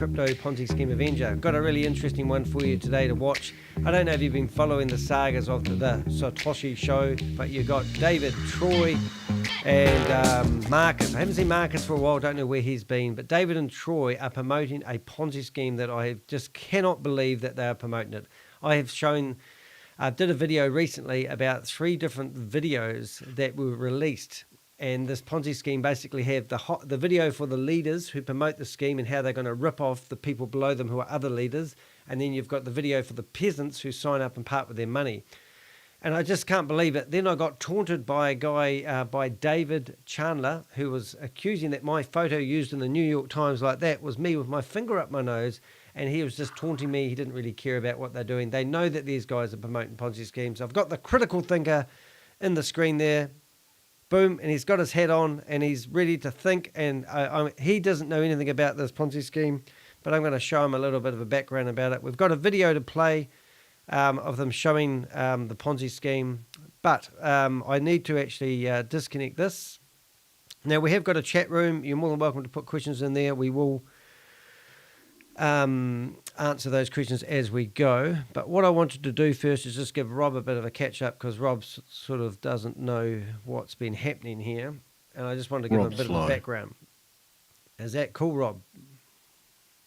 Crypto Ponzi Scheme Avenger. Got a really interesting one for you today to watch. I don't know if you've been following the sagas of the SATOSH Show, but you got David, Troy, and Marcus. I haven't seen Marcus for a while, don't know where he's been, but David and Troy are promoting a Ponzi scheme that I just cannot believe that they are promoting it. I have shown, did a video recently about 3 different videos that were released. And this Ponzi scheme basically have the video for the leaders who promote the scheme and how they're going to rip off the people below them who are other leaders. And then you've got the video for the peasants who sign up and part with their money. And I just can't believe it. Then I got taunted by a guy, by David Chandler, who was accusing that my photo used in the New York Times like that was me with my finger up my nose. And he was just taunting me. He didn't really care about what they're doing. They know that these guys are promoting Ponzi schemes. I've got the critical thinker in the screen there. Boom, and he's got his hat on and he's ready to think, and he doesn't know anything about this Ponzi scheme, but I'm going to show him a little bit of a background about it. We've got a video to play of them showing the Ponzi scheme, but I need to actually disconnect this. Now, we have got a chat room. You're more than welcome to put questions in there. We will answer those questions as we go. But what I wanted to do first is just give Rob a bit of a catch up, because Rob sort of doesn't know what's been happening here. And I just wanted to give him a bit of a background. Is that cool, Rob?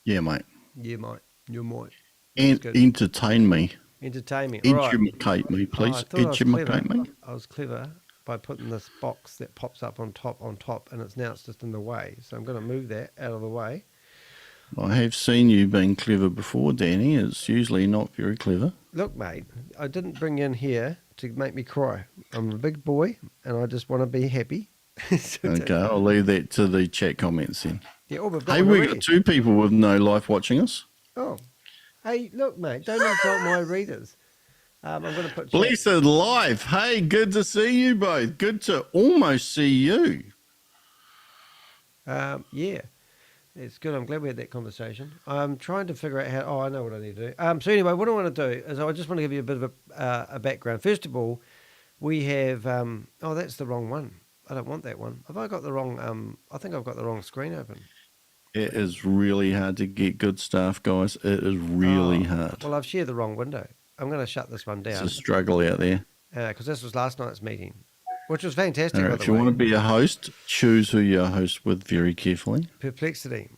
Yeah, mate. Yeah, mate. You might. Entertain me. Entertain me. Educate me, please. Educate me. I was clever by putting this box that pops up on top, and now it's just in the way. So I'm going to move that out of the way. I have seen you being clever before, Danny. It's usually not very clever. Look, mate, I didn't bring you in here to make me cry. I'm a big boy, and I just want to be happy. Okay, I'll leave that to the chat comments then. Yeah, we've got 2 people with no life watching us. Oh, hey, look, mate, don't insult my readers. I'm going to put Blessed life. Hey, good to see you both. Good to almost see you. Yeah. It's good. I'm glad we had that conversation. I'm trying to figure out how... Oh, I know what I need to do. So anyway, what I want to do is I just want to give you a bit of a background. First of all, we have... oh, that's the wrong one. I don't want that one. Have I got the wrong... I think I've got the wrong screen open. It is really hard to get good stuff, guys. It is really hard. Well, I've shared the wrong window. I'm going to shut this one down. It's a struggle out there. Because this was last night's meeting, which was fantastic, right, by the way. If you want to be a host, choose who you're a host with very carefully. Perplexity.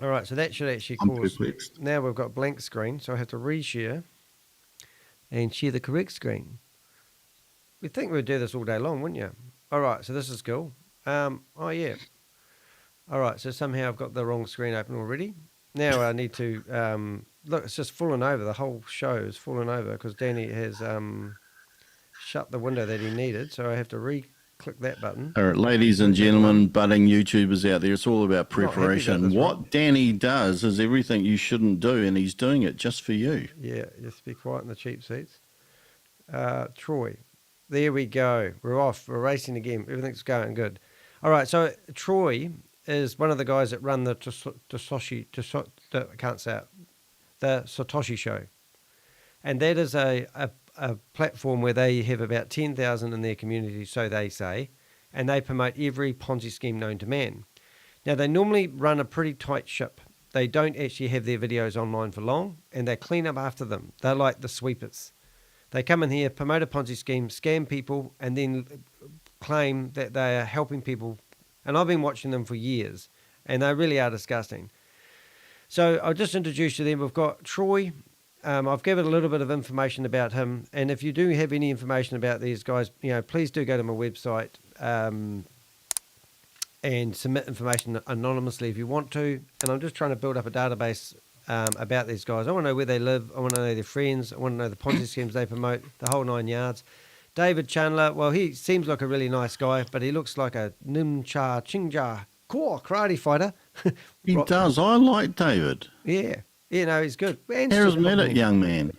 All right, so that should actually cause... Now we've got blank screen, so I have to reshare and share the correct screen. You'd think we'd do this all day long, wouldn't you? All right, so this is cool. Oh, yeah. All right, so somehow I've got the wrong screen open already. Now I need to... look, it's just fallen over. The whole show is fallen over because Danny has... shut the window that he needed, so I have to re-click that button. All right, ladies and gentlemen, budding YouTubers out there, it's all about preparation. What Danny does is everything you shouldn't do, and he's doing it just for you. Yeah, just be quiet in the cheap seats. Troy, there we go. We're off. We're racing again. Everything's going good. All right, so Troy is one of the guys that run the the Satoshi Show, and that is a platform where they have about 10,000 in their community, so they say, and they promote every Ponzi scheme known to man. Now, they normally run a pretty tight ship. They don't actually have their videos online for long, and they clean up after them. They're like the sweepers. They come in here, promote a Ponzi scheme, scam people, and then claim that they are helping people. And I've been watching them for years, and they really are disgusting. So I'll just introduce you to them. We've got Troy. I've given a little bit of information about him, and if you do have any information about these guys, please do go to my website and submit information anonymously if you want to. And I'm just trying to build up a database about these guys. I want to know where they live. I want to know their friends. I want to know the Ponzi schemes they promote, the whole 9 yards. David Chandler, well, he seems like a really nice guy, but he looks like a Nimcha Chingja core karate fighter. He does. I like David. Yeah. Yeah, no, he's good. Charismatic young man.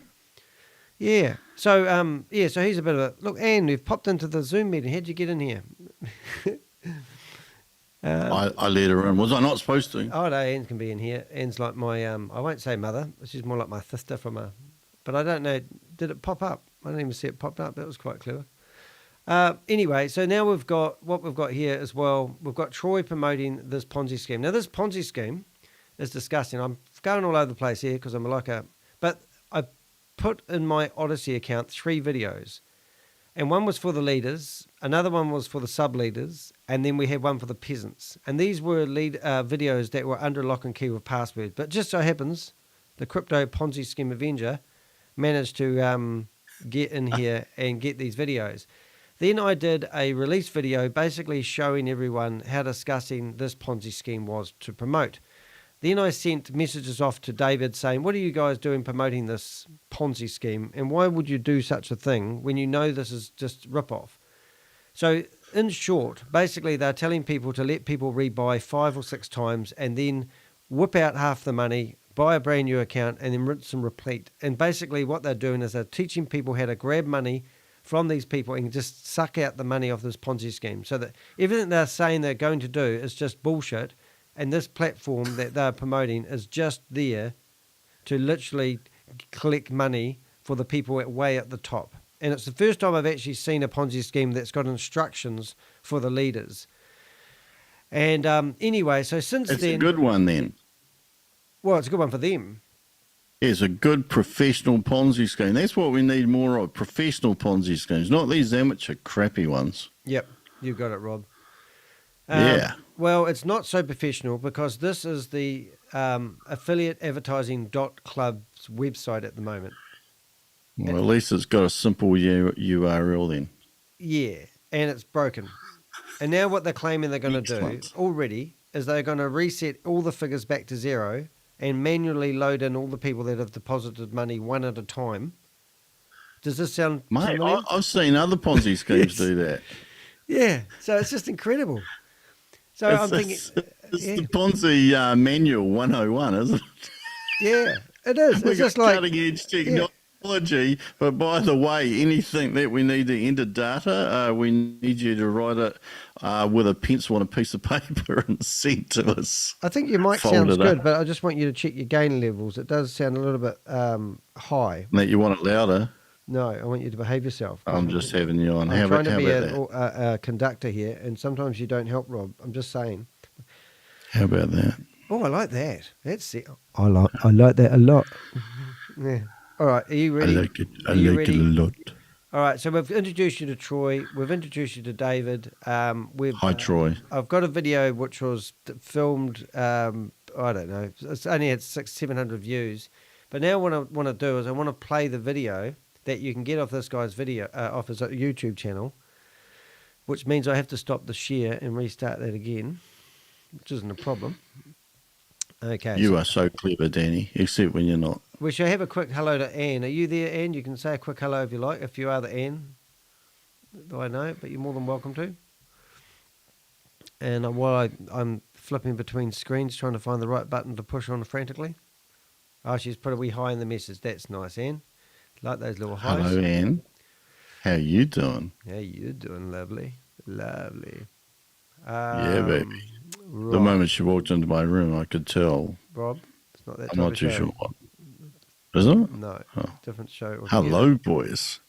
Yeah. So, so he's a bit of a... Look, Anne, we've popped into the Zoom meeting. How'd you get in here? I let her in. Was I not supposed to? Oh, no, Anne can be in here. Anne's like my... I won't say mother. She's more like my sister from a... But I don't know. Did it pop up? I didn't even see it popped up. That was quite clever. Anyway, so now we've got... What we've got here as well, we've got Troy promoting this Ponzi scheme. Now, this Ponzi scheme... is disgusting. I'm going all over the place here because I'm like a... But I put in my Odyssey account 3 videos. And one was for the leaders, another one was for the sub-leaders, and then we had one for the peasants. And these were videos that were under lock and key with passwords. But just so happens, the Crypto Ponzi Scheme Avenger managed to get in here and get these videos. Then I did a release video basically showing everyone how disgusting this Ponzi scheme was to promote. Then I sent messages off to David saying, what are you guys doing promoting this Ponzi scheme? And why would you do such a thing when you know this is just rip-off? So in short, basically they're telling people to let people rebuy 5 or 6 times and then whip out half the money, buy a brand new account, and then rinse and repeat. And basically what they're doing is they're teaching people how to grab money from these people and just suck out the money off this Ponzi scheme. So that everything they're saying they're going to do is just bullshit. And this platform that they're promoting is just there to literally collect money for the people way at the top. And it's the first time I've actually seen a Ponzi scheme that's got instructions for the leaders. And anyway, so since it's then... It's a good one then. Well, it's a good one for them. It's a good professional Ponzi scheme. That's what we need more of, professional Ponzi schemes, not these amateur crappy ones. Yep, you got it, Rob. Yeah. Well, it's not so professional because this is the affiliateadvertising.club's website at the moment. Well, at least it's got a simple URL then. Yeah, and it's broken. And now what they're claiming they're going to do already is they're going to reset all the figures back to 0 and manually load in all the people that have deposited money one at a time. Does this sound familiar? I've seen other Ponzi schemes do that. Yeah, so it's just incredible. So I'm thinking... It's the Ponzi Manual 101, isn't it? Yeah, it is. We've it's got just like... cutting-edge technology, but by the way, anything that we need to enter data, we need you to write it with a pencil on a piece of paper and send to us. I think your mic sounds good, but I just want you to check your gain levels. It does sound a little bit high. That you want it louder? No, I want you to behave yourself. I'm just having you on. I'm trying to be a conductor here, and sometimes you don't help, Rob. I'm just saying. How about that? Oh, I like that. That's it. I like that a lot. Yeah. All right, are you ready? I like it. I like it a lot. All right, so we've introduced you to Troy. We've introduced you to David. Hi, Troy. I've got a video which was filmed, I don't know, it's only had 600-700 views. But now what I want to do is I want to play the video that you can get off this guy's video, off his YouTube channel, which means I have to stop the share and restart that again, which isn't a problem. Okay. You are so clever, Danny, except when you're not. We shall have a quick hello to Anne. Are you there, Anne? You can say a quick hello if you like, if you are the Anne. I know, but you're more than welcome to. And while I'm flipping between screens trying to find the right button to push on frantically. Oh, she's put a wee hi in the message. That's nice, Anne. Like those little highs. Hello, Anne. How you doing? How you doing, lovely? Lovely. Yeah, baby. Right. The moment she walked into my room, I could tell. Rob, it's not that I'm not too show. sure what. Is it? No, different show. Hello, boys.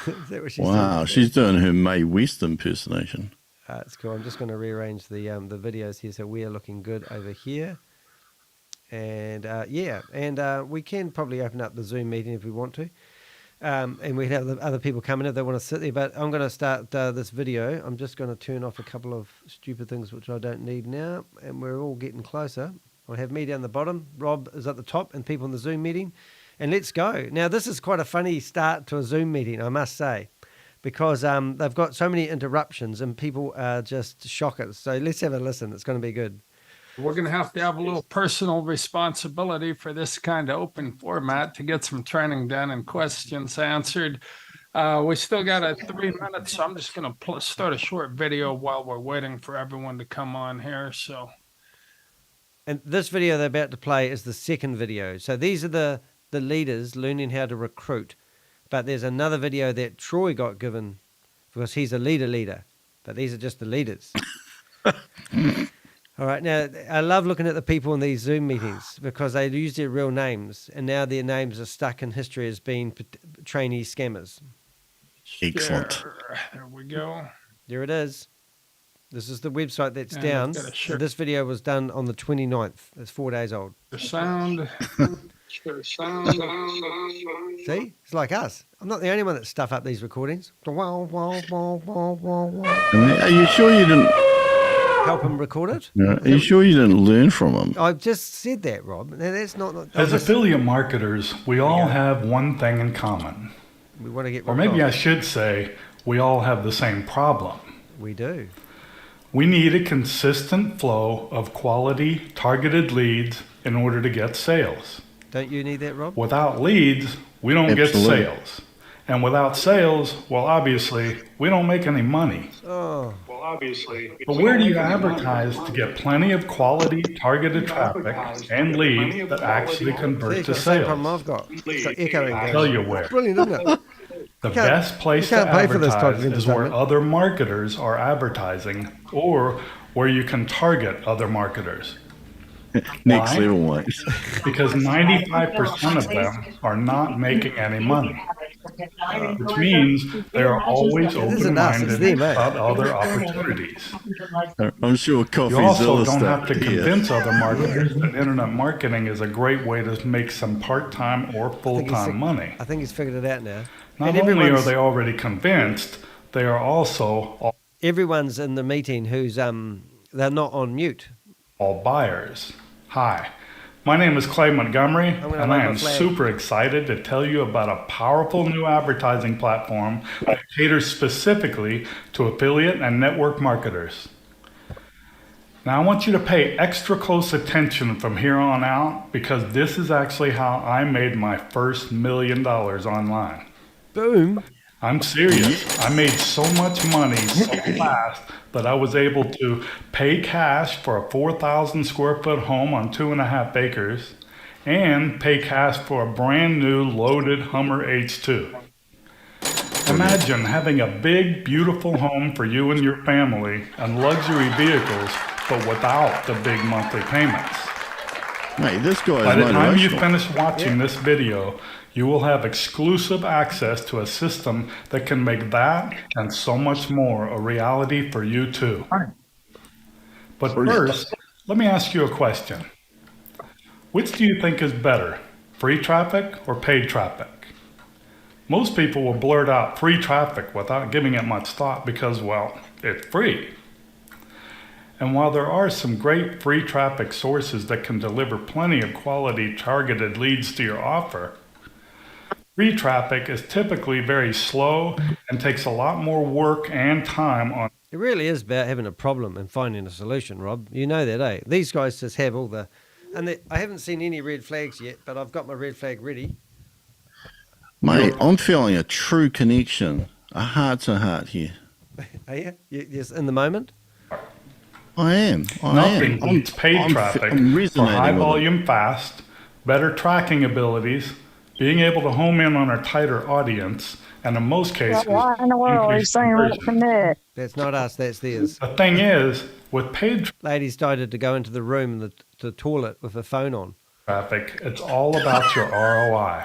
Is that what she's wow, doing? she's doing her Mae West impersonation. It's cool. I'm just going to rearrange the videos here so we are looking good over here. And we can probably open up the Zoom meeting if we want to. And we have other people coming if they want to sit there. But I'm going to start this video. I'm just going to turn off a couple of stupid things which I don't need now. And we're all getting closer. I'll have me down the bottom. Rob is at the top and people in the Zoom meeting. And let's go. Now, this is quite a funny start to a Zoom meeting, I must say, because they've got so many interruptions and people are just shockers. So let's have a listen. It's going to be good. We're going to have a little personal responsibility for this kind of open format to get some training done and questions answered. We still got 3 minutes, so I'm just going to start a short video while we're waiting for everyone to come on here. And this video they're about to play is the second video. So these are the leaders learning how to recruit. But there's another video that Troy got given because he's a leader. But these are just the leaders. All right, now, I love looking at the people in these Zoom meetings because they use their real names, and now their names are stuck in history as being trainee scammers. Excellent. There we go. There it is. This is the website that's And down. I've got a So this video was done on the 29th. It's 4 days old. sound. See? It's like us. I'm not the only one that stuff up these recordings. Wow, wow, wow, wow, wow, wow. Are you sure you didn't? Help him record it? No, are you sure you didn't learn from them? I've just said that, Rob. Now, that's not. As affiliate marketers, we all have one thing in common. We want to get. Or maybe I should say, we all have the same problem. We do. We need a consistent flow of quality, targeted leads in order to get sales. Don't you need that, Rob? Without leads, we don't get sales. And without sales, well, obviously, we don't make any money. Oh. But where do you advertise to get plenty of quality, targeted traffic and leads that actually convert to Same problem sales? I've got. It's got echoing. I'll tell you where. Brilliant, isn't it? The best place to pay for this type of advertise is where entertainment. other marketers are advertising or where you can target other marketers. Next Why? level, mate. Because 95% of them are not making any money, which means they are always isn't us, it's open-minded them, eh? about other opportunities. I'm sure You also CoffeeZilla don't have stuff to here. convince other marketers that internet marketing is a great way to make some part-time or full-time money. I think he's figured it out now. Not And only are everyone's- they already convinced, they are also Everyone's in the meeting who's they're not on mute. all buyers. Hi, my name is Clay Montgomery, gonna and I wave am a flag. super excited to tell you about a powerful new advertising platform that caters specifically to affiliate and network marketers. Now, I want you to pay extra close attention from here on out because this is actually how I made my first $1 million online. Boom. I'm serious. I made so much money so fast that I was able to pay cash for a 4,000 square foot home on 2.5 acres and pay cash for a brand new loaded Hummer H2. Imagine having a big, beautiful home for you and your family and luxury vehicles, but without the big monthly payments. Mate, this guy By is the time you motivational. finish watching this video, you will have exclusive access to a system that can make that and so much more a reality for you too. But first, let me ask you a question. Which do you think is better, free traffic or paid traffic? Most people will blurt out free traffic without giving it much thought because, well, it's free. And while there are some great free traffic sources that can deliver plenty of quality targeted leads to your offer, free traffic is typically very slow and takes a lot more work and time on. It really is about having a problem and finding a solution, Rob. You know that, eh? These guys just have all the... And I haven't seen any red flags yet, but I've got my red flag ready. Mate, I'm feeling a true connection, a heart-to-heart here. Are you? Yes, in the moment? I am. Nothing beats paid traffic I'm for resonating high with it. volume fast, better tracking abilities, being able to home in on a tighter audience, and in most cases, Why in the world are you increased saying right conversion. from that? That's not us, that's theirs. The thing is, with paid Lady started to go into the room, the toilet, with her phone on. traffic, it's all about your ROI.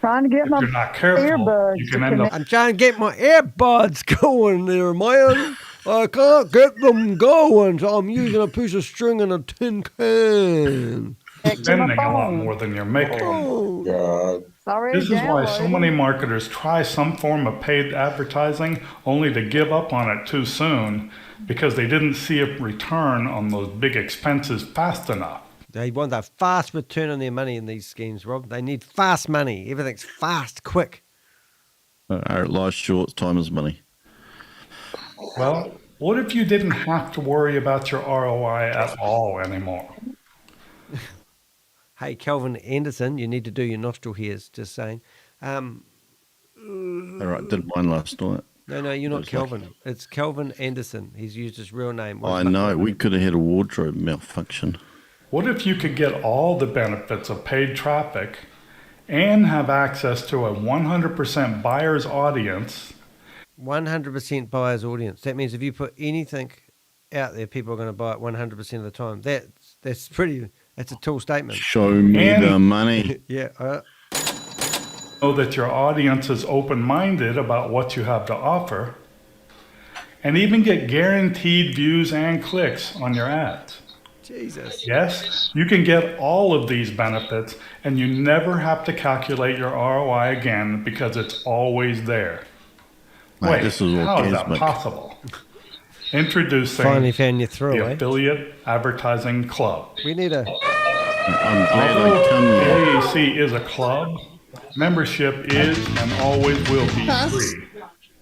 Trying to get If my you're not careful, earbuds you to can end up connect. I'm trying to get my earbuds going there, man. I can't get them going, so I'm using a piece of string and a tin can. spending a lot more than you're making. Oh, Sorry, This is why so many marketers try some form of paid advertising only to give up on it too soon because they didn't see a return on those big expenses fast enough. they want a fast return on their money in these schemes, Rob. They need fast money. Everything's fast, quick. Life's short, time is money. Well, what if you didn't have to worry about your ROI at all anymore? Hey, Kelvin Anderson, you need to do your nostril hairs, just saying. All right, did mine last night. No, you're not It's like- Kelvin. It's Kelvin Anderson. He's used his real name. I know, we could have had a wardrobe malfunction. What if you could get all the benefits of paid traffic and have access to a 100% buyer's audience? 100% buyer's audience. That means if you put anything out there, people are going to buy it 100% of the time. That's a tall statement. Show me And- the money. Yeah. Know that your audience is open-minded about what you have to offer, and even get guaranteed views and clicks on your ads. Jesus. Yes, you can get all of these benefits, and you never have to calculate your ROI again because it's always there. Mate, Wait, this is how is that orgasmic. possible? Introducing Finally found your thrill, the eh? Affiliate Advertising Club. We need a... I'm glad I come here. AAC is a club. Membership is and always will be free.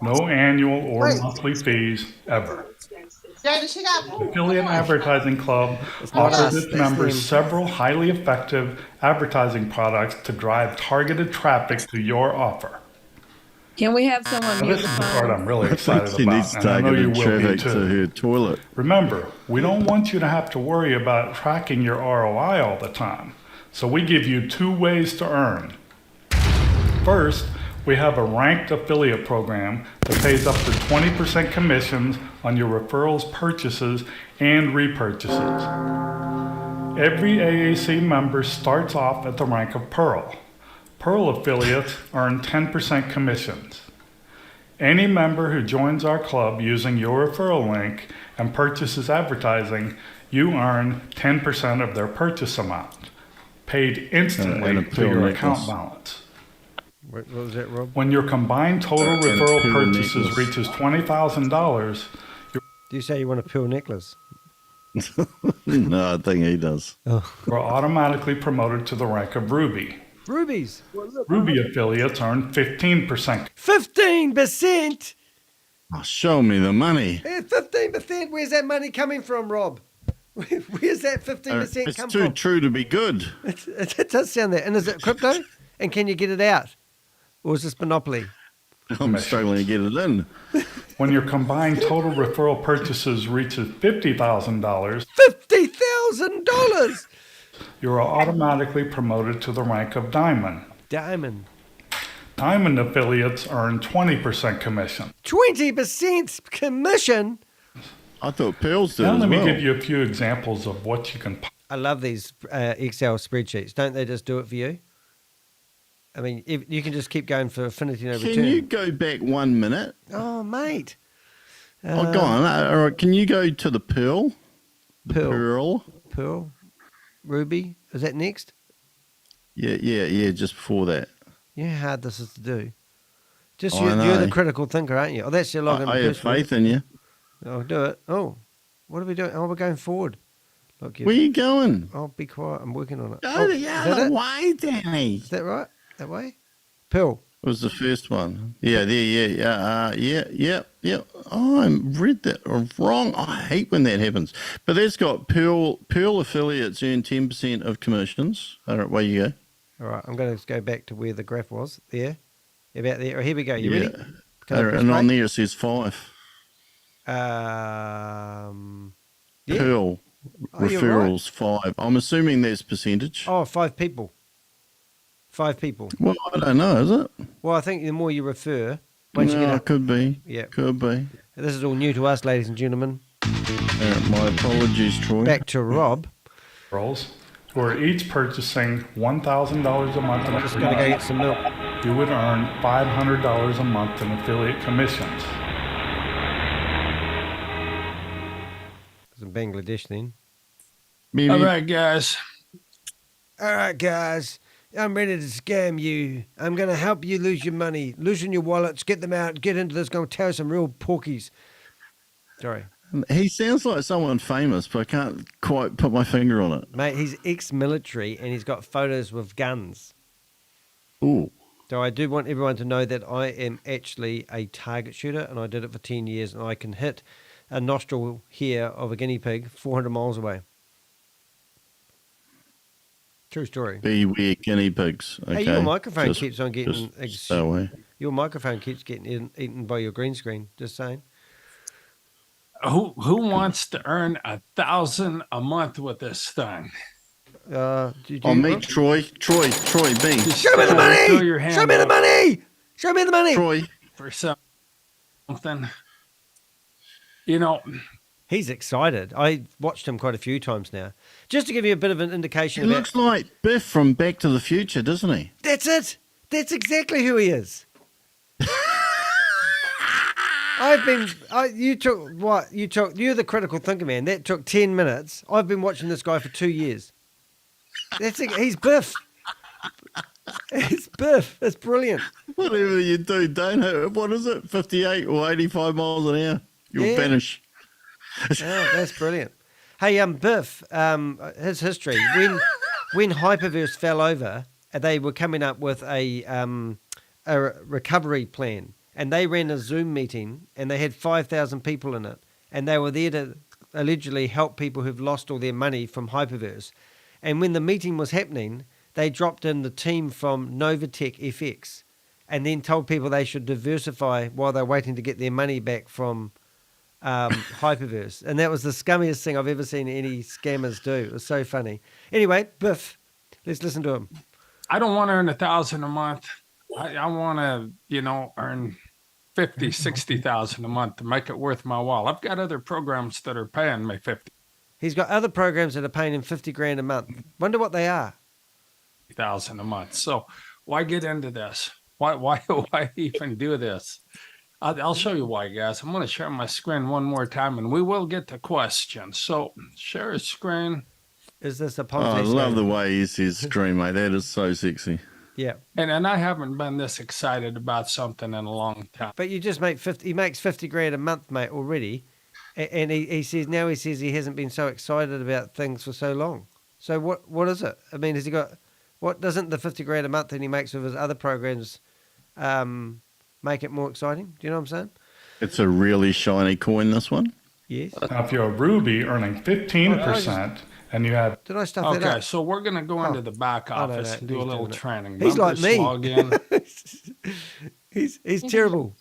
No annual or monthly fees ever. The Affiliate Advertising Club not us, offers its that's members them. several highly effective advertising products to drive targeted traffic to your offer. Can we have someone Now, mute this the is the part phone? I'm really I think excited she needs about, and I know you targeted will be traffic to too. her toilet. Remember, we don't want you to have to worry about tracking your ROI all the time. So we give you 2 ways to earn. First, we have a ranked affiliate program that pays up to 20% commissions on your referrals, purchases, and repurchases. Every AAC member starts off at the rank of Pearl. Pearl affiliates earn 10% commissions. Any member who joins our club using your referral link and purchases advertising, you earn 10% of their purchase amount, paid instantly And a to Pearl your necklace. account balance. What was that, Rob? When your combined total And a referral Pearl purchases necklace. reaches $20,000, Do you say you want a pearl necklace? No, I think he does. you're automatically promoted to the rank of Ruby. Rubies. Ruby affiliates earn 15%. 15%? Oh, show me the money. 15%? Where's that money coming from, Rob? Where's that 15% It's come too from? true to be good. It does sound that. And is it crypto? And can you get it out? Or is this monopoly? I'm struggling to get it in. When your combined total referral purchases reaches $50,000, $50,000! you are automatically promoted to the rank of Diamond. Diamond. Diamond affiliates earn 20% commission. 20% commission? I thought Pearls did Now as let me well. give you a few examples of what you can I love these Excel spreadsheets. Don't they just do it for you? I mean, if you can just keep going for infinity no Can return. you go back 1 minute? Oh, mate. Oh, go on. All right. Can you go to the Pearl? Pearl. Pearl? Pearl. Ruby. Is that next? Yeah, just before that. You know how hard this is to do. Just I you're the know. critical thinker, aren't you? Oh, that's your login. I have faith in you. I'll do it. Oh, what are we doing? Oh, we're going forward. Look, Where you going? I'll be quiet. I'm working on it. Go Oh, the is that other it? way, Danny. Is that right? That way? Pearl. It was the first one. Yeah, there, yeah. Oh, I read that wrong. I hate when that happens. But that's got Pearl affiliates earn 10% of commissions. All right, where you go. All right, I'm going to go back to where the graph was. There. About there. Oh, here we go. You ready? Yeah. Can I press And on play? there it says 5. Yeah. Pearl Oh, you're right. referrals 5. I'm assuming that's percentage. Oh, 5 people. 5 people. Well, I don't know, is it? Well, I think the more you refer, once you No, get up. could be. Yeah. Could be. This is all new to us, ladies and gentlemen. My apologies, Troy. Back to Rob. referrals who are each purchasing $1,000 a month in I'm just going to go get some milk. you would earn $500 a month in affiliate commissions. It's in Bangladesh then. Maybe. All right, guys. All right, guys. I'm ready to scam you. I'm going to help you lose your money. Loosen your wallets. Get them out. Get into this. Going to tell some real porkies. Sorry. He sounds like someone famous, but I can't quite put my finger on it. Mate, he's ex-military and he's got photos with guns. Ooh. So I do want everyone to know that I am actually a target shooter and I did it for 10 years and I can hit a nostril hair of a guinea pig 400 miles away. True story. Beware guinea pigs. Okay. Hey, your microphone Just- keeps on getting... just stay away. Your microphone keeps getting eaten by your green screen. Just saying. Who wants to earn $1,000 a month with this thing? Do you, Oh, me, Rob? Troy, me. Show me the Throw money! your hand Show me the up money! Show me the money! Troy. for something. You know, He's excited. I watched him quite a few times now. Just to give you a bit of an indication He about... looks like Biff from Back to the Future, doesn't he? That's it. That's exactly who he is. You're the critical thinker, man. That took 10 minutes. I've been watching this guy for 2 years. He's Biff. He's Biff. It's brilliant. Whatever you do, don't hit, what is it, 58 or 85 miles an hour? You'll vanish. Oh, that's brilliant. Hey, Biff, his history. When Hyperverse fell over, they were coming up with a recovery plan. And they ran a Zoom meeting, and they had 5,000 people in it. And they were there to allegedly help people who've lost all their money from Hyperverse. And when the meeting was happening, they dropped in the team from Novatech FX and then told people they should diversify while they're waiting to get their money back from Hyperverse. And that was the scummiest thing I've ever seen any scammers do. It was so funny. Anyway, Biff, let's listen to him. I don't want to earn $1,000 a month. I want to, earn 50, 60,000 a month to make it worth my while. I've got other programs that are paying me 50. He's got other programs that are paying him 50 grand a month. Wonder what they are. 1,000 a month. So why get into this? Why even do this? I'll show you why, guys. I'm going to share my screen one more time, and we will get to questions. So share a screen. Is this a Ponzi I scheme? love the way he says screen, mate. That is so sexy. Yeah. And I haven't been this excited about something in a long time. But you just make 50. He makes 50 grand a month, mate, already. And he says he hasn't been so excited about things for so long. So what is it? I mean, has he got what? Doesn't the 50 grand a month that he makes with his other programs make it more exciting? Do you know what I'm saying? It's a really shiny coin, this one. Yes. Now, if you're a Ruby earning 15%, and you have... Did I stuff that up? Okay, so we're going to go into the back office and do a little training. He's like me. Log in. he's terrible.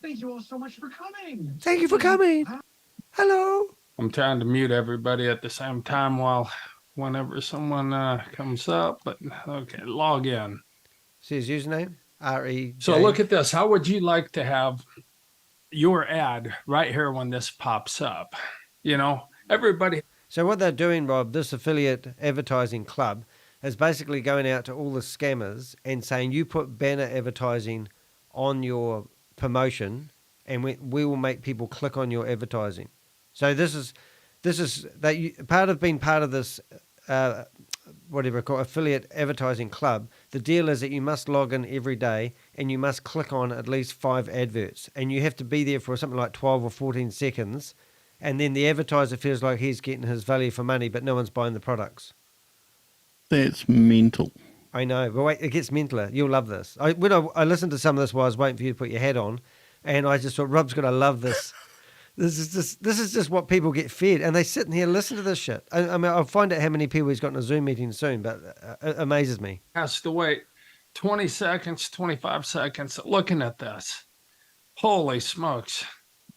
Thank you all so much for coming. Thank you for coming. Hello. I'm trying to mute everybody at the same time whenever someone comes up. But okay, log in. See his username? R-E. So look at this. How would you like to have your ad right here when this pops up? Everybody. So what they're doing, Rob, this affiliate advertising club is basically going out to all the scammers and saying, you put banner advertising on your promotion and we will make people click on your advertising. So this is part of being part of this, whatever called affiliate advertising club. The deal is that you must log in every day and you must click on at least 5 adverts and you have to be there for something like 12 or 14 seconds. And then the advertiser feels like he's getting his value for money, but no one's buying the products. That's mental. I know, but wait, it gets mentaler. You'll love this. I listened to some of this while I was waiting for you to put your hat on, and I just thought, Rob's going to love this. This is just what people get fed, and they sit in here and listen to this shit. I mean, I'll find out how many people he's got in a Zoom meeting soon, but it amazes me. Has to wait 20 seconds, 25 seconds looking at this. Holy smokes.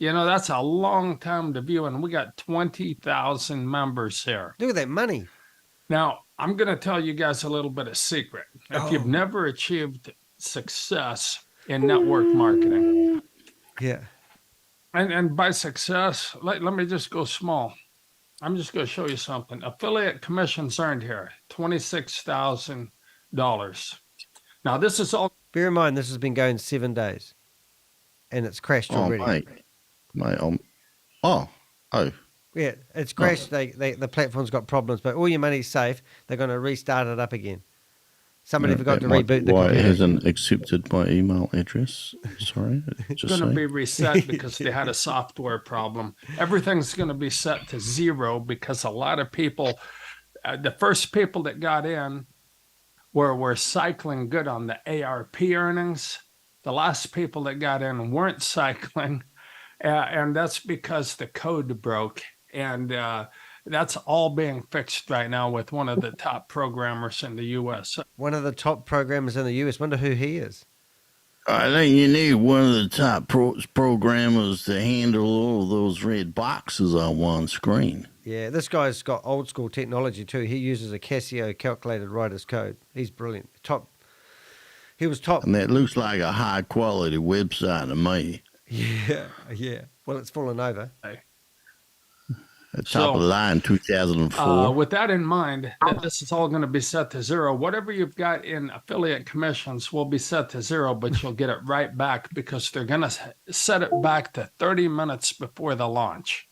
That's a long time to view, and we got 20,000 members here. Look at that money. Now, I'm going to tell you guys a little bit of secret. If you've never achieved success in network marketing. Yeah. And by success, let me just go small. I'm just going to show you something. Affiliate commissions earned here, $26,000. Now, this is all. Bear in mind, this has been going 7 days, and it's crashed already. Mate, Yeah, it's crashed. The platform's got problems, but all your money's safe. They're going to restart it up again. Somebody forgot to reboot the computer. Why it hasn't accepted my email address? Sorry. It's going to be reset because they had a software problem. Everything's going to be set to 0 because a lot of people, the first people that got in were cycling good on the ARP earnings. The last people that got in weren't cycling. And that's because the code broke. And that's all being fixed right now with one of the top programmers in the U.S. One of the top programmers in the U.S. Wonder who he is. I think you need one of the top programmers to handle all those red boxes on one screen. Yeah, this guy's got old school technology too. He uses a Casio calculator to write his code. He's brilliant. He was top. And that looks like a high quality website to me. Yeah. Well, it's fallen over. Top of the line, 2004. With that in mind, that this is all going to be set to zero. Whatever you've got in affiliate commissions will be set to zero, but you'll get it right back because they're going to set it back to 30 minutes before the launch.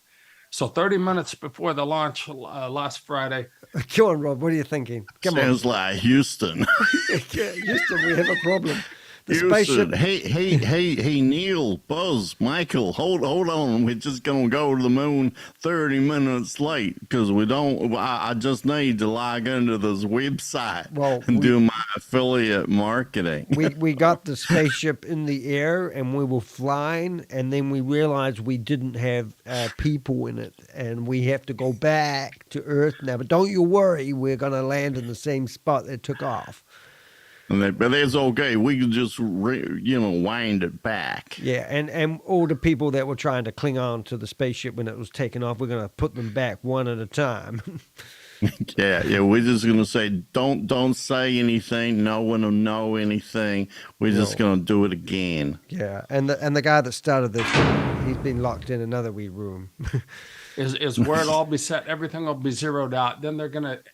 So 30 minutes before the launch last Friday. Go on, Rob. What are you thinking? Sounds like Houston. Houston, we have a problem. The Houston, spaceship. hey, Neil, Buzz, Michael, hold on. We're just gonna go to the moon 30 minutes late because we don't. I just need to log into this website and do my affiliate marketing. we got the spaceship in the air and we were flying, and then we realized we didn't have people in it, and we have to go back to Earth now. But don't you worry, we're gonna land in the same spot that took off. But that's okay. We can just, wind it back. Yeah, and all the people that were trying to cling on to the spaceship when it was taking off, we're going to put them back one at a time. Yeah. We're just going to say, don't say anything. No one will know anything. We're just going to do it again. Yeah, and the guy that started this, he's been locked in another wee room. is where it'll all be set. Everything will be zeroed out. Then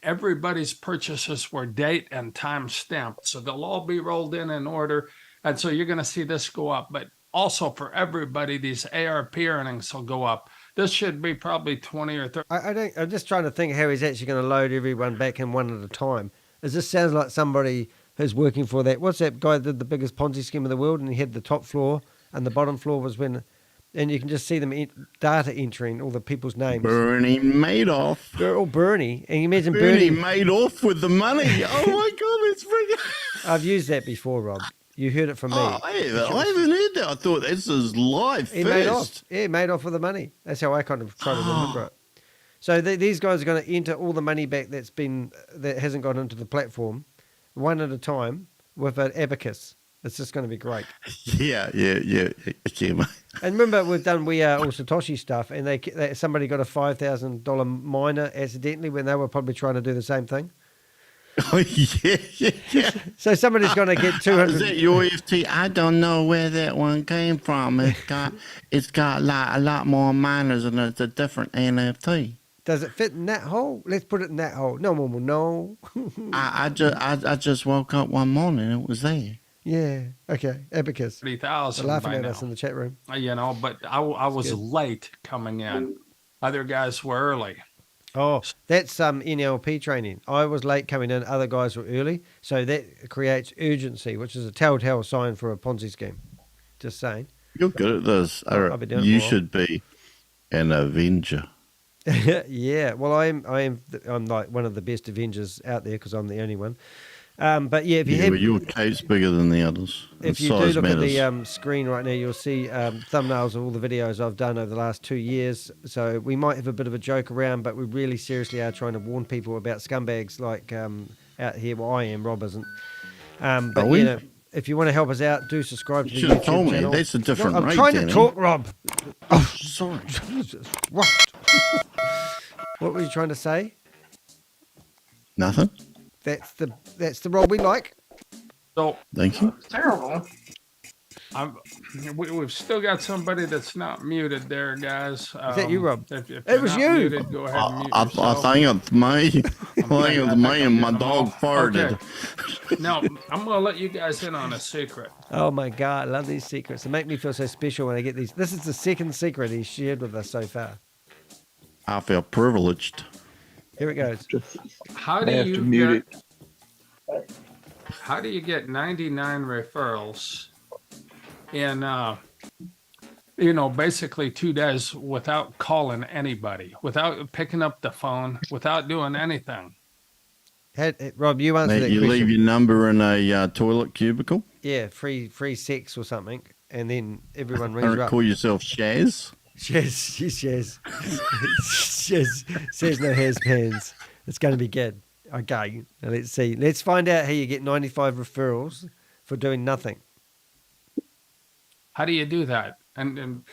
everybody's purchases were date and time stamped. So they'll all be rolled in order. And so you're going to see this go up. But also for everybody, these ARP earnings will go up. This should be probably 20 or 30. I'm just trying to think how he's actually going to load everyone back in one at a time. This sounds like somebody who's working for that. What's that guy that did the biggest Ponzi scheme in the world? And he had the top floor and the bottom floor was when... And you can just see them data entering all the people's names. Bernie Madoff. They're all Bernie. And you imagine Bernie made off with the money. Oh, my God, it's freaking... I've used that before, Rob. You heard it from me. Oh, I haven't heard that. I thought this is live he first. Made off. Yeah, he made off with the money. That's how I kind of try to remember it. So these guys are going to enter all the money back that hasn't gone into the platform, one at a time, with an abacus. It's just going to be great. Yeah, mate. And remember, we've done We Are All Satoshi stuff, and somebody got a $5,000 miner accidentally when they were probably trying to do the same thing. Oh, yeah. So somebody's going to get 200. Is that your EFT? I don't know where that one came from. It's got a lot more miners, and it's a different NFT. Does it fit in that hole? Let's put it in that hole. No one will know. I just woke up one morning and it was there. Yeah. Okay. Abacus. 30,000. They're laughing at us in the chat room. But I was late coming in. Other guys were early. Oh, that's NLP training. I was late coming in. Other guys were early. So that creates urgency, which is a telltale sign for a Ponzi scheme. Just saying. You're good at this. You should be an Avenger. Yeah. Well, I'm like one of the best Avengers out there because I'm the only one. But yeah, but your cape's bigger than the others. If you do look at the screen right now, you'll see thumbnails of all the videos I've done over the last 2 years. So we might have a bit of a joke around, but we really seriously are trying to warn people about scumbags like out here. Well, I am, Rob isn't. But if you want to help us out, do subscribe to the YouTube told channel. Me. That's a different I'm trying to talk, Rob. Oh, sorry. Jesus. What? What were you trying to say? Nothing. That's the Rob we like. So thank you. Terrible. We've still got somebody that's not muted there, guys. Is that you, Rob? If it was you. Muted, go ahead and mute yourself. I think it's me. I think it's me and my dog farted. Okay. Now, I'm going to let you guys in on a secret. Oh, my God. I love these secrets. They make me feel so special when I get these. This is the second secret he's shared with us so far. I feel privileged. Here it goes. How do you get 99 referrals in, basically 2 days without calling anybody, without picking up the phone, without doing anything? Rob, you answer that question. You leave your number in a toilet cubicle? Yeah, free sex or something, and then everyone rings you up. Call yourself Shaz? Shaz. Shaz no has pans. It's going to be good. Okay, now let's see. Let's find out how you get 95 referrals for doing nothing. How do you do that? And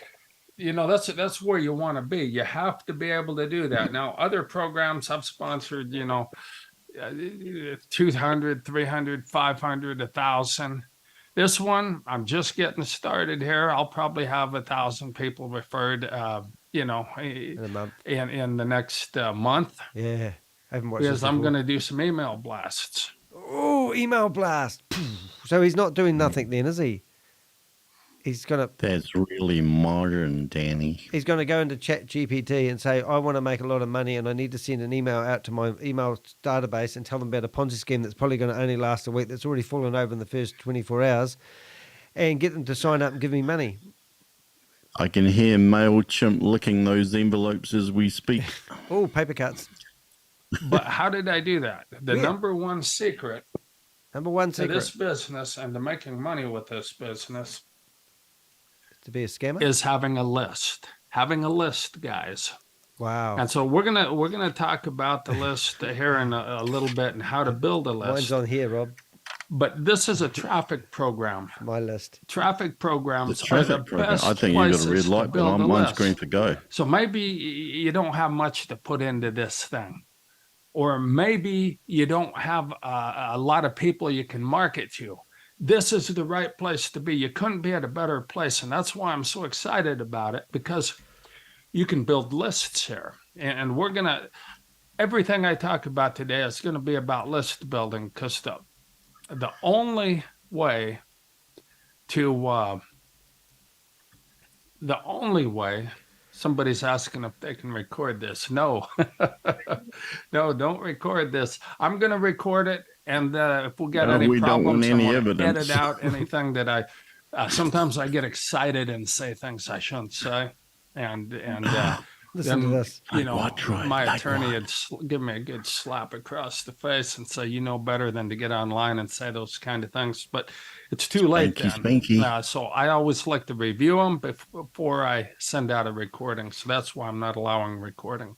that's where you want to be. You have to be able to do that. Now, other programs I've sponsored, 200, 300, 500, 1,000. This one, I'm just getting started here. I'll probably have 1,000 people referred you know, in a month. in the next month, Yeah, I haven't watched because this I'm before. going to do some email blasts. Oh, email blast. So he's not doing nothing then, is he? He's gonna That's really modern, Danny. he's gonna go into Chat GPT and say, I want to make a lot of money and I need to send an email out to my email database and tell them about a Ponzi scheme that's probably going to only last a week, that's already fallen over in the first 24 hours, and get them to sign up and give me money. I can hear MailChimp licking those envelopes as we speak. Oh, paper cuts. But how did I do that? The Yeah. number one secret Number one to secret this business and to making money with this business to be a scammer. is having a list. Having a list, guys. Wow. And so we're gonna talk about the list here in a little bit and how to build a Mine's list. on here, Rob. But this is a traffic program. My list. Traffic The programs are the traffic program. best I think you've got a places red to light, build but a mine's list. green for go. So maybe you don't have much to put into this thing, or maybe you don't have a lot of people you can market to. This is the right place to be. You couldn't be at a better place, and that's why I'm so excited about it, because you can build lists here. And we're gonna, everything I talk about today is going to be about list building, because the only way to somebody's asking if they can record this. No, no, don't record this. I'm going to record it. And if we get No, any we don't want problems, any I want to evidence. edit out anything that sometimes I get excited and say things I shouldn't say. And Listen to then, this. you know, Like what, Troy? my Like attorney what? would give me a good slap across the face and say, you know better than to get online and say those kind of things. But it's too late Spanky, then. spanky. So I always like to review them before I send out a recording. So that's why I'm not allowing recording.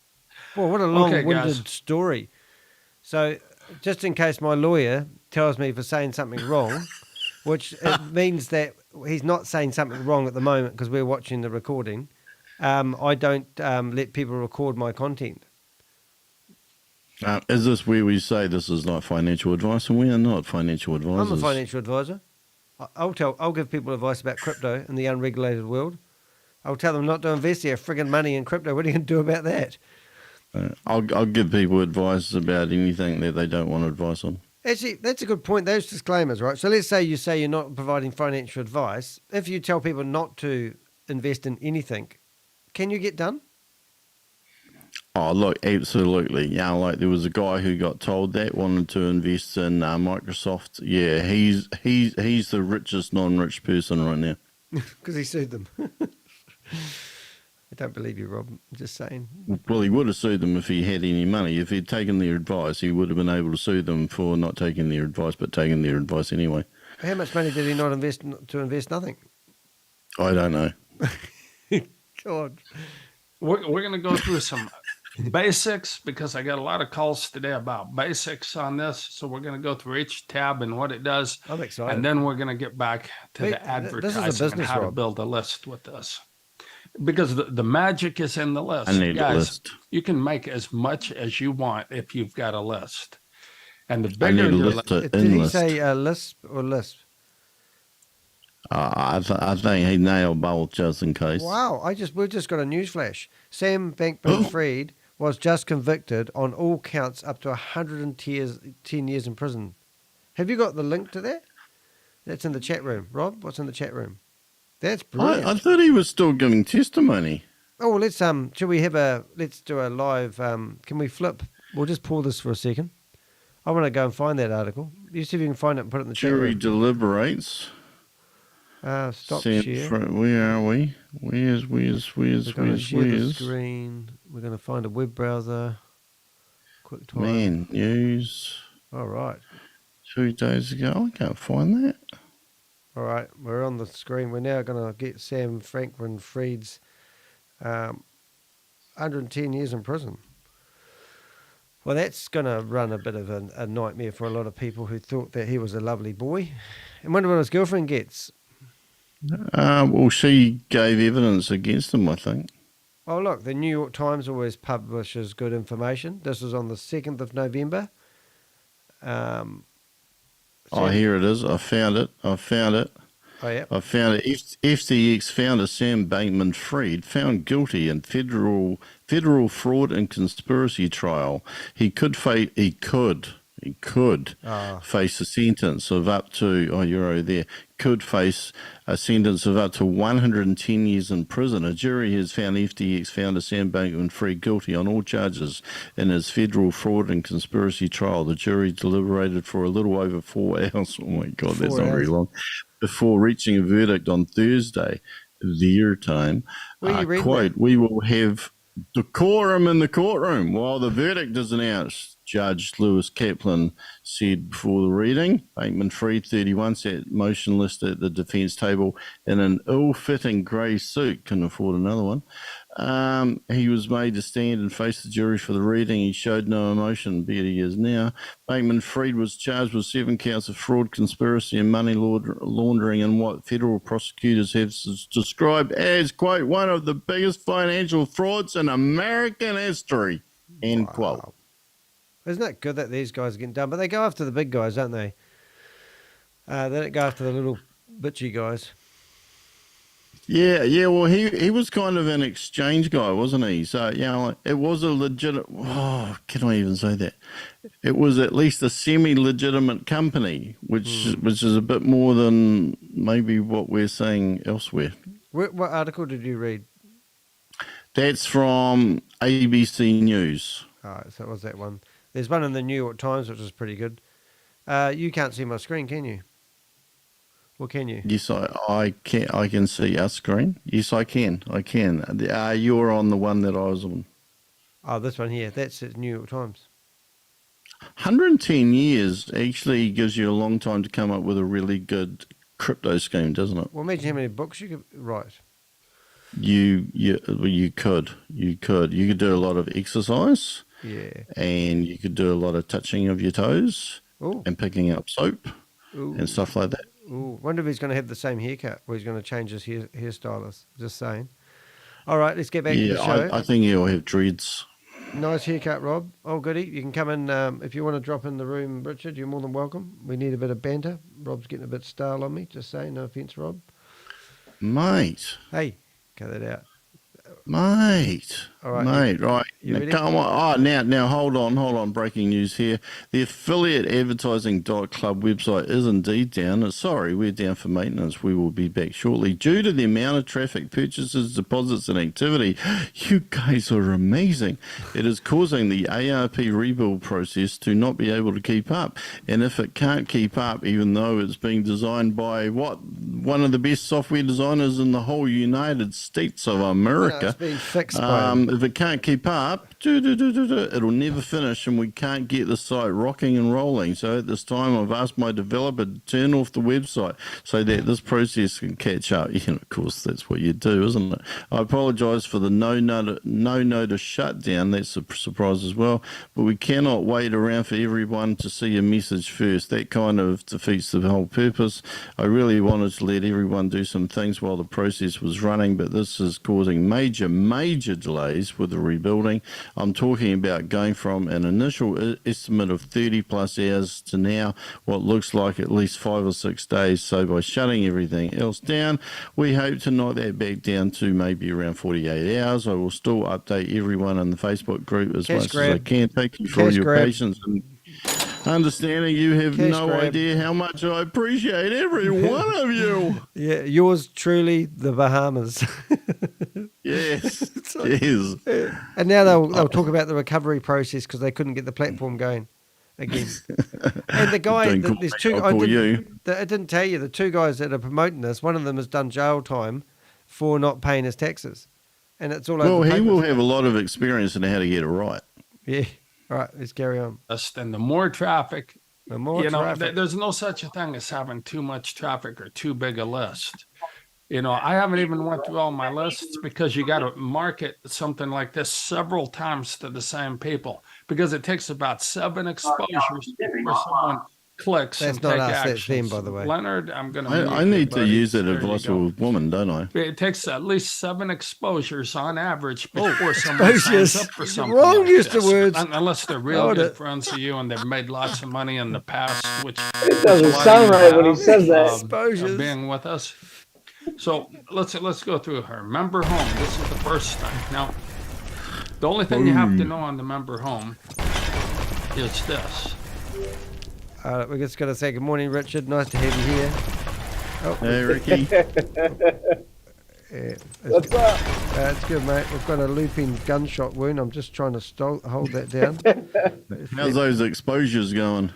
Well, what a Okay, long-winded guys. story. So, just in case my lawyer tells me for saying something wrong, which it means that he's not saying something wrong at the moment because we're watching the recording, I don't let people record my content. Is this where we say this is not financial advice? And we are not financial advisors. I'm a financial advisor. I'll give people advice about crypto in the unregulated world. I'll tell them not to invest their friggin' money in crypto. What are you going to do about that? I'll give people advice about anything that they don't want advice on. Actually, that's a good point. Those disclaimers, right? So let's say you're not providing financial advice. If you tell people not to invest in anything, can you get done? Oh, look, absolutely. Yeah, like there was a guy who got told that wanted to invest in Microsoft. Yeah, he's the richest non-rich person right now. Because he sued them. I don't believe you, Rob. I'm just saying. Well, he would have sued them if he had any money. If he'd taken their advice, he would have been able to sue them for not taking their advice, but taking their advice anyway. How much money did he not invest to invest nothing? I don't know. God. We're going to go through some basics, because I got a lot of calls today about basics on this. So we're going to go through each tab and what it does. I'm excited. And then we're going to get back to Wait, the this is a advertising and business, how to Rob. build a list with this. Because the magic is in the list. I need Guys, a list. you can make as much as you want if you've got a list. And the I bigger need a your list to Did he enlist. say Lisp or Lisp? I think he nailed both just in case. Wow, we've just got a news flash. Sam Bankman-Fried was just convicted on all counts up to 110 years in prison. Have you got the link to that? That's in the chat room. Rob, what's in the chat room? That's brilliant. I thought he was still giving testimony. Oh, well, let's do a live, can we flip? We'll just pause this for a second. I want to go and find that article. You see if you can find it and put it in the chat Jury room. deliberates. Stop Sent share. Where are we? Where's? We're going to share the screen. We're going to find a web browser. Quick time. Man, news. All right. 2 days ago. I can't find that. All right. We're on the screen. We're now going to get Sam Bankman-Fried's 110 years in prison. Well, that's going to run a bit of a nightmare for a lot of people who thought that he was a lovely boy. And wonder what his girlfriend gets. Well, she gave evidence against him, I think. Oh, look, the New York Times always publishes good information. This is on the 2nd of November. Oh, here it is. I found it. Oh, yeah. I found it. FTX founder Sam Bankman-Fried found guilty in federal fraud and conspiracy trial. He could face face a sentence of up to could face a sentence of up to 110 years in prison. A jury has found FTX founder Sam Bankman-Fried guilty on all charges in his federal fraud and conspiracy trial. The jury deliberated for a little over 4 hours. Oh my God, that's not very long. Before reaching a verdict on Thursday, their time. Quote, "We will have decorum in the courtroom while the verdict is announced," Judge Lewis Kaplan said before the reading. Bankman-Fried, 31, sat motionless at the defence table in an ill-fitting grey suit. Couldn't afford another one. He was made to stand and face the jury for the reading. He showed no emotion, but he is now. Bankman-Fried was charged with 7 counts of fraud, conspiracy, and money laundering in what federal prosecutors have described as, quote, "one of the biggest financial frauds in American history," end quote. Isn't that good that these guys are getting done? But they go after the big guys, don't they? They don't go after the little bitchy guys. Yeah. Well, he was kind of an exchange guy, wasn't he? So, it was a legit. Oh, can I even say that? It was at least a semi-legitimate company, which is a bit more than maybe what we're saying elsewhere. What article did you read? That's from ABC News. Oh, so it was that one. There's one in the New York Times, which is pretty good. You can't see my screen, can you? Or can you? Yes, I can. I can see our screen. Yes, I can. You're on the one that I was on. Oh, this one here. That's the New York Times. 110 years actually gives you a long time to come up with a really good crypto scheme, doesn't it? Well, imagine how many books you could write. You could do a lot of exercise. Yeah. And you could do a lot of touching of your toes. Ooh. And picking up soap. Ooh. And stuff like that. Ooh. Wonder if he's going to have the same haircut or he's going to change his hairstylist. Just saying. All right, let's get back to the show. I think he'll have dreads. Nice haircut, Rob. Oh, goody. You can come in if you want to drop in the room, Richard. You're more than welcome. We need a bit of banter. Rob's getting a bit stale on me. Just saying. No offence, Rob. Mate. Hey, cut that out. Mate. All right. Mate, right. You ready? Come on. Oh, now, hold on. Breaking news here. The affiliate advertising.club website is indeed down. Sorry, we're down for maintenance. We will be back shortly. Due to the amount of traffic, purchases, deposits, and activity, you guys are amazing. It is causing the ARP rebuild process to not be able to keep up. And if it can't keep up, even though it's being designed by one of the best software designers in the whole United States of America, it's been fixed by if it can't keep up, it'll never finish and we can't get the site rocking and rolling. So at this time, I've asked my developer to turn off the website so that this process can catch up. Of course, that's what you do, isn't it? I apologise for the no notice shutdown. That's a surprise as well. But we cannot wait around for everyone to see a message first. That kind of defeats the whole purpose. I really wanted to let everyone do some things while the process was running, but this is causing major delays with the rebuilding. I'm talking about going from an initial estimate of 30 plus hours to now what looks like at least 5 or 6 days. So by shutting everything else down, we hope to knock that back down to maybe around 48 hours. I will still update everyone in the Facebook group as much as I can. Thank you for your patience and understanding. You have no idea how much I appreciate every one of you. Yeah, yours truly, the Bahamas. Yes, yes. And now they'll talk about the recovery process because they couldn't get the platform going again. And the guy, there's two. I didn't tell you the two guys that are promoting this. One of them has done jail time for not paying his taxes, and it's all over. Well, he will have a lot of experience in how to get it right. Yeah. All right, let's carry on. And the more traffic, traffic. There's no such a thing as having too much traffic or too big a list. I haven't even went through all my lists because you got to market something like this several times to the same people because it takes about 7 exposures for someone clicks That's and not take us, that's actions. them, by the way. Leonard, I'm going to I need to use that There advice you with woman, don't I? go. It takes at least 7 exposures on average before someone exposures. signs up for something Wrong like use of this. words. Unless they're real Hold good it. friends of you and they've made lots of money in the past, which It doesn't a lot of sound you right when he have, says that. Exposures. being with us. So let's go through her member home. This is the first thing. Now, the only thing you have to know on the member home is this. We're just going to say good morning, Richard. Nice to have you here. Oh, Hey, Ricky. yeah, What's up? it's good, mate. We've got a looping gunshot wound. I'm just trying to hold that down. How's those exposures going?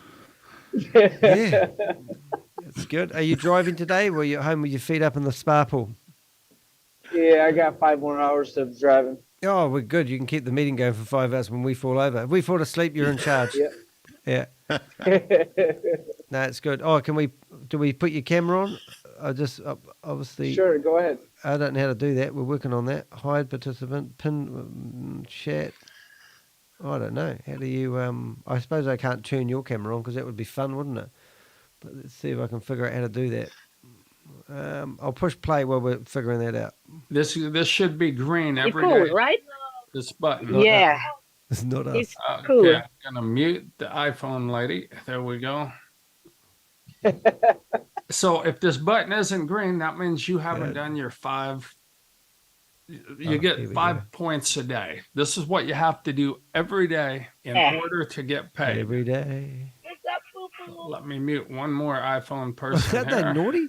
Yeah, it's good. Are you driving today? Or are you at home with your feet up in the spa pool? Yeah, I got 5 more hours of driving. Oh, we're good. You can keep the meeting going for 5 hours when we fall over. If we fall asleep, you're in charge. Yep. Yeah. No, it's good. Oh, do we put your camera on? I just, obviously. Sure, go ahead. I don't know how to do that. We're working on that. Hide participant, pin, chat. I don't know. How do you, I suppose I can't turn your camera on because that would be fun, wouldn't it? But let's see if I can figure out how to do that. I'll push play while we're figuring that out. This should be green every You're cool, day. right? This button. Yeah, It's not us. it's Okay, cool. I'm gonna mute the iPhone lady. There we go. So if this button isn't green, that means you haven't done your 5. You here get we 5 points a day. This is what you have to do every day in Yeah. order to get paid. Every day. What's up, poo-poo? Let me mute one more iPhone Is person that that here. naughty?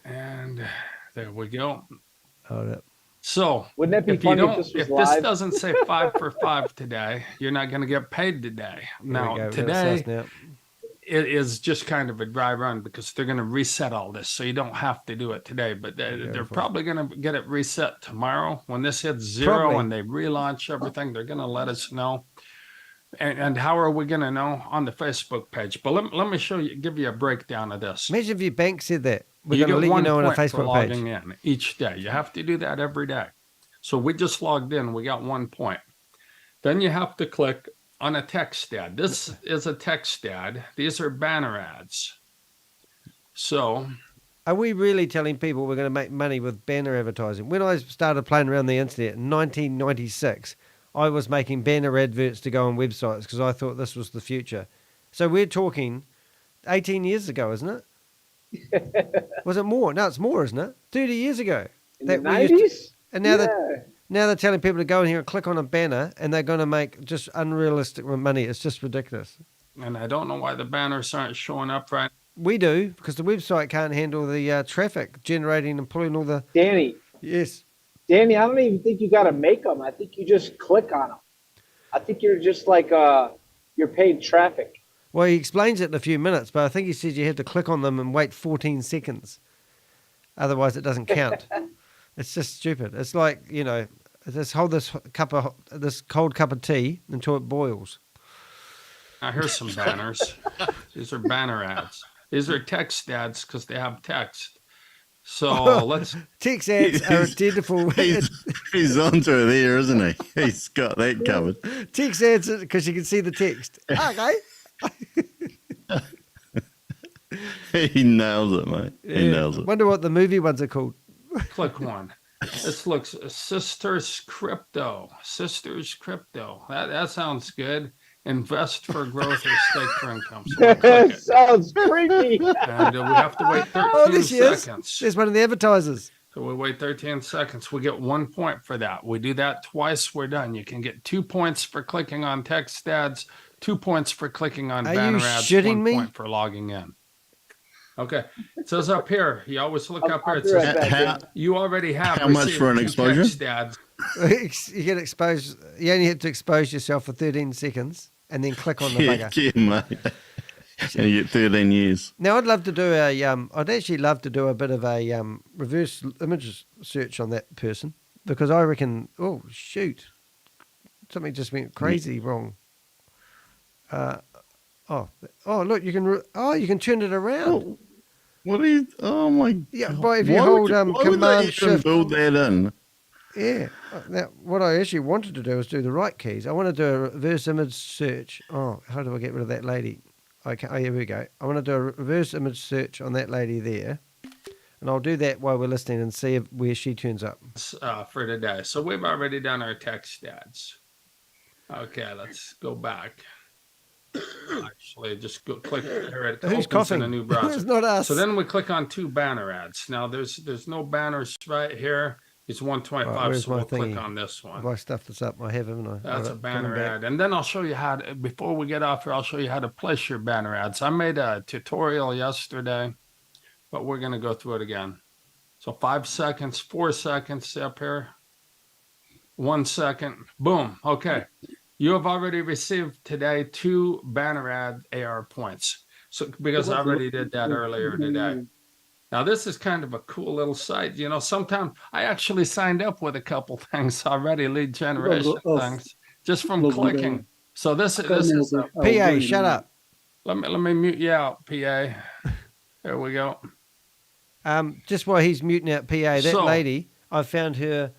And there we go. Hold up. So Wouldn't that be if you funny if don't, this was if this live? doesn't say 5 for 5 today, you're not going to get paid today. Here we Now go. today That's us now. it is just kind of a dry run because they're going to reset all this, so you don't have to do it today. But they're probably going to get it reset tomorrow when this hits 0 Probably. and they relaunch everything. They're going to let us know. And how are we going to know? On the Facebook page. But let me show you, give you a breakdown of this. Imagine if your bank said that. We're You going to get let you 1 know on a point for Facebook page. logging in each day. You have to do that every day. So we just logged in. We got 1 point. Then you have to click on a text ad. This is a text ad. These are banner ads. So Are we really telling people we're going to make money with banner advertising? When I started playing around the internet in 1996, I was making banner adverts to go on websites because I thought this was the future. So we're talking 18 years ago, isn't it? Was it more? No, it's more, isn't it? 30 years ago. In the we used to- 90s? and now Yeah. now they're telling people to go in here and click on a banner and they're going to make just unrealistic money. It's just ridiculous. and I don't know why the banners aren't showing up right. We do because the website can't handle the traffic generating and pulling all the... Danny, Yes. I don't even think you got to make them. I think you just click on them. I think you're just like you're paid traffic. Well, he explains it in a few minutes, but I think he says you have to click on them and wait 14 seconds. Otherwise, it doesn't count. It's just stupid. It's like, just hold this cold cup of tea until it boils. Now here's some banners. These are banner ads. These are text ads because they have text. So let's. Text ads are identical. He's onto it there, isn't he? He's got that covered. Text ads because you can see the text. Okay. He nails it, mate. He nails it. Wonder what the movie ones are called. Click one. This looks Sisters Crypto. Sisters Crypto. That sounds good. Invest for growth or stake for income. So we'll click it. Sounds creepy. And we have to wait 13 Oh, this is. seconds. There's one of the advertisers. So we wait 13 seconds. We get 1 point for that. We do that twice. We're done. You can get 2 points for clicking on text ads, 2 points for clicking on Are banner you ads, shitting 1 me? point for logging in. Okay. It says up here. You always look up here. It I'll be right says back. How, you already have How much received for an 2 exposure? text ads. You get exposed. You only have to expose yourself for 13 seconds and then click on the bugger. yeah, mate. And you get 13 years. Now, I'd love to do I'd actually love to do a bit of a reverse image search on that person because I reckon, oh shoot, something just went crazy wrong. Look, you can turn it around. Oh, what are you? Oh my! Yeah, God. but if you Why hold would why would they Command even Shift, build that in. yeah. Now, what I actually wanted to do was do the right keys. I want to do a reverse image search. Oh, how do I get rid of that lady? Okay, here we go. I want to do a reverse image search on that lady there. And I'll do that while we're listening and see where she turns up. For today. So we've already done our text ads. Okay, let's go back. Actually, just click here. It Who's opens coughing? in a new browser. It's not us. So then we click on 2 banner ads. Now there's no banners right here. It's 125. Right, where's so my we'll click thingy? on this one. Have I stuffed this up? I have, haven't I? That's All a right, banner coming back. ad. And then I'll show you how to, before we get off here, I'll show you how to place your banner ads. I made a tutorial yesterday, but we're going to go through it again. So 5 seconds, 4 seconds up here. 1 second, boom. Okay. You have already received today 2 banner ad AR points. So because I already did that earlier today. Now this is kind of a cool little site. You know, sometimes I actually signed up with a couple things already, lead generation things, just from clicking. So this is PA, shut up. Let me mute you out, PA. There we go. Just while he's muting out PA, that lady, I found her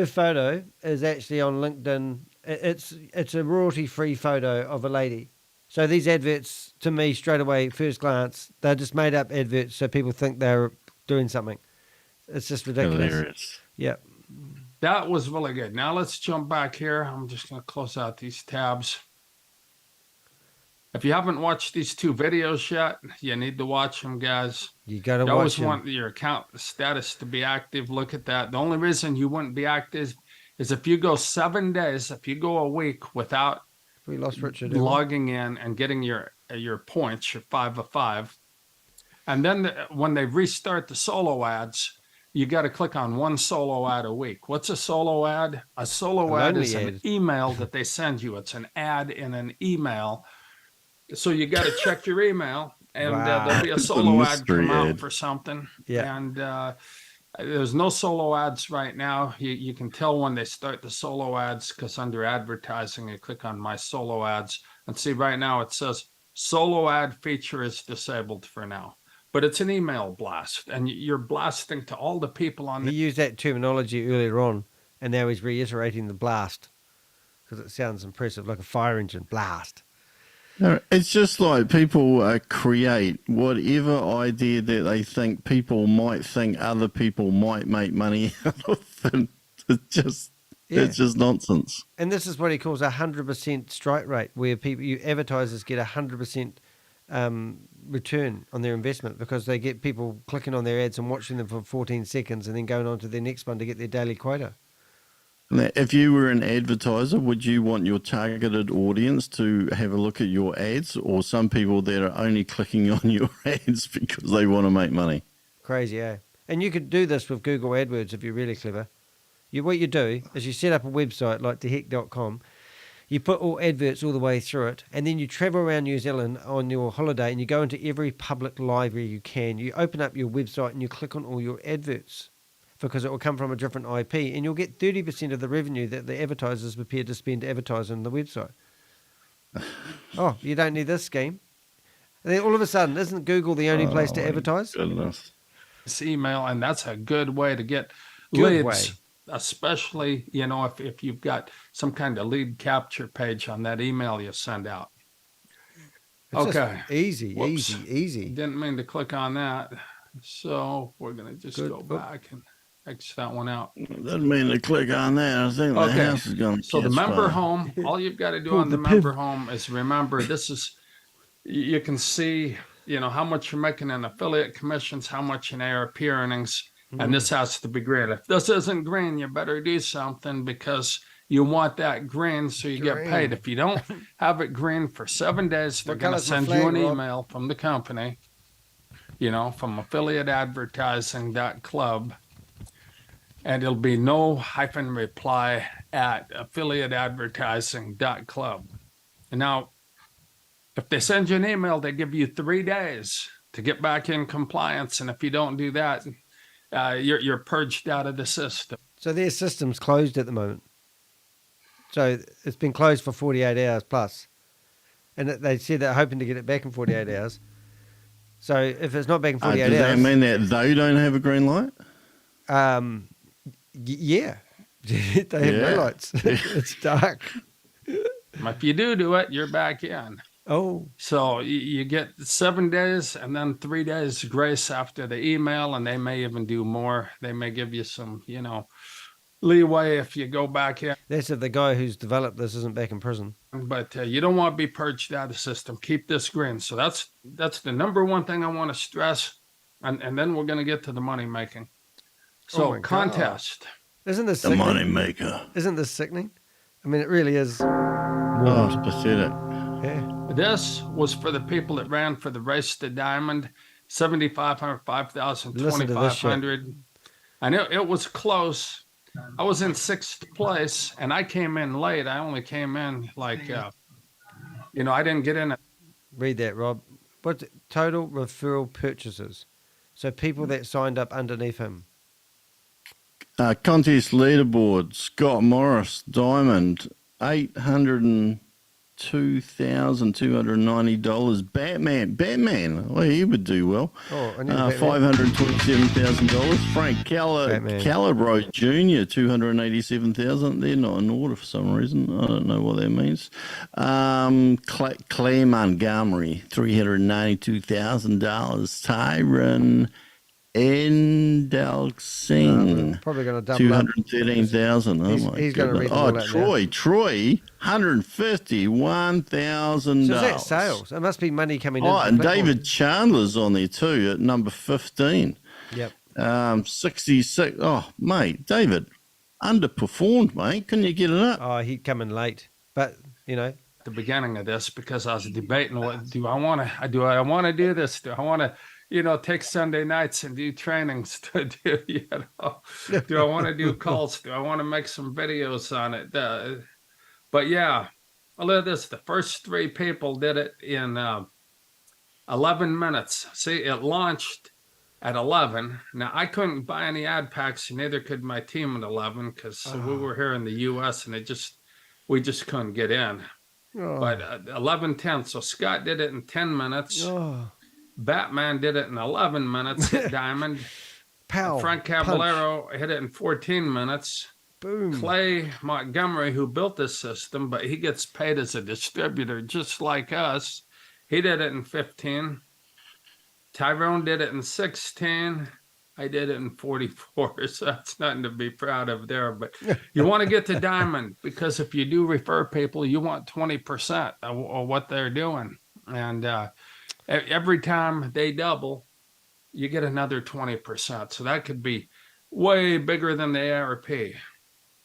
photo is actually on LinkedIn. It's a royalty-free photo of a lady. So these adverts, to me, straight away, first glance, they're just made up adverts so people think they're doing something. It's just ridiculous. Hilarious. Yep. That was really good. Now let's jump back here. I'm just going to close out these tabs. If you haven't watched these 2 videos yet, you need to watch them, guys. You got to You watch always them. want your account status to be active. Look at that. The only reason you wouldn't be active is if you go 7 days, if you go a week without We lost Richard. logging in and getting your points, your 5 of 5. And then when they restart the solo ads, you got to click on 1 solo ad a week. What's a solo ad? A solo ad is an email that they send you. It's an ad in an email. So you got to check your email, and there'll be a solo ad come out for something. Yeah. And there's no solo ads right now. You can tell when they start the solo ads because under advertising, you click on my solo ads and see right now it says solo ad feature is disabled for now. But it's an email blast, and you're blasting to all the people on He used that terminology earlier on, and now he's reiterating the blast because it sounds impressive, like a fire engine blast. No, it's just like people create whatever idea that they think people might think other people might make money out of. And it's just nonsense. And this is what he calls 100% strike rate, where advertisers get 100% return on their investment because they get people clicking on their ads and watching them for 14 seconds and then going on to their next one to get their daily quota. Now, if you were an advertiser, would you want your targeted audience to have a look at your ads, or some people that are only clicking on your ads because they want to make money? Crazy, eh? And you could do this with Google AdWords if you're really clever. What you do is you set up a website like dehek.com, you put all adverts all the way through it, and then you travel around New Zealand on your holiday and you go into every public library you can. You open up your website and you click on all your adverts, because it will come from a different IP, and you'll get 30% of the revenue that the advertisers prepared to spend advertising on the website. Oh, you don't need this scheme. And then all of a sudden, isn't Google the only place to advertise? Goodness. this email, and that's a good way to get leads, especially, you know, if you've got some kind of lead capture page on that email you send out. It's okay. Easy. Didn't mean to click on that. So we're going to just go back and X that one out. Didn't mean to click on that. I think the house is going to So the member home, all you've got to do on the member home is remember, this is, you can see, you know, how much you're making in affiliate commissions, how much in ARP earnings, and this has to be green. If this isn't green, you better do something because you want that green so you get paid. If you don't have it green for 7 days, they're going to send you an email from the company, you know, from affiliateadvertising.club. And it'll be no-reply at affiliateadvertising.club. And now, if they send you an email, they give you 3 days to get back in compliance. And if you don't do that, you're purged out of the system. So their system's closed at the moment. So it's been closed for 48 hours plus. And they said they're hoping to get it back in 48 hours. So if it's not back in 48 hours... Does that mean that they don't have a green light? Yeah. They have no lights. It's dark. If you do it, you're back in. Oh, So you get 7 days and then 3 days grace after the email, and they may even do more. They may give you some, leeway if you go back in. that's if the guy who's developed this isn't back in prison. But you don't want to be purged out of the system. Keep this green. So that's the number one thing I want to stress, and then we're going to get to the money making. So my God. contest. Isn't this The sickening? money maker. Isn't this sickening? I mean, it really is. Oh, it's pathetic. Yeah. This was for the people that ran for the race to diamond, 7,500, 5,000, Listen to this shit. 2,500. And it was close. I was in 6th place, and I came in late. I only came in like, I didn't get in. Read that, Rob. What total referral purchases? So people that signed up underneath him. Contest leaderboard, Scott Morris, Diamond, $802,290. Batman, well, he would do well. Oh, I knew Batman. $527,000. Frank Batman. Calabro Jr., $287,000. They're not in order for some reason. I don't know what that means. Clay Montgomery, $392,000. Tyron Endel Singh, Probably going to double up. 213,000. Oh He's- my he's gonna goodness. read all Oh, that Troy, $151,000. So is that sales? It must be money coming in. Oh, from and platform. David Chandler's on there too at number 15. Yep. 66. Oh, mate, David underperformed, mate. Couldn't you get it up? Oh, he'd come in late. But, The beginning of this, because I was debating, what do I want to do this? Do I want to take Sunday nights and do trainings to do, do I want to do calls? Do I want to make some videos on it? But yeah, look at this. The first 3 people did it in 11 minutes. See, it launched at 11. Now, I couldn't buy any ad packs, and neither could my team at 11 because we were here in the U.S. and we just couldn't get in. oh, But 11:10. So Scott did it in 10 minutes. oh, Batman did it in 11 minutes, hit diamond. pow. Frank punch, Caballero hit it in 14 minutes. Boom. Clay Montgomery, who built this system, but he gets paid as a distributor just like us, he did it in 15. Tyrone did it in 16. I did it in 44, so that's nothing to be proud of there. But you want to get to diamond, because if you do refer people, you want 20% of what they're doing. And every time they double, you get another 20%. So that could be way bigger than the ARP.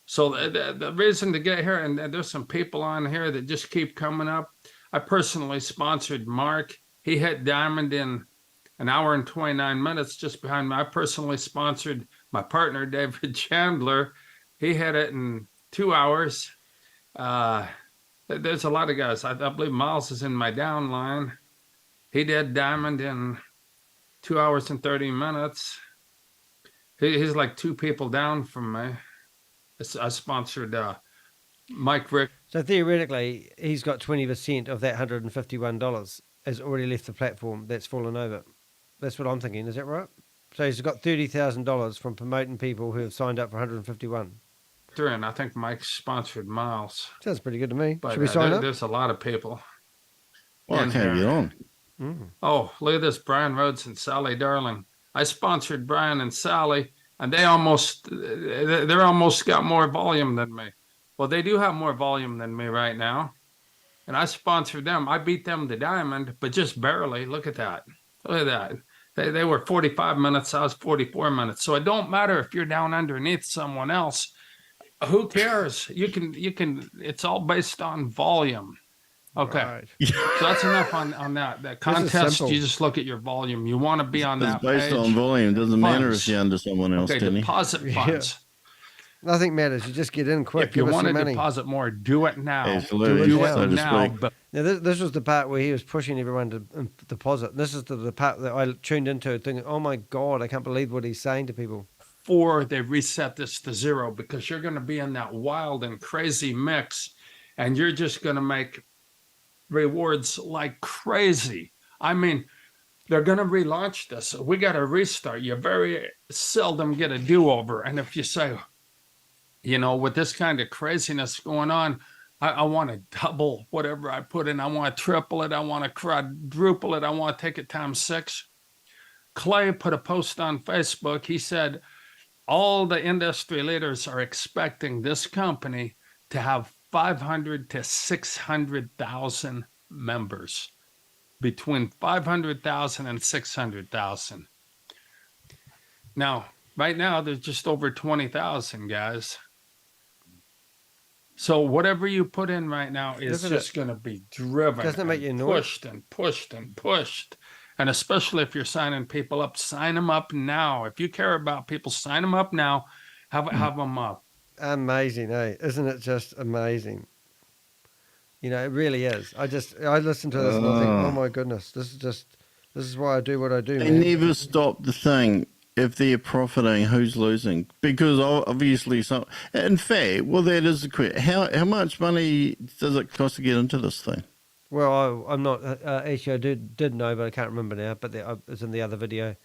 So the reason to get here, and there's some people on here that just keep coming up. I personally sponsored Mark. He hit diamond in an hour and 29 minutes just behind me. I personally sponsored my partner, David Chandler. He hit it in 2 hours. There's a lot of guys. I believe Miles is in my downline. He did diamond in 2 hours and 30 minutes. He's like 2 people down from me. I sponsored Mike Rick. So theoretically, he's got 20% of that $151 has already left the platform that's fallen over. That's what I'm thinking. Is that right? So he's got $30,000 from promoting people who have signed up for 151. And I think Mike sponsored Miles. Sounds pretty good to me. But Should we sign up? there's a lot of people. Well, I in can't here. get on. Oh, look at this, Brian Rhodes and Sally Darling. I sponsored Brian and Sally, and they're almost got more volume than me. Well, they do have more volume than me right now. And I sponsored them. I beat them to diamond, but just barely. Look at that. Look at that. They were 45 minutes. I was 44 minutes. So it don't matter if you're down underneath someone else. Who cares? You can, it's all based on volume. Okay. Right. So that's enough on that. That contest, simple. you just look at your volume. You want to be on that It's based page. on volume. It doesn't matter Funds. if you're under someone else, Okay, Danny. deposit funds. Nothing matters. You just get in quick. If you Give us want your to money. deposit more, do it now. Absolutely, Do it so to now. speak. But Now, this was the part where he was pushing everyone to deposit. This is the part that I tuned into, thinking, oh my God, I can't believe what he's saying to people. before they reset this to 0, because you're going to be in that wild and crazy mix, and you're just going to make rewards like crazy. I mean, they're going to relaunch this. We got to restart. You very seldom get a do-over. And if you say, with this kind of craziness going on, I want to double whatever I put in. I want to triple it. I want to quadruple it. I want to take it times 6. Clay put a post on Facebook. He said, all the industry leaders are expecting this company to have 500 to 600,000 members, between 500,000 and 600,000. Now, right now, there's just over 20,000 guys. So whatever you put in right now is just going to be driven, Doesn't it make you pushed and pushed and pushed. And especially if you're signing people up, sign them up now. If you care about people, sign them up now. Have them up. Amazing, eh? Isn't it just amazing? You know, it really is. I listen to this and I think, oh my goodness, this is why I do what I do, They man. never stop to think if they're profiting, who's losing? Because obviously, in fact, well, that is the question. How much money does it cost to get into this thing? Well, I'm not, actually I did know, but I can't remember now, but it's in the other video.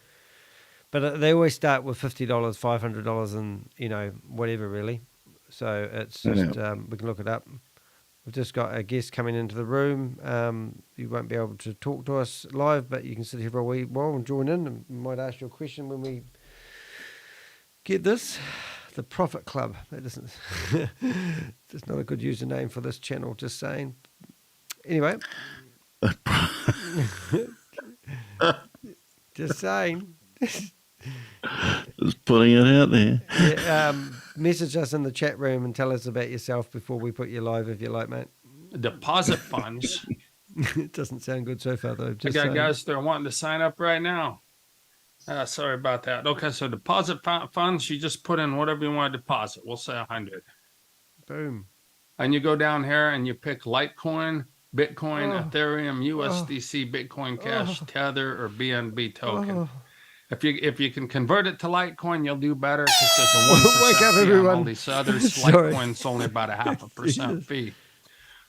But they always start with $50, $500 and, you know, whatever really. So it's just, we can look it up. We've just got a guest coming into the room. You won't be able to talk to us live, but you can sit here for a wee while and join in. And we might ask you a question when we get this. The Profit Club. That isn't. That's not a good username for this channel. Just saying. Anyway. Just saying. Just putting it out there. Yeah, message us in the chat room and tell us about yourself before we put you live, if you like, mate. Deposit funds. It doesn't sound good so far, though. I got guys that are wanting to sign up right now. Sorry about that. Okay, so deposit funds, you just put in whatever you want to deposit. We'll say 100. Boom. And you go down here and you pick Litecoin, Bitcoin, Ethereum, USDC, Bitcoin Cash, Tether, or BNB token. If you can convert it to Litecoin, you'll do better because there's a 1% Wake up, fee everyone. on all these others. Litecoin's only about a 0.5% fee.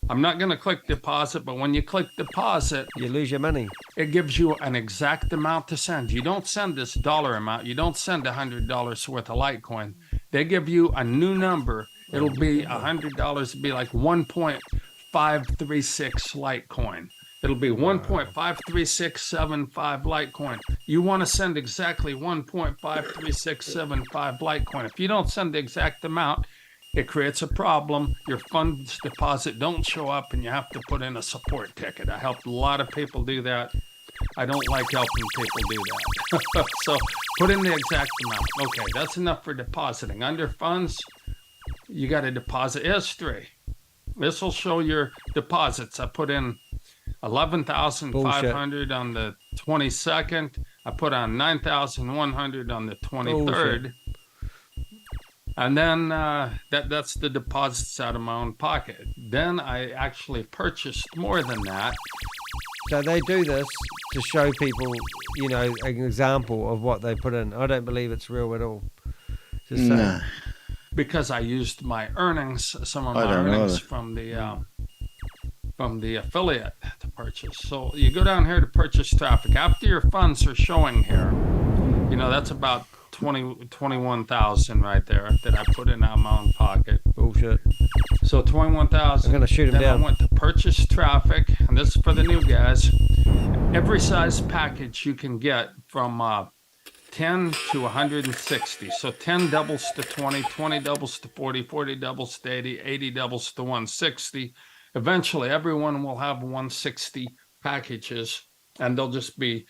I'm not going to click deposit, but when you click deposit, You lose your money. it gives you an exact amount to send. You don't send this dollar amount. You don't send $100 worth of Litecoin. They give you a new number. It'll be $100. It'll be like 1.536 Litecoin. It'll be 1.53675 Litecoin. You want to send exactly 1.53675 Litecoin. If you don't send the exact amount, it creates a problem. Your funds deposit don't show up, and you have to put in a support ticket. I helped a lot of people do that. I don't like helping people do that. So put in the exact amount. Okay, that's enough for depositing. Under funds, you got a deposit history. This will show your deposits. I put in 11,500 on the 22nd. I put on 9,100 on the 23rd. And then that's the deposits out of my own pocket. Then I actually purchased more than that. So they do this to show people, you know, an example of what they put in. I don't believe it's real at all. Just saying. Nah. Because I used my earnings, some of my earnings from the affiliate to purchase. So you go down here to purchase traffic. After your funds are showing here, you know, that's about 21,000 right there that I put in out of my own pocket. Bullshit. So 21,000. I'm going to shoot him then down. I went to purchase traffic, and this is for the new guys. Every size package you can get from 10 to 160. So 10 doubles to 20, 20 doubles to 40, 40 doubles to 80, 80 doubles to 160. Eventually, everyone will have 160 packages, and they'll just be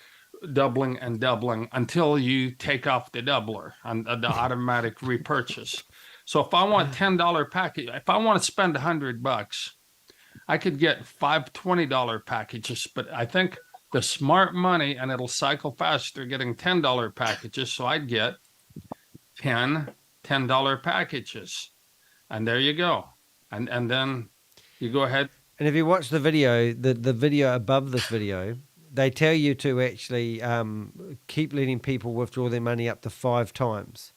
doubling and doubling until you take off the doubler and the automatic repurchase. So if I want $10 package, if I want to spend $100, I could get 5 $20 packages, but I think the smart money, and it'll cycle faster, getting $10 packages. So I'd get 10 $10 packages, and there you go. And then you go ahead. And if you watch the video, the video above this video, they tell you to actually keep letting people withdraw their money up to 5 times.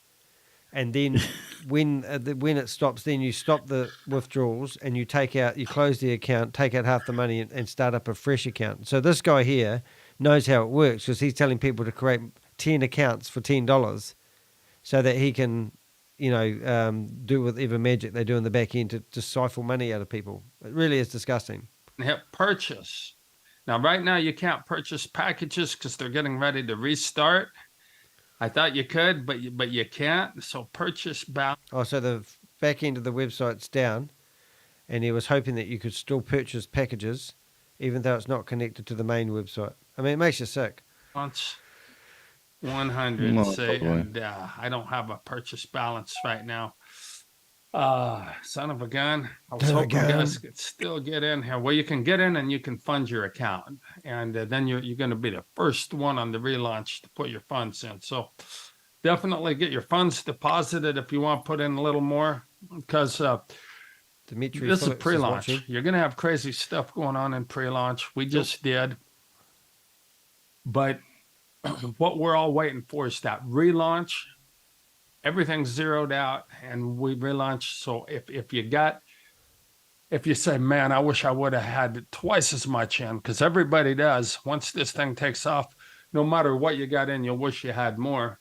And then when it stops, then you stop the withdrawals and you close the account, take out half the money and start up a fresh account. So this guy here knows how it works because he's telling people to create 10 accounts for $10 so that he can do whatever magic they do in the back end to siphon money out of people. It really is disgusting. Hit purchase. Now, right now, you can't purchase packages because they're getting ready to restart. I thought you could, but you can't. So purchase balance. Oh, so the back end of the website's down, and he was hoping that you could still purchase packages, even though it's not connected to the main website. I mean, it makes you sick. 100, say, and I don't have a purchase balance right now. Son of a gun. I was hoping you guys could still get in here. Well, you can get in and you can fund your account. And then you're going to be the first one on the relaunch to put your funds in. So definitely get your funds deposited if you want to put in a little more. Because Dimitri this is Phillips pre-launch. is You're going to have crazy stuff going on in pre-launch. We just did. But what we're all waiting for is that relaunch. Everything's zeroed out and we relaunch. So if you say, man, I wish I would have had twice as much in, because everybody does. Once this thing takes off, no matter what you got in, you'll wish you had more.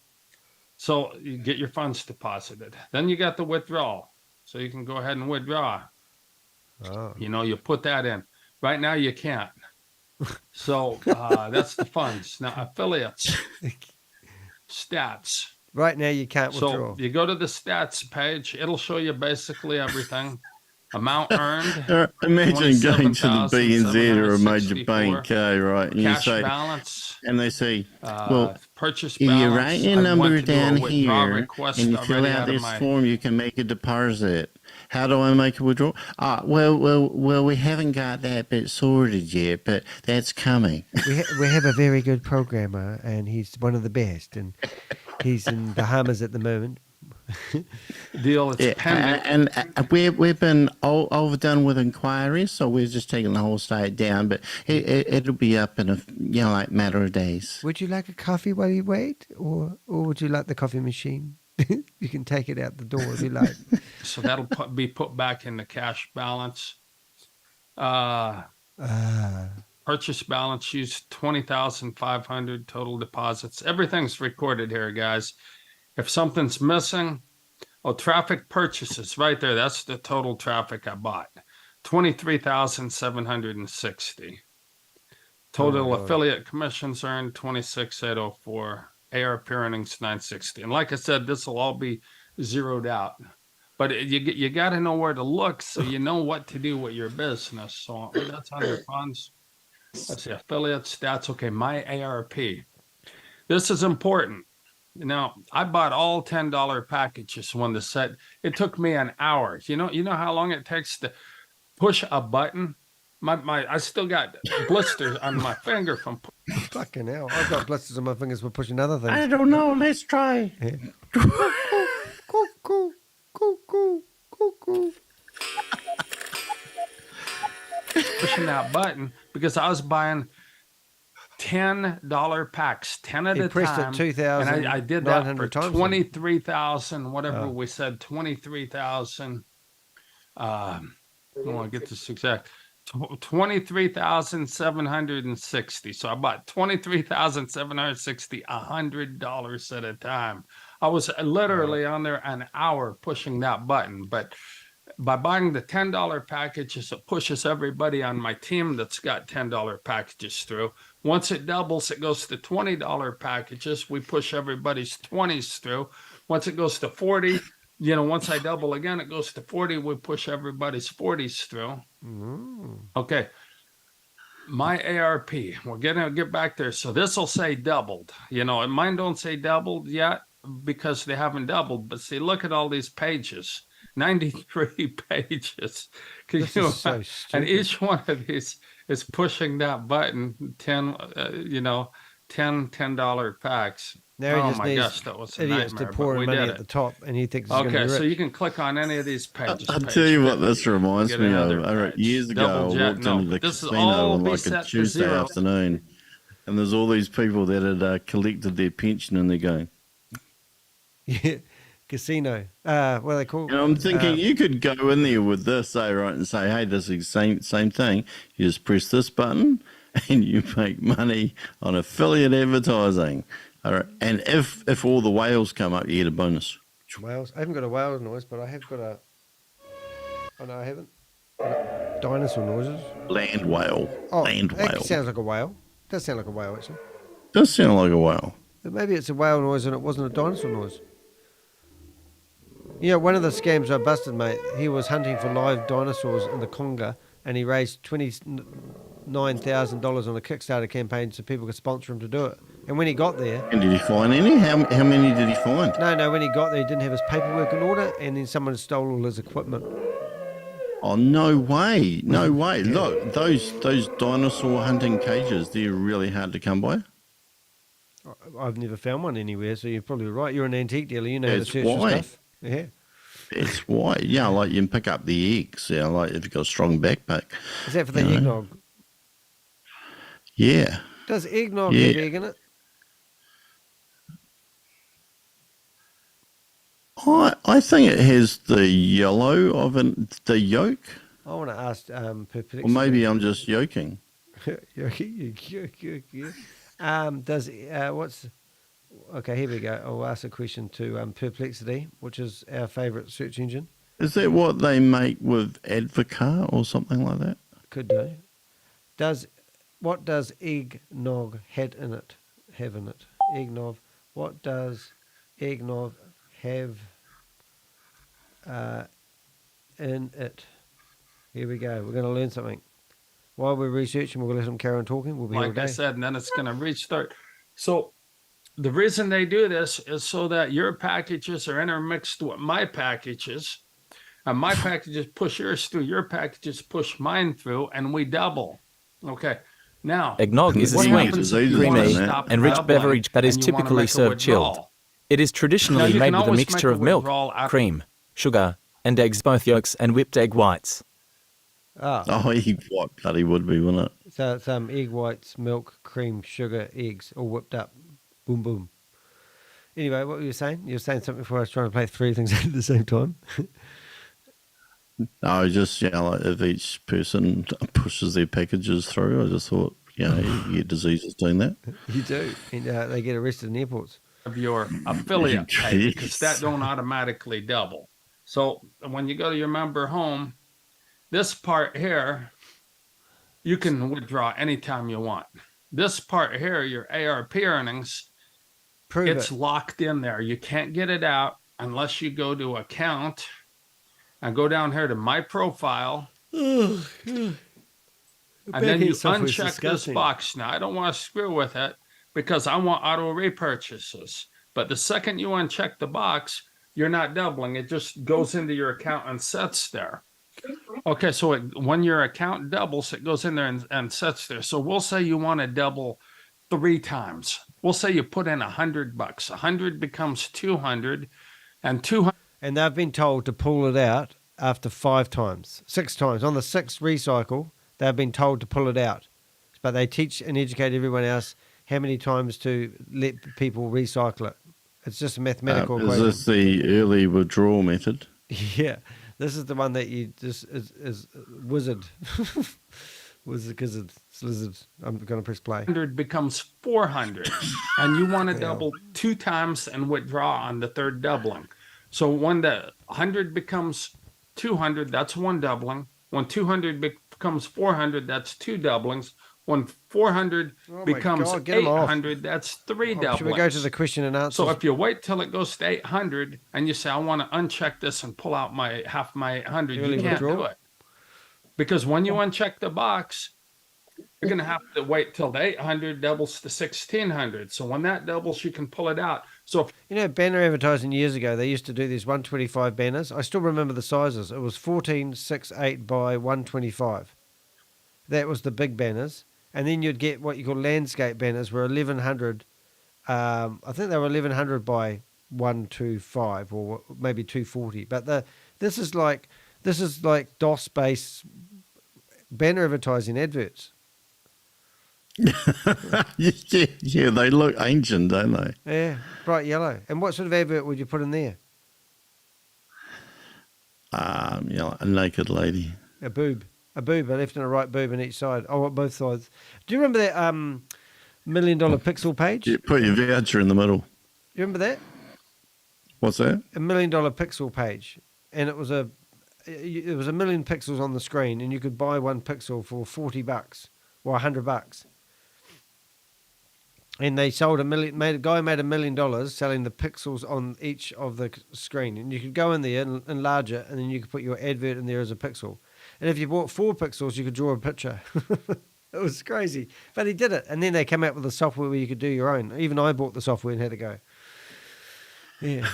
So you get your funds deposited. Then you got the withdrawal. So you can go ahead and withdraw. Oh. You put that in. Right now you can't. So that's the funds. Now affiliates, stats. Right now you can't withdraw. So you go to the stats page. It'll show you basically everything. Amount earned. Imagine going to the BNZ or a major bank, right? And cash you say, balance. And they say, purchase if balance. you write your number down here and and you fill out this form, you can make a deposit. How do I make a withdrawal? Well, we haven't got that bit sorted yet, but that's coming. We have a very good programmer, and he's one of the best, and he's in Bahamas at the moment. Deal. It's pending. And we've been overdone with inquiries, so we're just taking the whole site down. But it'll be up in a matter of days. Would you like a coffee while you wait, or would you like the coffee machine? You can take it out the door if you like. So that'll be put back in the cash balance. Purchase balance used 20,500 total deposits. Everything's recorded here, guys. If something's missing, traffic purchases right there. That's the total traffic I bought. 23,760. Total affiliate commissions earned 26,804. ARP earnings 960. And like I said, this will all be zeroed out. But you got to know where to look so you know what to do with your business. So that's on your funds. Let's see, affiliate stats. Okay, my ARP. This is important. Now, I bought all $10 packages when the set. It took me an hour. You know how long it takes to push a button? I still got blisters on my finger from. Fucking hell! I've got blisters on my fingers for pushing other things. I don't know. Let's try. Pushing that button because I was buying $10 packs, 10 at a time. 2,000, and I did that for times 23,000, whatever we said, 23,000. I want to get this exact. 23,760. So I bought 23,760, $100 at a time. I was literally on there an hour pushing that button, but by buying the $10 packages, it pushes everybody on my team that's got $10 packages through. Once it doubles, it goes to $20 packages. We push everybody's 20s through. Once it goes to 40, once I double again, it goes to 40. We push everybody's 40s through. Okay. My ARP, we're going to get back there. So this will say doubled. And mine don't say doubled yet because they haven't doubled. But see, look at all these pages. 93 pages. This is so stupid. And each one of these is pushing that button, $10 packs. Now gosh, that was a idiots nightmare, to pour but we money did at it. the top, and he thinks he's going to be rich. So you can click on any of these pages. I'll tell you what this reminds me of. Years ago, I walked into the casino on like a Tuesday afternoon, and there's all these people that had collected their pension, and they're going, yeah, casino. What are they called? And I'm thinking you could go in there with this, and say, hey, this is the same thing. You just press this button, and you make money on affiliate advertising. All right. And if all the whales come up, you get a bonus. Whales. I haven't got a whale noise, but I have got a. Oh no, I haven't. Dinosaur noises. Land whale. Oh, Land that whale. sounds like a whale. Does sound like a whale actually. Does sound like a whale. But maybe it's a whale noise and it wasn't a dinosaur noise. You know, one of the scams I busted, mate, he was hunting for live dinosaurs in the Congo and he raised $29,000 on a Kickstarter campaign so people could sponsor him to do it. And when he got there... And did he find any? How many did he find? No, when he got there, he didn't have his paperwork in order and then someone stole all his equipment. Oh, no way. No way. Look, those dinosaur hunting cages, they're really hard to come by. I've never found one anywhere, so you're probably right. You're an antique dealer. You know how to That's search for why. stuff. Yeah. That's why. Yeah, like you can pick up the eggs, like if you've got a strong backpack. Is that for the You know? eggnog? Yeah. Does eggnog Yeah. have egg in it? I think it has the yellow of the yolk. I want to ask Perplexity. Or maybe I'm just yoking. Does what's okay? Here we go. I'll ask a question to Perplexity, which is our favourite search engine. Is that what they make with Advocar or something like that? Could do. What does eggnog have in it? Eggnog. What does eggnog have in it? Here we go. We're going to learn something. While we're researching, we'll let them carry on talking. We'll be here all Like day. I said, and then it's going to restart. So the reason they do this is so that your packages are intermixed with my packages, and my packages push yours through, your packages push mine through, and we double. Okay. Now, Eggnog is a what sweet, happens if you creamy, wanna stop and rich doubling beverage that is and you wanna typically make a served chilled. withdrawal? It is Now, traditionally you made can with a always mixture make of a milk, withdrawal out- cream, sugar, and eggs, both yolks and whipped egg whites. Oh, egg white bloody would be, wouldn't it? So it's egg whites, milk, cream, sugar, eggs, all whipped up. Boom, boom. Anyway, what were you saying? You were saying something before I was trying to play three things at the same time. No, just, like if each person pushes their packages through, I just thought, you get diseases doing that. You do. And they get arrested in airports. Of your affiliate pay, because that don't automatically double. So when you go to your member home, this part here, you can withdraw anytime you want. This part here, your ARP earnings, Prove it's it. locked in there. You can't get it out unless you go to account and go down here to my profile. And then you uncheck this box. Now, I don't want to screw with it because I want auto repurchases. But the second you uncheck the box, you're not doubling. It just goes into your account and sits there. Okay, so when your account doubles, it goes in there and sits there. So we'll say you want to double 3 times. We'll say you put in $100. 100 becomes 200, and 200. And they've been told to pull it out after 5 times, 6 times. On the 6th recycle, they've been told to pull it out. But they teach and educate everyone else how many times to let people recycle it. It's just a mathematical Is equation. this the early withdrawal method? Yeah, this is the one that you just is wizard. Wizard, gizzard, lizard. I'm going to press play. 100 becomes 400, and you want to double 2 times and withdraw on the 3rd doubling. So when the 100 becomes 200, that's 1 doubling. When 200 becomes 400, that's 2 doublings. When 400 becomes God, get 'em off. 800, that's 3 doublings. Should we go to the question and answer? So if you wait till it goes to 800 and you say, I want to uncheck this and pull out my half my 100, Early you can't withdrawal? do it. Because when you uncheck the box, you're going to have to wait till the 800 doubles to 1600. So when that doubles, you can pull it out. So if banner advertising years ago, they used to do these 125 banners. I still remember the sizes. It was 14, 6, 8 by 125. That was the big banners. And then you'd get what you call landscape banners, were 1100. I think they were 1100 by 125 or maybe 240. But this is like DOS based banner advertising adverts. yeah, they look ancient, don't they? Yeah, bright yellow. And what sort of advert would you put in there? A naked lady. A boob, a left and a right boob on each side. Oh, both sides. Do you remember that $1 million pixel page? Yeah, put your voucher in the middle. You remember that? What's that? $1 million pixel page, and it was a million pixels on the screen, and you could buy one pixel for $40 or $100. And they sold a guy made $1 million selling the pixels on each of the screen, and you could go in there and enlarge it, and then you could put your advert in there as a pixel. And if you bought 4 pixels, you could draw a picture. It was crazy, but he did it. And then they came out with the software where you could do your own. Even I bought the software and had to go. Yeah.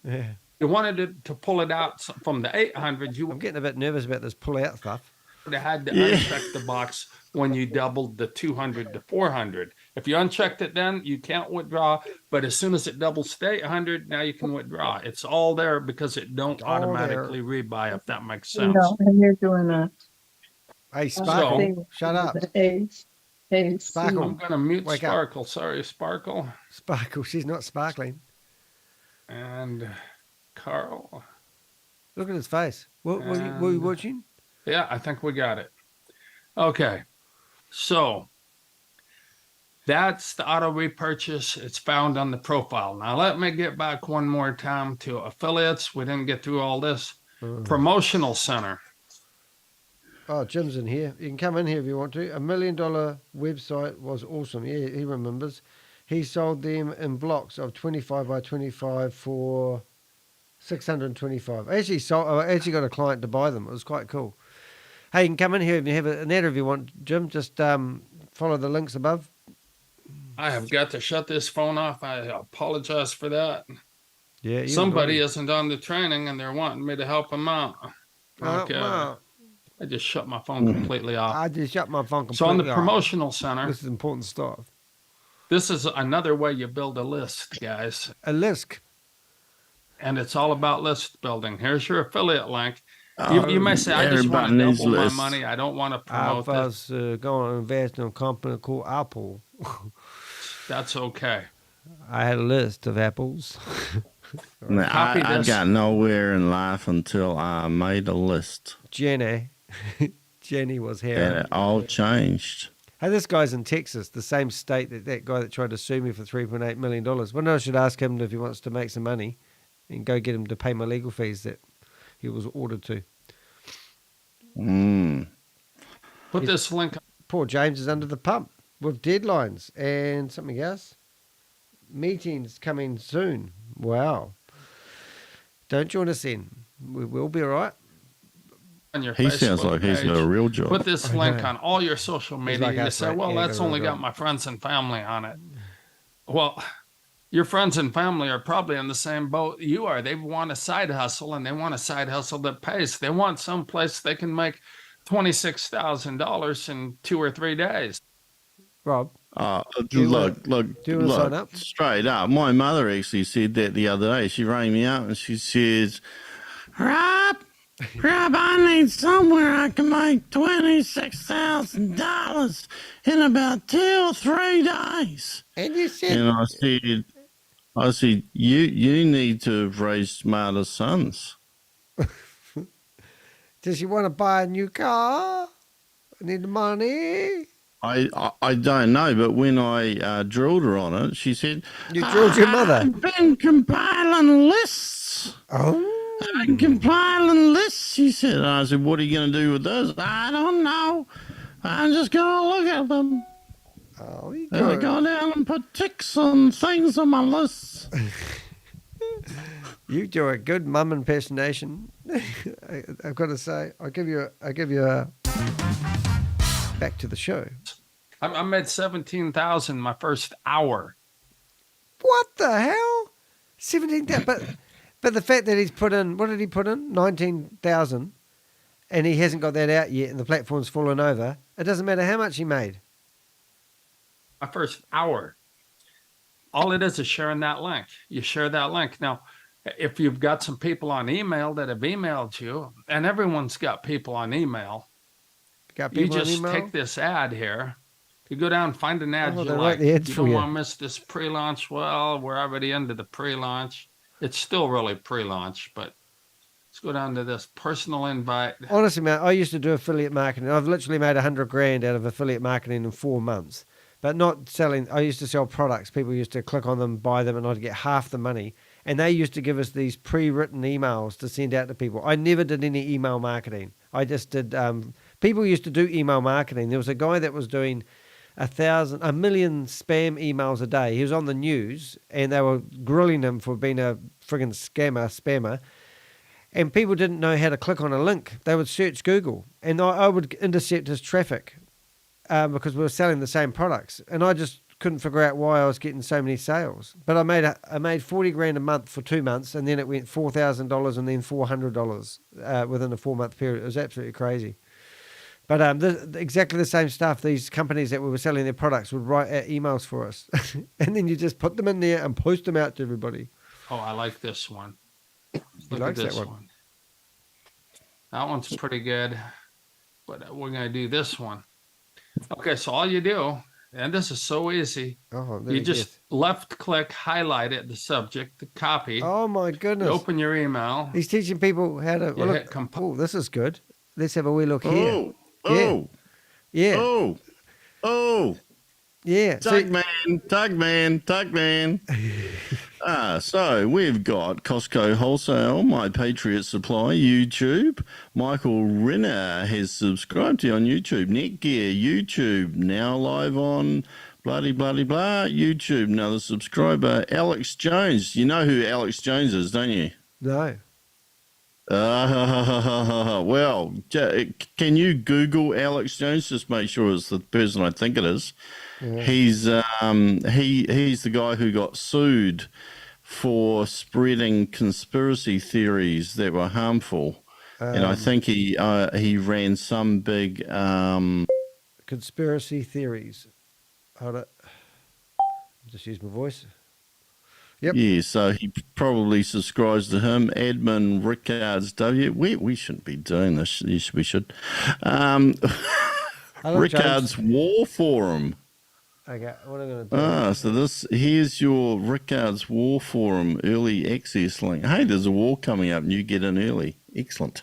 Yeah. You wanted to pull it out from the 800. You I'm getting a bit nervous about this pull out stuff. would have had to uncheck the box when you doubled the 200 to 400. If you unchecked it then, you can't withdraw. But as soon as it doubles to 800, now you can withdraw. It's all there because it don't All automatically rebuy, if that makes sense. No, and you're doing that. Hey, Sparkle, shut up. Sparkle. I'm going to mute Wake up. Sparkle. Sorry, Sparkle. Sparkle, she's not sparkling. And Carl. Look at his face. What were you watching? Yeah, I think we got it. Okay. So that's the auto repurchase. It's found on the profile. Now let me get back one more time to affiliates. We didn't get through all this. Promotional center. Oh, Jim's in here. You can come in here if you want to. $1 million website was awesome. Yeah, he remembers. He sold them in blocks of 25 by 25 for $625. I actually got a client to buy them. It was quite cool. Hey, you can come in here if you have an ad if you want, Jim. Just follow the links above. I have got to shut this phone off. I apologize for that. Yeah, Somebody isn't on the training and they're wanting me to help them out. Okay. Well, I just shut my phone completely off. I just shut my phone completely So on the off. promotional center, This is important stuff. this is another way you build a list, guys. A list. And it's all about list building. Here's your affiliate link. You may say, I just want to everybody needs double my lists. money. I don't want to I promote this. was going to invest in a company called Apple. That's okay. I had a list of apples. No, Copy I this. got nowhere in life until I made a list. Jenny was here. And it all changed. Hey, this guy's in Texas, the same state that guy that tried to sue me for $3.8 million. Well, I should ask him if he wants to make some money and go get him to pay my legal fees that he was ordered to. Put this link. Poor James is under the pump with deadlines and something else. Meetings coming soon. Wow. Don't join us in. We will be all right. On your He sounds Facebook like he's page. got a real job. Put this link on all your social media. like You us, say, right? well, Yeah, that's got a only real got job. my friends and family on it. Well, your friends and family are probably in the same boat you are. They want a side hustle, and they want a side hustle that pays. They want some place they can make $26,000 in 2 or 3 days. Rob, Look, do you want to sign up? straight up. My mother actually said that the other day. She rang me up and she says, Rob, I need somewhere I can make $26,000 in about 2 or 3 days. And you said, And I said, you need to have raised smarter sons. does she want to buy a new car? I need the money. I don't know, but when I drilled her on it, she said, You drilled your mother. I've been compiling lists. Oh. I've been compiling lists, she said. And I said, what are you going to do with those? I don't know. I'm just going to look at them. Oh, you And I go down and put ticks on things on my lists. You do a good mum impersonation. I've got to say, I'll give you a back to the show. I made $17,000 my first hour. What the hell? 17,000. But the fact that he's put in, what did he put in? 19,000, and he hasn't got that out yet, and the platform's fallen over. It doesn't matter how much he made. My first hour. All it is sharing that link. You share that link. Now, if you've got some people on email that have emailed you, and everyone's got people on email, Got you people on just email? take this ad here. You go down and find an ad Oh, you they write like. the ads You for don't you. want to miss this pre-launch. Well, we're already into the pre-launch. It's still really pre-launch, but let's go down to this personal invite. Honestly, man, I used to do affiliate marketing. I've literally made $100,000 out of affiliate marketing in 4 months, but not selling. I used to sell products. People used to click on them, buy them, and I'd get half the money. And they used to give us these pre-written emails to send out to people. I never did any email marketing. I just did. People used to do email marketing. There was a guy that was doing 1,000,000 spam emails a day. He was on the news, and they were grilling him for being a friggin' spammer. And people didn't know how to click on a link. They would search Google, and I would intercept his traffic because we were selling the same products. And I just couldn't figure out why I was getting so many sales. But I made 40 grand a month for 2 months, and then it went $4,000 and then $400 within a 4-month period. It was absolutely crazy. But exactly the same stuff. These companies that we were selling their products would write out emails for us, and then you just put them in there and post them out to everybody. Oh, I like this one. Look likes at this that one. That one's pretty good, but we're going to do this one. Okay, so all you do, and this is so easy, you just left click, highlight it, the subject, the copy. Oh my goodness. You open your email. He's teaching people how to hit oh, this is good. Let's have a wee look here. Yeah. Tugman. So we've got Costco Wholesale, My Patriot Supply, YouTube. Michael Renner has subscribed to you on YouTube. Netgear, YouTube, now live on bloody YouTube. Another subscriber. Alex Jones. You know who Alex Jones is, don't you? No. Well, can you Google Alex Jones? Just make sure it's the person I think it is. Yeah. He's the guy who got sued for spreading conspiracy theories that were harmful, and I think he ran some big conspiracy theories. Hold it. Just use my voice. Yep. Yeah, so he probably subscribes to him. Admin Rickards W. We shouldn't be doing this. Yes, we should. Rickards James. War Forum. Okay, what am I going to do? So here's your Rickards War Forum early access link. Hey, there's a war coming up and you get in early. Excellent.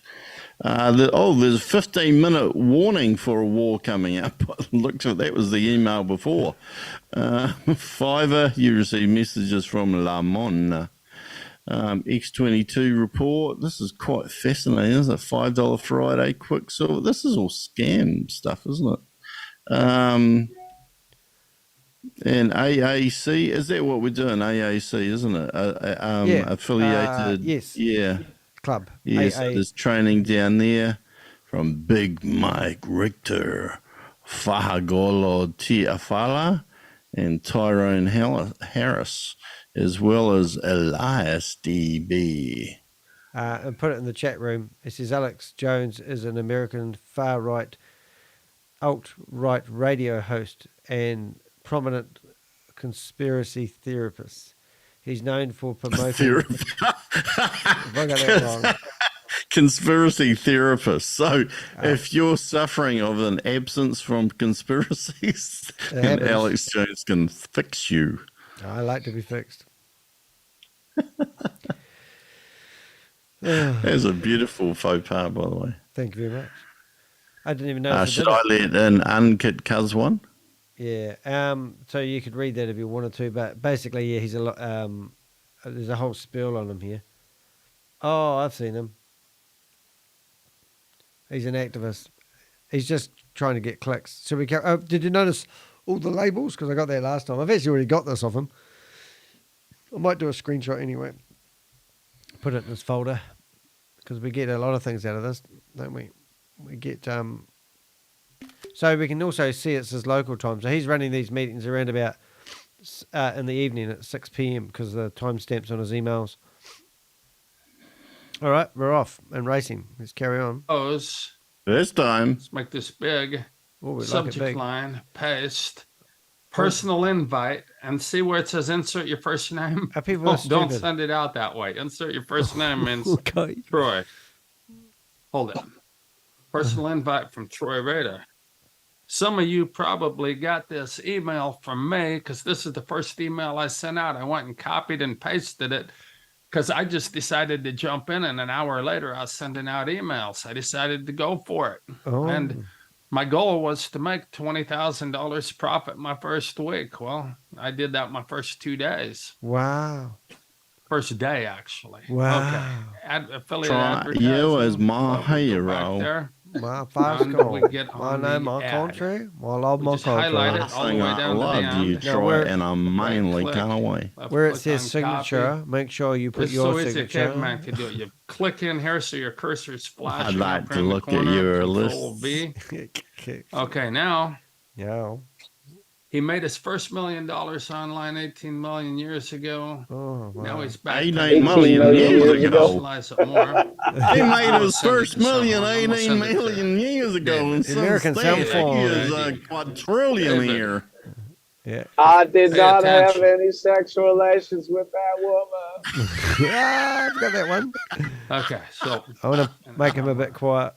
There's a 15-minute warning for a war coming up. Looked at that was the email before. Fiverr, you receive messages from Lamon. X22 report. This is quite fascinating, isn't it? $5 Friday, Quicksilver. This is all scam stuff, isn't it? And AAC, is that what we're doing? AAC, isn't it? Affiliated. Yes. Yeah. Club. Yes, there's training down there from Big Mike Richter, Fahagolo Tiafala, and Tyrone Harris, as well as Elias DB. And put it in the chat room. It says Alex Jones is an American far-right, alt-right radio host and prominent conspiracy theorist. He's known for promoting... If I got that wrong. Conspiracy therapist. So if you're suffering of an absence from conspiracies, then Alex Jones can fix you. I like to be fixed. That's a beautiful faux pas, by the way. Thank you very much. I didn't even know. Should I let in Unkit Cuz one? Yeah. So you could read that if you wanted to, but basically, yeah, he's a lot. There's a whole spiel on him here. Oh, I've seen him. He's an activist. He's just trying to get clicks. So we did you notice all the labels? Because I got that last time. I've actually already got this off him. I might do a screenshot anyway. Put it in this folder because we get a lot of things out of this, don't we? We get so we can also see it's his local time. So he's running these meetings around about in the evening at 6 p.m. because the timestamps on his emails. All right, we're off and racing. Let's carry on. This time. Let's make this big. Subject like line, paste, personal invite, and see where it says insert your first name. Don't send it out that way. Insert your first name and Troy. Hold it. Personal invite from Troy Rejda. Some of you probably got this email from me because this is the first email I sent out. I went and copied and pasted it because I just decided to jump in, and an hour later I was sending out emails. I decided to go for it. And my goal was to make $20,000 profit my first week. Well, I did that my first 2 days. Wow. first day actually. Wow. Okay. Affiliate Try advertising. you as my Club, we go back hero. there. My five's And gone. we get My on name, the my ad. country. My love, We my just highlight country. it all the Saying way I down to the love you, end. Now, Troy, where- and I mainly click. can't wait. Where it Click says on signature, copy. make sure you put It's your so easy, signature. caveman can do it. You click in here so your cursor's flashing. I'd like up to in the look at corner, your Control list. V. Okay, now Yeah. he made his first $1 million online 18 million years ago. Oh, wow. Now he's back. 18 million years ago. Socialize it more. He made I'll his send it first to someone. million I'm gonna 18 send it to million years ago. David. And The American since then, Sound he is Phone. a quadrillionaire. Yeah. I did Pay not have attention. any sexual relations with that woman. Ah, I've got that one. Okay, so I want to make him a bit quiet.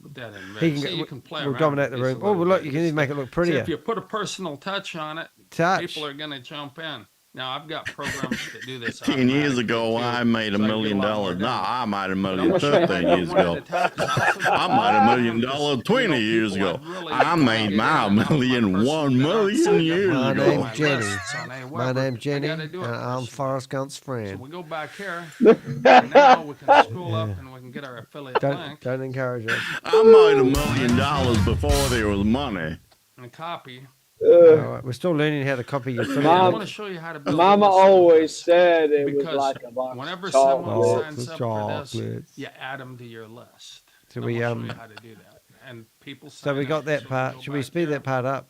put that in He red. can See, get- you can play we'll around dominate with the these room. a Oh, little well, look, bit. you can even make it look See, prettier. if you put a personal touch on it, Touch. people are going to jump in. Now, I've got programs that do this. 10 years automatically, ago, too, I made $1 so I get million. a lot more No, done. I made $1 But I'm million gonna show you how to 13 do years one at ago. a time, 'cause I also I got made $1 million because, 20 years people ago. would really I wanna made get my in and out of my million personal 1 that aren't million signed up years My on ago. name's my Jenny. lists on My Aweber. name's I Jenny, gotta do it and I'm personally. Forrest Gump's So friend. we go back here, and now we can scroll up and we can get our affiliate link Don't encourage us. I made $1 million before there was money. and copy. All right, we're still learning how to copy your And I affiliate. want to show you how to build Mama this always service. said it was Because like a box whenever of someone chocolates. signs up for this, Chocolates. you add them to your list. So And we, I'm gonna show you how to do that. And people So we sign got up, that so we part. go Should we back speed here. that part up?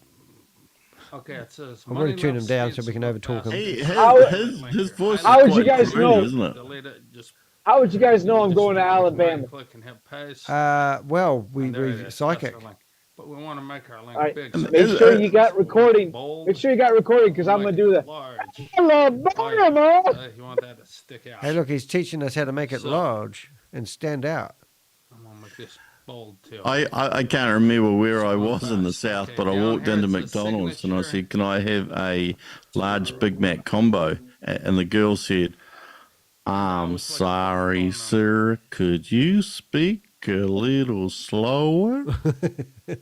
Okay, it says I've already money tuned him left down speed, so we can go overtalk fast. him. His voice is How would you quite guys pretty, know? isn't it? Delete it, just How would you guys know I'm just going to Alabama? Click and hit paste. Well, we and there it is. psychic. That's our link. But we want to make our link All right, big. And so make is sure it- you got recording. bold. Make sure you got recording because I'm Make gonna do it that. large. Alabama. You want that to stick out. Hey, look, he's teaching us how to make it So- large and stand out. I'm gonna make this bold too. I can't remember where I was in the fast. south, Okay, but I down walked here into it says McDonald's and I signature. said, "Can I have a large Big Mac combo?" And the girl said, "I'm sorry, sir. Could you speak a little slower?" I'll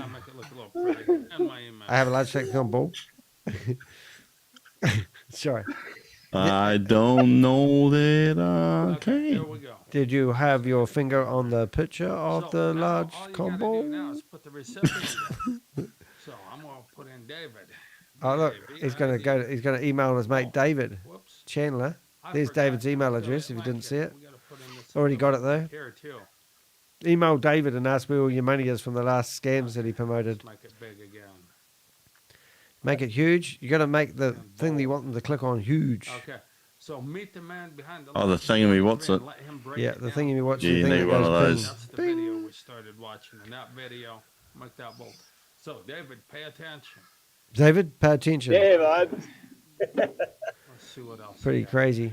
make it look a little pretty. And my email. I have a large section on ball. Sorry. I don't know that I Okay, here can. we go. Did you have your finger on the picture of So the now large all you gotta combo? do now is put the recipient in. So I'm gonna put in David. Oh, look, he's going to D-A-V-I-D. He's going to email his mate David Whoops. Chandler. I There's forgot David's to email affiliate address if you link didn't see it. We gotta put in this Already got it affiliate though. link Here too. Email David and ask where all your money is from the last scams that he promoted. Let's make it big again. Make it huge. You got to make the thing that you want them to click on huge. Okay. So meet the man behind the Oh, the left thingy, what's screen, it? let him break Yeah, it the down. thing you watch. Yeah, the you thing need that one of goes those. That's the video we started watching. In that video, make that bold. So, David, pay attention. ping. David, pay attention. Yeah, bud. Let's see what else. Pretty we got. crazy.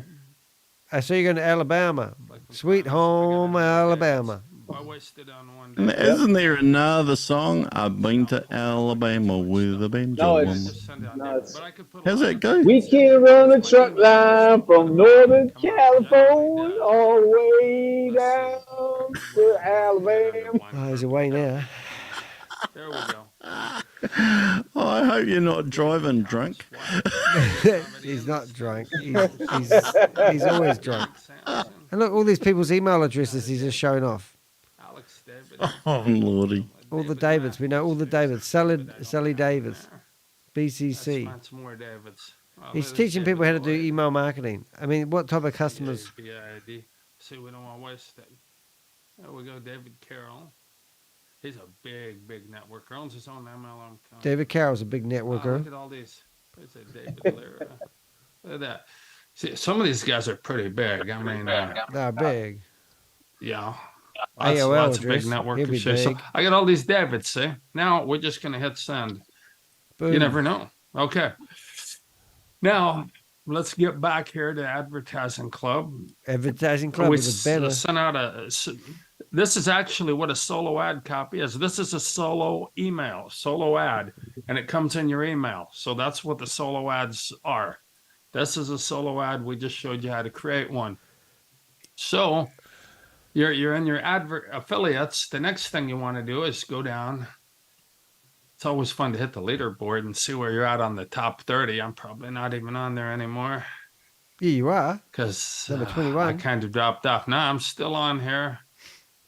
I see you going to Alabama. Like we Sweet promised, I got home, it. Alabama. I wasted on one And day. isn't there another song? I've been to Alabama with a banjo. No, I it's- just send it on no, David, it's- but I could put a How's lot that of go? things We in. can run a truck line from Northern Come on, now, like California that. all the way Let's down see. to Alabama. Oh, he's away now. There we go. Oh, I hope you're not driving drunk. He's not drunk. He's always drunk. And look, all these people's email addresses he's just showing off. Alex, David. Oh, Lordy. All the Davids. We know all the Davids. Sally Davids. Let's BCC. find some more Davids. Well, He's there's teaching David people how to do Lloyd. email marketing. I mean, what type of customers? BID. See, we don't want to waste it. There we go, David Carroll. He's a big networker. Owns his own MLM company. David Carroll's a big Wow, networker. look at all these. There's a David Lira. Look at that. See, some of these guys are pretty big. I mean, They're big. yeah. AOL Lots of address. big He'll be networkers here. So big. I got all these Davids, see? Now we're just going to hit send. Boom. You never know. Okay. Now, let's get back here to Advertising Club. Advertising club We is a banner. sent out this is actually what a solo ad copy is. This is a solo email, solo ad, and it comes in your email. So that's what the solo ads are. This is a solo ad. We just showed you how to create one. So you're in your affiliates. The next thing you want to do is go down. It's always fun to hit the leaderboard and see where you're at on the top 30. I'm probably not even on there anymore. Yeah, you are. Because Number I 21. kind of dropped off. No, I'm still on here.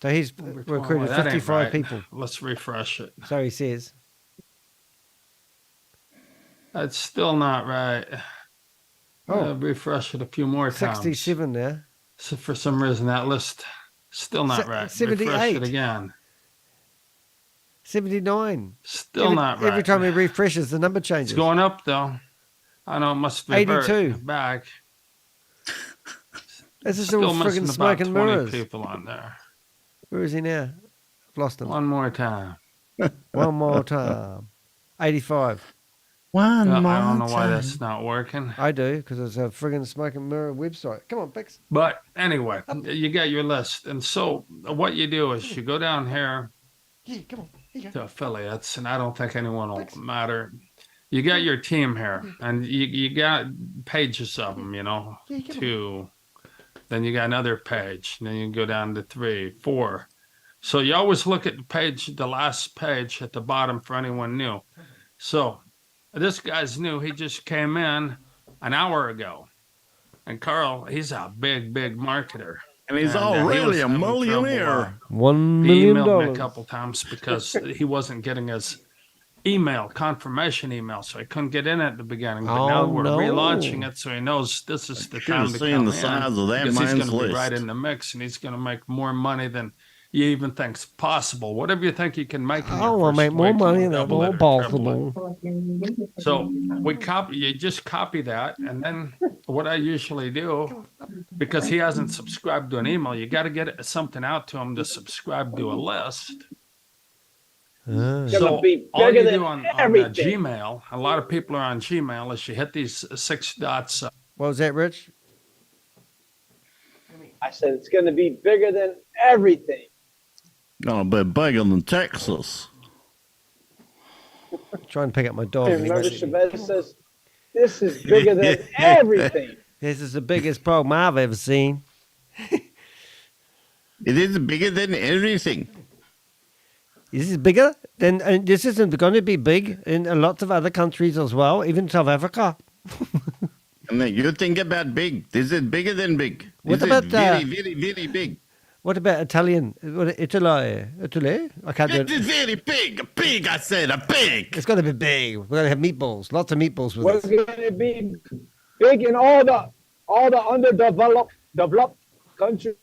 So he's Number recruited 21. That ain't 55 right. people. Let's refresh it. So he says. That's still not right. Oh. Refresh it a few more times. 67 now. So for some reason, that list still not right. 78. Refresh it again. 79. Still not right. Every time he refreshes, the number changes. It's going up, though. I know it must revert 82. back. This is Still all missing friggin' about smoke and 20 mirrors. people on there. Where is he now? I've lost him. One more time. One more time. 85. One more I don't know why time. that's not working. I do, because it's a friggin' smoke and mirror website. Come on, Bix. But anyway, you got your list. And so what you do is you go down here Yeah, come on. Here you go. to affiliates, and I don't think anyone will matter. You got your team here, and you got pages of them, you know, 2. Then you got another page. And then you go down to 3, 4. So you always look at the page, the last page at the bottom for anyone new. So this guy's new. He just came in an hour ago. And Carl, he's a big, big marketer. And he's he already was a having millionaire. trouble, $1 he million. emailed me a couple times because he wasn't getting his confirmation email, so he couldn't get in at the beginning. But now we're relaunching it, so he knows this is the time to come the size of that because he's man's going to be list. right in the mix, and he's going to make more money than you even think's possible. Whatever you think you can make, in I your want to first make more week, money you than double it all or triple it. possible. So you just copy that, and then what I usually do, because he hasn't subscribed to an email, you got to get something out to him to subscribe to a list. So be all you bigger do than on everything. Gmail, a lot of people are on Gmail, is you hit these 6 dots. What was that, Rich? I said it's going to be bigger than everything. Gonna be bigger than Texas. Trying to pick up my dog. And remember, Chavez says, this is bigger than everything. This is the biggest problem I've ever seen. It is bigger than everything. This is bigger than, and this isn't going to be big in lots of other countries as well, even South Africa. And then you think about big. This is bigger than big. What This about, is very, very, very big. What about Italian? Italy? I can't do It it. is very big. Big, I said, a big. It's got to be big. We're going to have meatballs, lots of meatballs with We're us. going to be big in all the underdeveloped countries.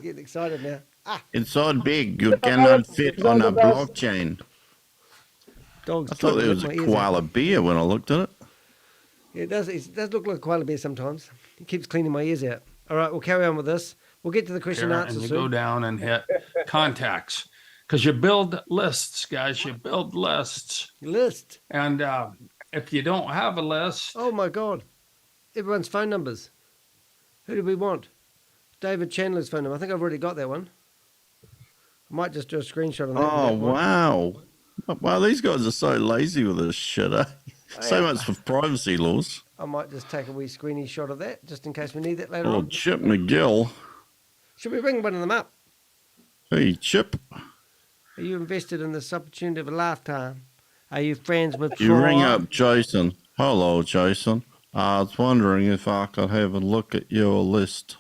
Getting excited now. It's so big, you cannot fit on a blockchain. Dogs I thought there was a koala bear when I looked at it. Yeah, it does look like a koala bear sometimes. It keeps cleaning my ears out. All right, we'll carry on with this. We'll get to the question and Here, answer and you soon. go down and hit contacts, because you build lists, guys. You build lists. List. And if you don't have a list, Oh my God. Everyone's phone numbers. Who do we want? David Chandler's phone number. I think I've already got that one. I might just do a screenshot of that. Oh, wow. Wow, these guys are so lazy with this shit, eh? So much for privacy laws. I might just take a wee screeny shot of that, just in case we need that later Oh, on. Chip McGill. Should we ring one of them up? Hey, Chip. Are you invested in this opportunity of a lifetime? Are you friends with You Troy? ring up Jason. Hello, Jason. I was wondering if I could have a look at your list.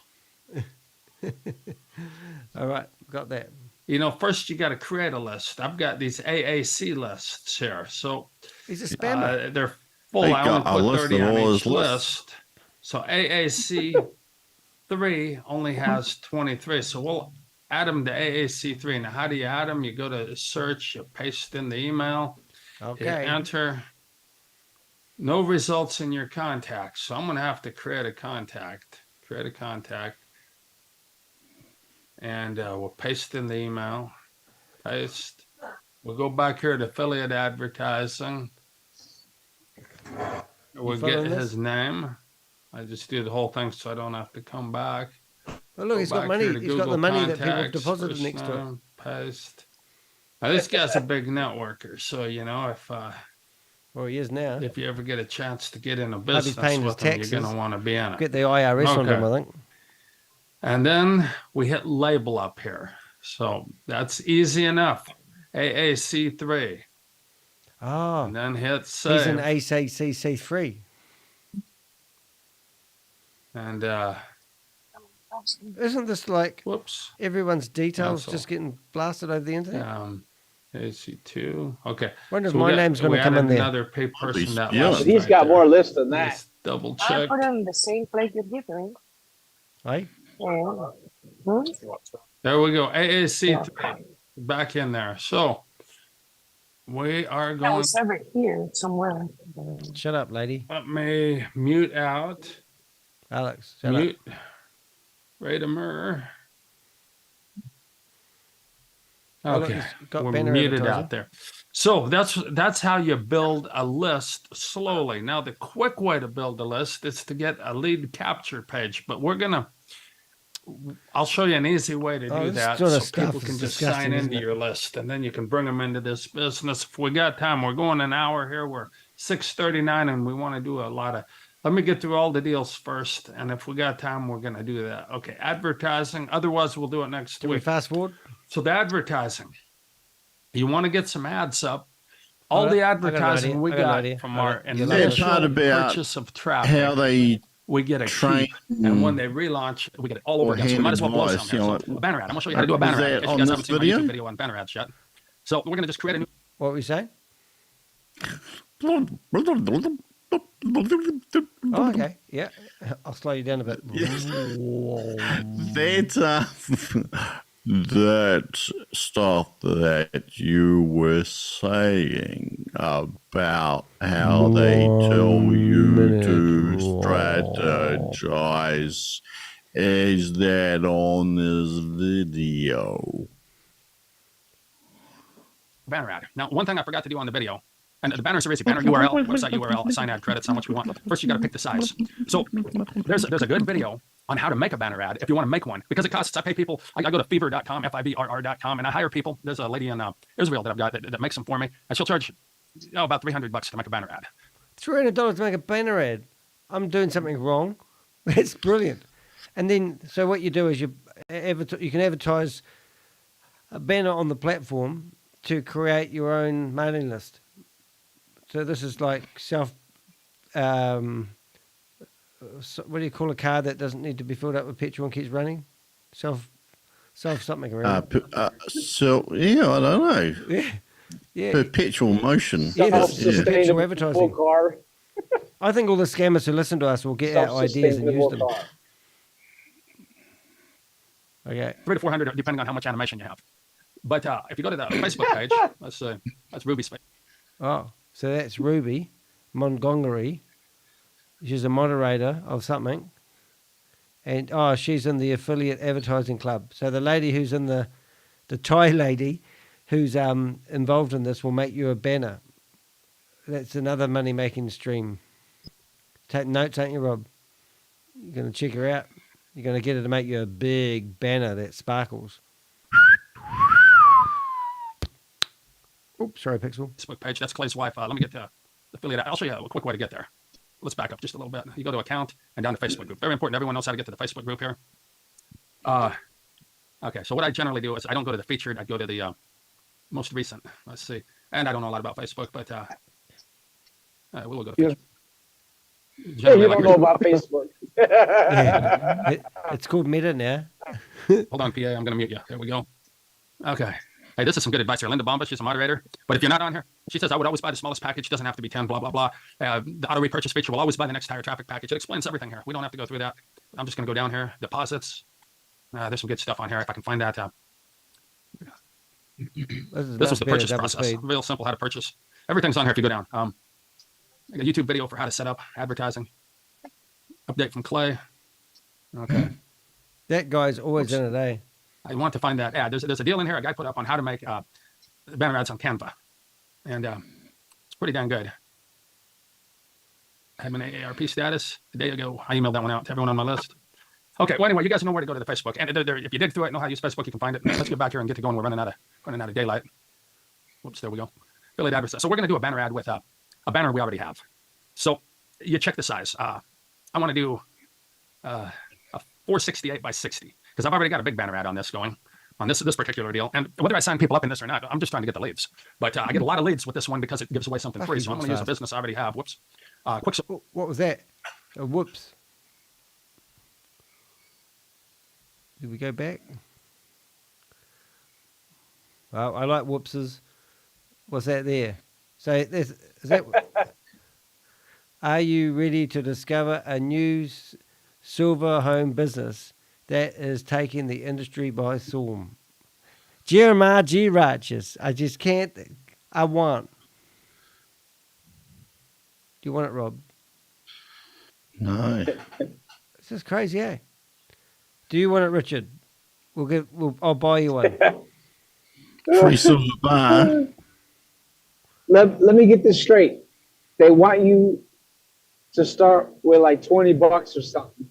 All right, got that. you know, first you got to create a list. I've got these AAC lists here. So He's a spammer. they're full. They I got a only list put 30 of on all each his lists. list. So AAC 3 only has 23. So we'll add them to AAC 3. Now, how do you add them? You go to search, you paste in the email, you Okay. enter. No results in your contacts. So I'm going to have to create a contact. And we'll paste in the email. Paste. We'll go back here to affiliate advertising. We'll get following this? his name. I just do the whole thing so I don't have to come back. Oh, look, he's got back money. here to He's got the Google money that people have Contacts, deposited first next to it. name, Paste. Now, this guy's a big networker. So, you know, Well, he is now. if you ever get a chance to get in a he's business paying his with him, you're taxes. going to want to be in it. Get the IRS on him, Okay. I think. And then we hit label up here. So that's easy enough. AAC3. Oh, And then hit he's an save. ACCC3. And Isn't this like whoops. everyone's details Cancel. just getting blasted over the internet? AC2. Okay. Wonder if we my got- name's going we to come in added there. another pay person that yeah. last He's right got there. more lists than that. Let's double I check. put it in the same place you're giving. Hey? And, hmm? There we go. AAC3 back in there. So we are I going. was ever here somewhere. Shut up, lady. Let me mute out. Alex, shut up. Mute. Raider. Oh, look, Okay, he's got we're banner muted advertising. out there. So that's how you build a list slowly. Now the quick way to build a list is to get a lead capture page, but I'll show you an easy way to do this that, sort so of stuff people is can just disgusting, sign isn't into it? your list, and then you can bring them into this business. If we got time, we're going an hour here. We're 6:39, and we want to do a lot of. Let me get through all the deals first, and if we got time, we're going to do that. Okay, advertising. Otherwise, we'll do it next Can we week. fast forward? So the advertising, you want to get some ads up. I All got- the I got an advertising idea. we I got an got idea. from I our got- you like initial part about purchase of traffic, How they we get a train key, and when they relaunch, we get it all over or again. So we hand might as well blow advice, some here. you know, So a banner ad. I'm gonna show you how to do a was banner ad. that In case you on guys this haven't seen my video? YouTube video on banner ads yet. So we're gonna just create a new. What were you saying? Oh, okay. Yeah. I'll slow you down a bit. That stuff that you were saying about how they tell you to strategize, is that on this video? Banner ad. Now, one thing I forgot to do on the video, and the banners are easy. Banner URL, website URL, assign ad credits, how much we want. First, you got to pick the size. So there's a good video on how to make a banner ad if you want to make one, because it costs. I pay people. I go to fiverr.com, FIVRR.com, and I hire people. There's a lady in Israel that I've got that makes them for me, and she'll charge about $300 to make a banner ad. $300 to make a banner ad. I'm doing something wrong. It's brilliant. And then, so what you do is you can advertise a banner on the platform to create your own mailing list. So this is like what do you call a car that doesn't need to be filled up with petrol and keeps running? Self something around. So yeah, I don't know. Yeah. Perpetual motion. Yeah, that's Self-sustainable perpetual advertising. car. I think all the scammers who listen to us will get our ideas and use them. Self-sustainable car. $300 Okay. to $400, depending on how much animation you have. But if you go to the Facebook page, that's Ruby's page. Oh, so that's Ruby Montgomery. She's a moderator of something. And, she's in the affiliate advertising club. So the lady who's in the Thai lady who's involved in this will make you a banner. That's another money-making stream. Take notes, ain't you, Rob? You're going to check her out. You're going to get her to make you a big banner that sparkles. Oops, sorry, Pixel. Facebook page. That's Clay's wife. Let me get the affiliate. I'll show you a quick way to get there. Let's back up just a little bit. You go to account and down to Facebook group. Very important. Everyone knows how to get to the Facebook group here. Okay, so what I generally do is I don't go to the featured. I go to the most recent. Let's see. And I don't know a lot about Facebook, but we'll go to featured. Yeah, you don't know about Facebook. Yeah. It's called Meta now. Hold on, PA. I'm going to mute you. There we go. Okay. Hey, this is some good advice here. Linda Bomba, she's a moderator. But if you're not on here, she says, I would always buy the smallest package. It doesn't have to be 10, blah, blah, blah. The auto repurchase feature will always buy the next higher traffic package. It explains everything here. We don't have to go through that. I'm just going to go down here. Deposits. There's some good stuff on here. If I can find that. This was the purchase process. Real simple how to purchase. Everything's on here if you go down. A YouTube video for how to set up advertising. Update from Clay. Okay. That guy's always in a day. I want to find that ad. There's a deal in here a guy put up on how to make banner ads on Canva. And it's pretty dang good. I have an AARP status. A day ago, I emailed that one out to everyone on my list. Okay, well, anyway, you guys know where to go to the Facebook. And if you dig through it, know how to use Facebook, you can find it. Let's get back here and get to going. We're running out of daylight. Whoops, there we go. Affiliate advertising. So we're going to do a banner ad with a banner we already have. So you check the size. I want to do a 468 by 60 because I've already got a big banner ad on this going on this particular deal. And whether I sign people up in this or not, I'm just trying to get the leads. But I get a lot of leads with this one because it gives away something free. So I'm going to use a business I already have. Whoops. Quicksilver. What was that? Whoops. Did we go back? Well, I like whoopses. What's that there? So is that? Are you ready to discover a new silver home business that is taking the industry by storm? Jeremiah G. Righteous. I just can't. I want. Do you want it, Rob? No. This is crazy, eh? Do you want it, Richard? I'll buy you one. Free silver bar. Let me get this straight. They want you to start with like $20 or something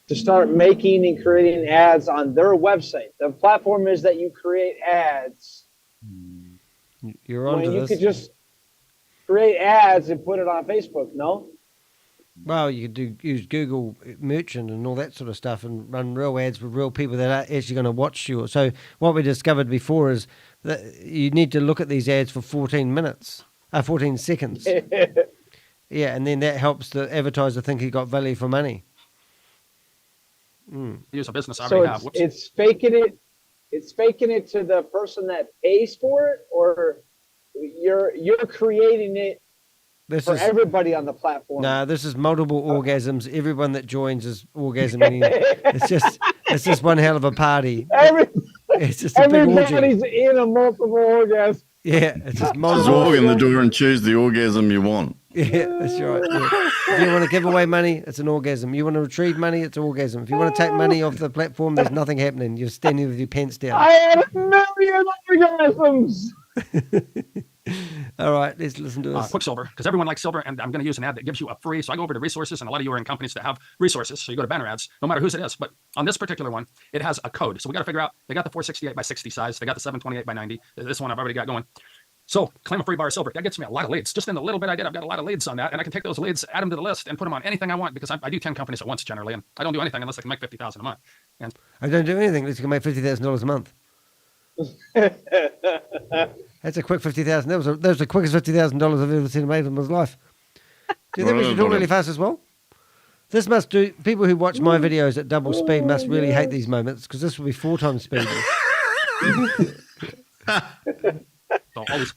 to start making and creating ads on their website. The platform is that you create ads. You're on when to you this. could just create ads and put it on Facebook, no? Well, you could use Google Merchant and all that sort of stuff and run real ads with real people that are actually going to watch you. So what we discovered before is that you need to look at these ads for 14 seconds. Yeah, and then that helps the advertiser think he got value for money. Use a business I So already have. Whoops. it's faking it. It's faking it to the person that pays for it, or you're creating it for everybody on the platform. No, this is multiple orgasms. Everyone that joins is orgasming. It's just one hell of a party. It's just a big orgy. Everybody's in a multiple orgasm. Yeah, it's just Just multiple. walk in the door and choose the orgasm you want. Yeah, that's right. Yeah. If you want to give away money, it's an orgasm. You want to retrieve money, it's an orgasm. If you want to take money off the platform, there's nothing happening. You're standing with your pants down. I had 1 million orgasms. All right, let's listen to this. Quicksilver, because everyone likes silver, and I'm going to use an ad that gives you a free. So I go over to resources, and a lot of you are in companies that have resources. So you go to banner ads, no matter whose it is. But on this particular one, it has a code. So we got to figure out, they got the 468 by 60 size. They got the 728 by 90. This one I've already got going. So claim a free bar of silver. That gets me a lot of leads. Just in the little bit I did, I've got a lot of leads on that. And I can take those leads, add them to the list, and put them on anything I want, because I do 10 companies at once generally. And I don't do anything unless I can make $50,000 a month. And I don't do anything unless you can make $50,000 a month. That's a quick $50,000. That was the quickest $50,000 I've ever seen made in my life. Do you think we should talk really fast as well? This must do. People who watch my videos at double speed must really hate these moments, because this will be 4 times speed.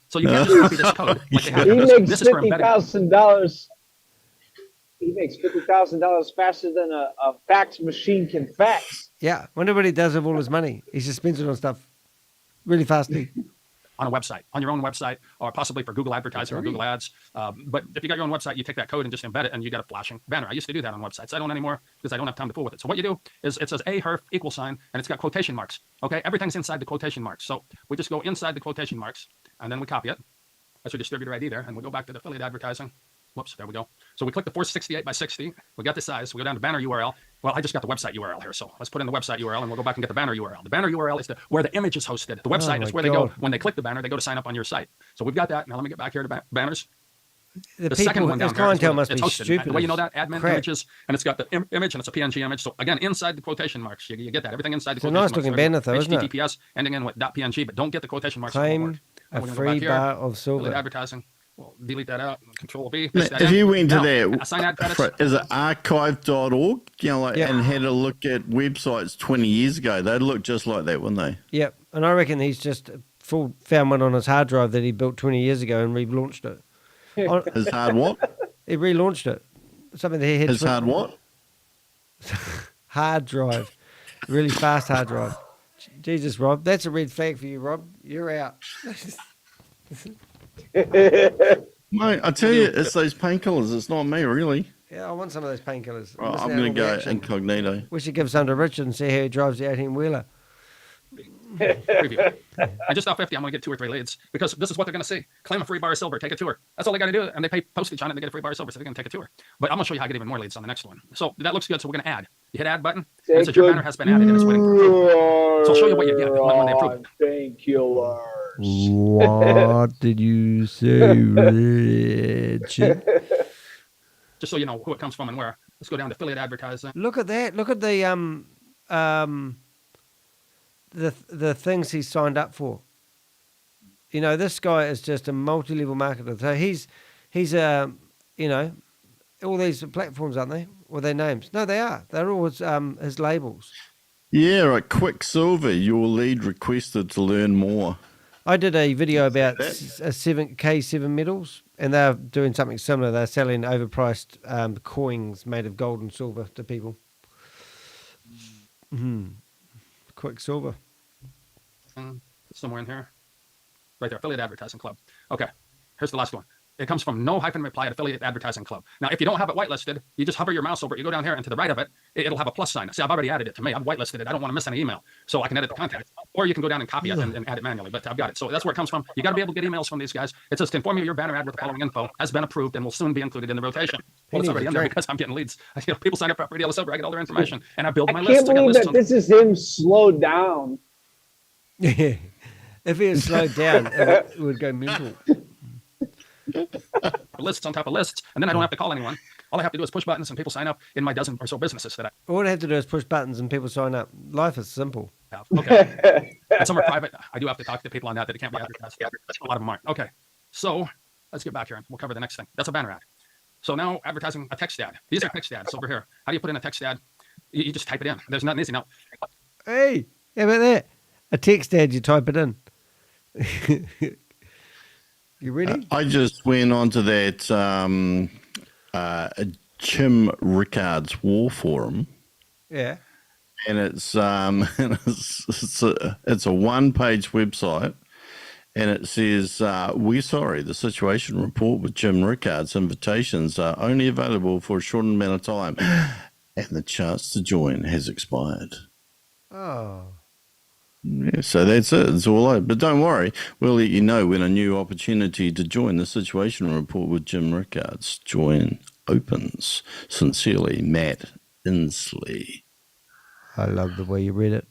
So you can't just copy this code. Like they have. He makes This is for embedded. $50,000. He makes $50,000 faster than a fax machine can fax. Yeah, wonder what he does with all his money. He just spends it on stuff really fastly. On a website, on your own website, or possibly for Google advertising or Google ads. But if you got your own website, you take that code and just embed it, and you got a flashing banner. I used to do that on websites. I don't anymore because I don't have time to fool with it. So what you do is it says a # sign, and it's got quotation marks. Okay, everything's inside the quotation marks. So we just go inside the quotation marks, and then we copy it. That's your distributor ID there, and we go back to the affiliate advertising. Whoops, there we go. So we click the 468 by 60. We got the size. We go down to banner URL. Well, I just got the website URL here. So let's put in the website URL, and we'll go back and get the banner URL. The banner URL is where the image is hosted. The website is where they go. When they click the banner, they go to sign up on your site. So we've got that. Now let me get back here to banners. The second one down here clientele must be hosted. stupid. The way you know that, admin crap. images, and it's got the image, and it's a PNG image. So again, inside the quotation marks, you get that. Everything inside the It's a quotation nice marks. looking banner though, isn't it? HTTPS ending in with .png, but don't get the quotation marks. Claim a free bar of silver. Advertising. Well, delete that out. Control V. If you went to that, assign ad credits. is it archive.org? You know, like, and had a look at websites 20 years ago, they'd look just like that, wouldn't they? Yep, and I reckon he's just found one on his hard drive that he built 20 years ago and relaunched it. His hard what? He relaunched it. Something that he had. His hard what? Hard drive. Really fast hard drive. Jesus, Rob. That's a red flag for you, Rob. You're out. Mate, I tell you, it's those painkillers. It's not me, really. Yeah, I want some of those painkillers. Right, I'm going to go incognito. We should give some to Richard and see how he drives the 18-wheeler. Preview. And just off 50, I'm going to get 2 or 3 leads, because this is what they're going to see. Claim a free bar of silver, take a tour. That's all they got to do. And they pay postage on it, and they get a free bar of silver, so they're going to take a tour. But I'm going to show you how to get even more leads on the next one. So that looks good. So we're going to add. You hit add button, and it says your banner has been added, and it's waiting for approval. So I'll show you what you get when they approve it. Thank you, Lars. What did you say, Richard? Just so you know who it comes from and where. Let's go down to affiliate advertising. Look at that. Look at the things he's signed up for. You know, this guy is just a multi-level marketer. So he's you know, all these platforms, aren't they? Or their names? No, they are. They're all his labels. Yeah, right. Quicksilver, your lead requested to learn more. I did a video about K7 metals, and they're doing something similar. They're selling overpriced coins made of gold and silver to people. Quicksilver. Somewhere in here. Right there, Affiliate Advertising Club. Okay, here's the last one. It comes from no-reply at Affiliate Advertising Club. Now, if you don't have it whitelisted, you just hover your mouse over it. You go down here, and to the right of it, it'll have a plus sign. See, I've already added it to me. I've whitelisted it. I don't want to miss any email, so I can edit the content. Or you can go down and copy it and add it manually, but I've got it. So that's where it comes from. You got to be able to get emails from these guys. It says, to inform you your banner ad with the following info has been approved and will soon be included in the rotation. Well, it's already in there because I'm getting leads. People sign up for Radio Silver. I get all their information, and I build my list. I can't believe that this is him slowed down. Yeah. If he was slowed down, it would go mental. Lists on top of lists, and then I don't have to call anyone. All I have to do is push buttons and people sign up in my dozen or so businesses that All I have to do is push buttons and people sign up. Life is simple. I have. Okay. And some are private. I do have to talk to people on that it can't be advertised. A lot of them aren't. Okay. So let's get back here and we'll cover the next thing. That's a banner ad. So now advertising a text ad. These are text ads over here. How do you put in a text ad? You just type it in. There's nothing easy now. Hey, how about that? A text ad, you type it in. You ready? I just went onto that Jim Rickard's War Forum. Yeah. And it's it's a one-page website, and it says, "We're sorry, the situation report with Jim Rickard's invitations are only available for a short amount of time, and the chance to join has expired." Oh. Yeah, so that's it. It's all over. But don't worry, we'll let you know when a new opportunity to join the situation report with Jim Rickard's join opens. Sincerely, Matt Inslee. I love the way you read it.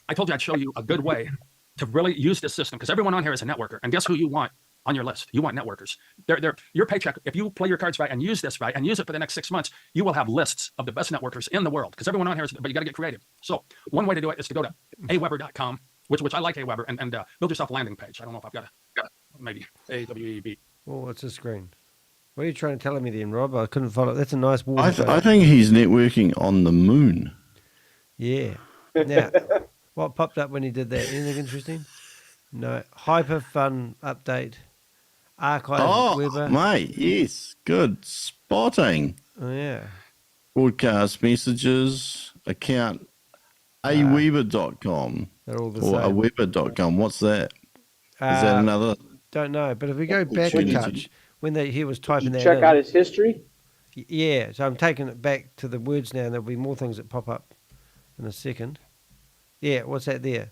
I told you I'd show you a good way to really use this system because everyone on here is a networker. And guess who you want on your list? You want networkers. Your paycheck, if you play your cards right and use this right and use it for the next 6 months, you will have lists of the best networkers in the world because everyone on here is, but you got to get creative. So one way to do it is to go to aweber.com, which I like Aweber, and build yourself a landing page. I don't know if I've got maybe AWEB. Oh, what's the screen? What are you trying to tell me then, Rob? I couldn't follow. That's a nice wall. I think he's networking on the moon. Yeah. Now, what popped up when he did that? Anything interesting? No. Hyper fun update. Archive Weber. Mate, yes. Good spotting. Oh, yeah. Broadcast messages, account aweber.com. They're all the or same. aweber.com. What's that? Is that another? Don't know. But if we go back a touch, when he was typing that check in, out his history? Yeah. So I'm taking it back to the words now, and there'll be more things that pop up in a second. Yeah, what's that there?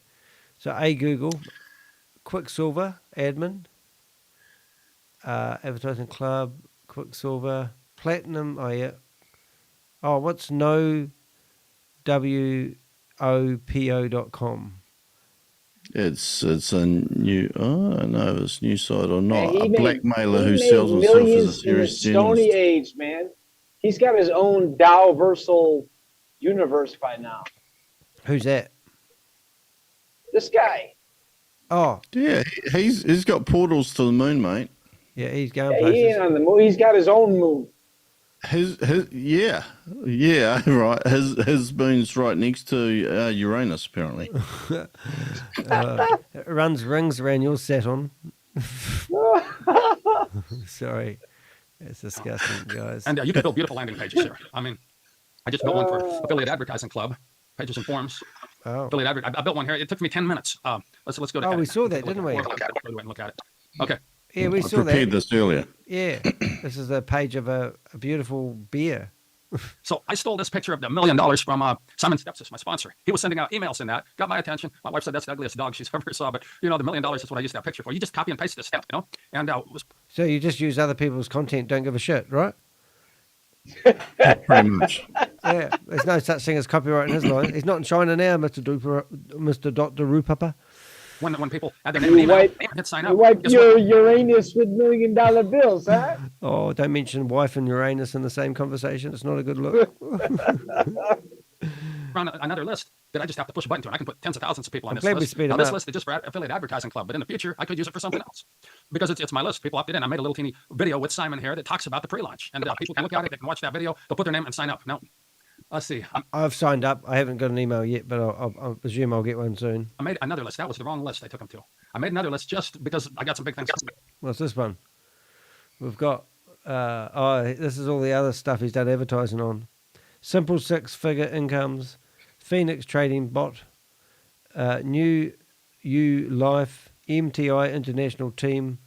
So Google, Quicksilver, admin, Advertising Club, Quicksilver, Platinum, oh yeah. Oh, what's WOPO.com? It's a new, I don't know if it's a new site or not. Man, a blackmailer who made sells himself as a millions in the serious Stony journalist. Age, man. He's got his own Dao-versal universe by now. Who's that? This guy. Oh. Yeah, he's got portals to the moon, mate. Yeah, he's going Yeah, places. he ain't on the moon. He's got his own moon. Yeah, right. His moon's right next to Uranus, apparently. It runs rings around your Saturn. Sorry. It's disgusting, guys. And you can build beautiful landing pages here. I mean, I just built one for Affiliate Advertising Club, pages and forms. Oh. Affiliate I built one here. It took me 10 minutes. Let's go to. Oh, we saw that, didn't we? Look at it. Look at it. Okay. Yeah, we I saw prepared that. this earlier. Yeah, this is a page of a beautiful beer. So I stole this picture of the $1 million from Simon Stepsis, my sponsor. He was sending out emails in that, got my attention. My wife said that's the ugliest dog she's ever saw, but the $1 million is what I used that picture for. You just copy and paste this stuff, And so you just use other people's content, don't give a shit, right? Pretty much. Yeah, there's no such thing as copyright in his line. He's not in China now, Mr. Dr. Rupapa. When people add their name and email, hit sign up. You wipe your Uranus with $1 million bills, huh? Oh, don't mention wife and Uranus in the same conversation. It's not a good look. Run another list that I just have to push a button to, and I can put tens of thousands of people on I'm this glad we list. speed Now, them this up. list is just for Affiliate Advertising Club, but in the future, I could use it for something else because it's my list. People opted in. I made a little teeny video with Simon here that talks about the pre-launch, and people can look at it. They can watch that video. They'll put their name and sign up. Now, Let's see. I've signed up. I haven't got an email yet, but I'll presume I'll get one soon. I made another list. That was the wrong list I took them to. I made another list just because I got some big things. What's this one? We've got, this is all the other stuff he's done advertising on. Simple six-figure incomes, Phoenix Trading Bot, New U Life, MTI International Team,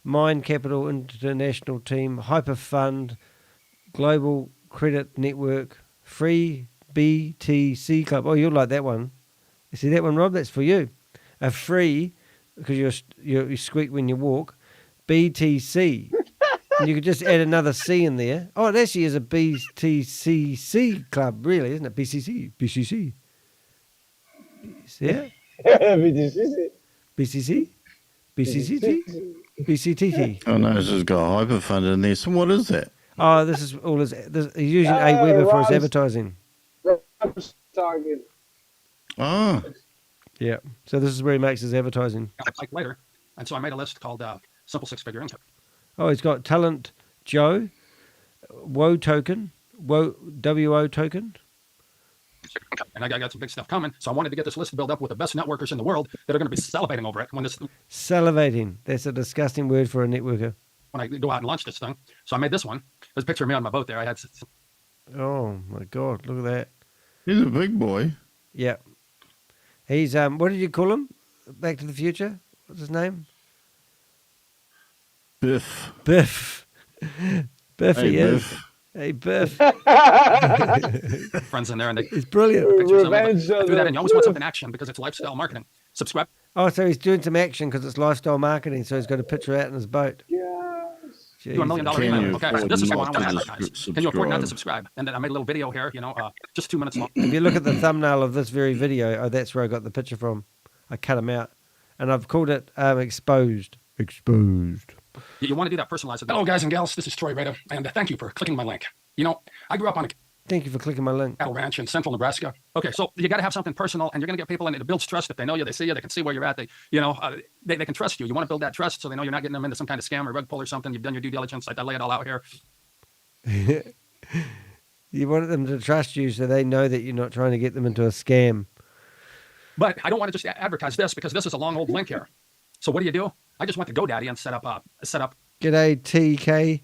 Mind Capital International Team, Hyper Fund, Global Credit Network, Free BTC Club. Oh, you'll like that one. You see that one, Rob? That's for you. A free, because you squeak when you walk, BTC. And you could just add another C in there. Oh, it actually is a BTCC club, really, isn't it? BCC. Yeah? BCC? BCCT? BCTT. Oh, no, this has got hyperfund in there. So what is that? Oh, this is all his. He's using Aweber for his advertising. Oh. Yeah. So this is where he makes his advertising. Like later. And so I made a list called Simple Six-Figure Income. Oh, he's got Talent Joe, WO token, WO token. And I got some big stuff coming. So I wanted to get this list built up with the best networkers in the world that are going to be salivating over it when this. Salivating. That's a disgusting word for a networker. When I go out and launch this thing. So I made this one. There's a picture of me on my boat there. I had. Oh my God! Look at that. He's a big boy. Yeah. He's what did you call him? Back to the Future. What's his name? Biff. Biff. Biff. Hey, he Biff. is. Hey, Biff. Friends in there, and they. It's brilliant. Revenge I threw that in. You always want something action because it's lifestyle marketing. Subscribe. Oh, so he's doing some action because it's lifestyle marketing. So he's got a picture out in his boat. Do $1 million Can email. you Okay, so afford this is what I not want to to advertise. Can you afford not to subscribe? subscribe? And then I made a little video here, just 2 minutes long. If you look at the thumbnail of this very video, oh, that's where I got the picture from. I cut him out, and I've called it exposed. Exposed. You want to do that personalized. Hello, guys and gals. This is Troy Rejda, and thank you for clicking my link. I grew up on a Thank you for clicking my link. cattle ranch in central Nebraska. Okay, so you got to have something personal, and you're going to get people in it. It builds trust. If they know you, they see you, they can see where you're at. They can trust you. You want to build that trust so they know you're not getting them into some kind of scam or rug pull or something. You've done your due diligence. I lay it all out here. You want them to trust you so they know that you're not trying to get them into a scam. But I don't want to just advertise this because this is a long old link here. So what do? I just went to GoDaddy and set up. G'day, TK.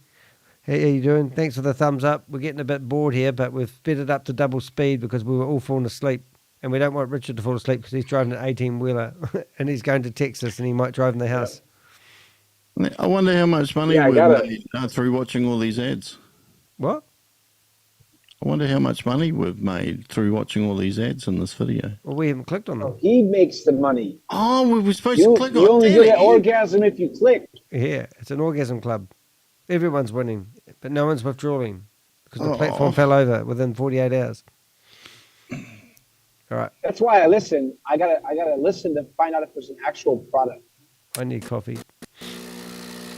Hey, how you doing? Thanks for the thumbs up. We're getting a bit bored here, but we've sped it up to double speed because we were all falling asleep. And we don't want Richard to fall asleep because he's driving an 18-wheeler and he's going to Texas and he might drive in the house. I wonder how much money we've made through watching all these ads. What? I wonder how much money we've made through watching all these ads in this video. Well, we haven't clicked on them. Oh, he makes the money. Oh, we were supposed to click on it. You only get an orgasm if you click. Yeah, it's an orgasm club. Everyone's winning, but no one's withdrawing because the platform fell over within 48 hours. All right. That's why I listen. I gotta listen to find out if there's an actual product. I need coffee.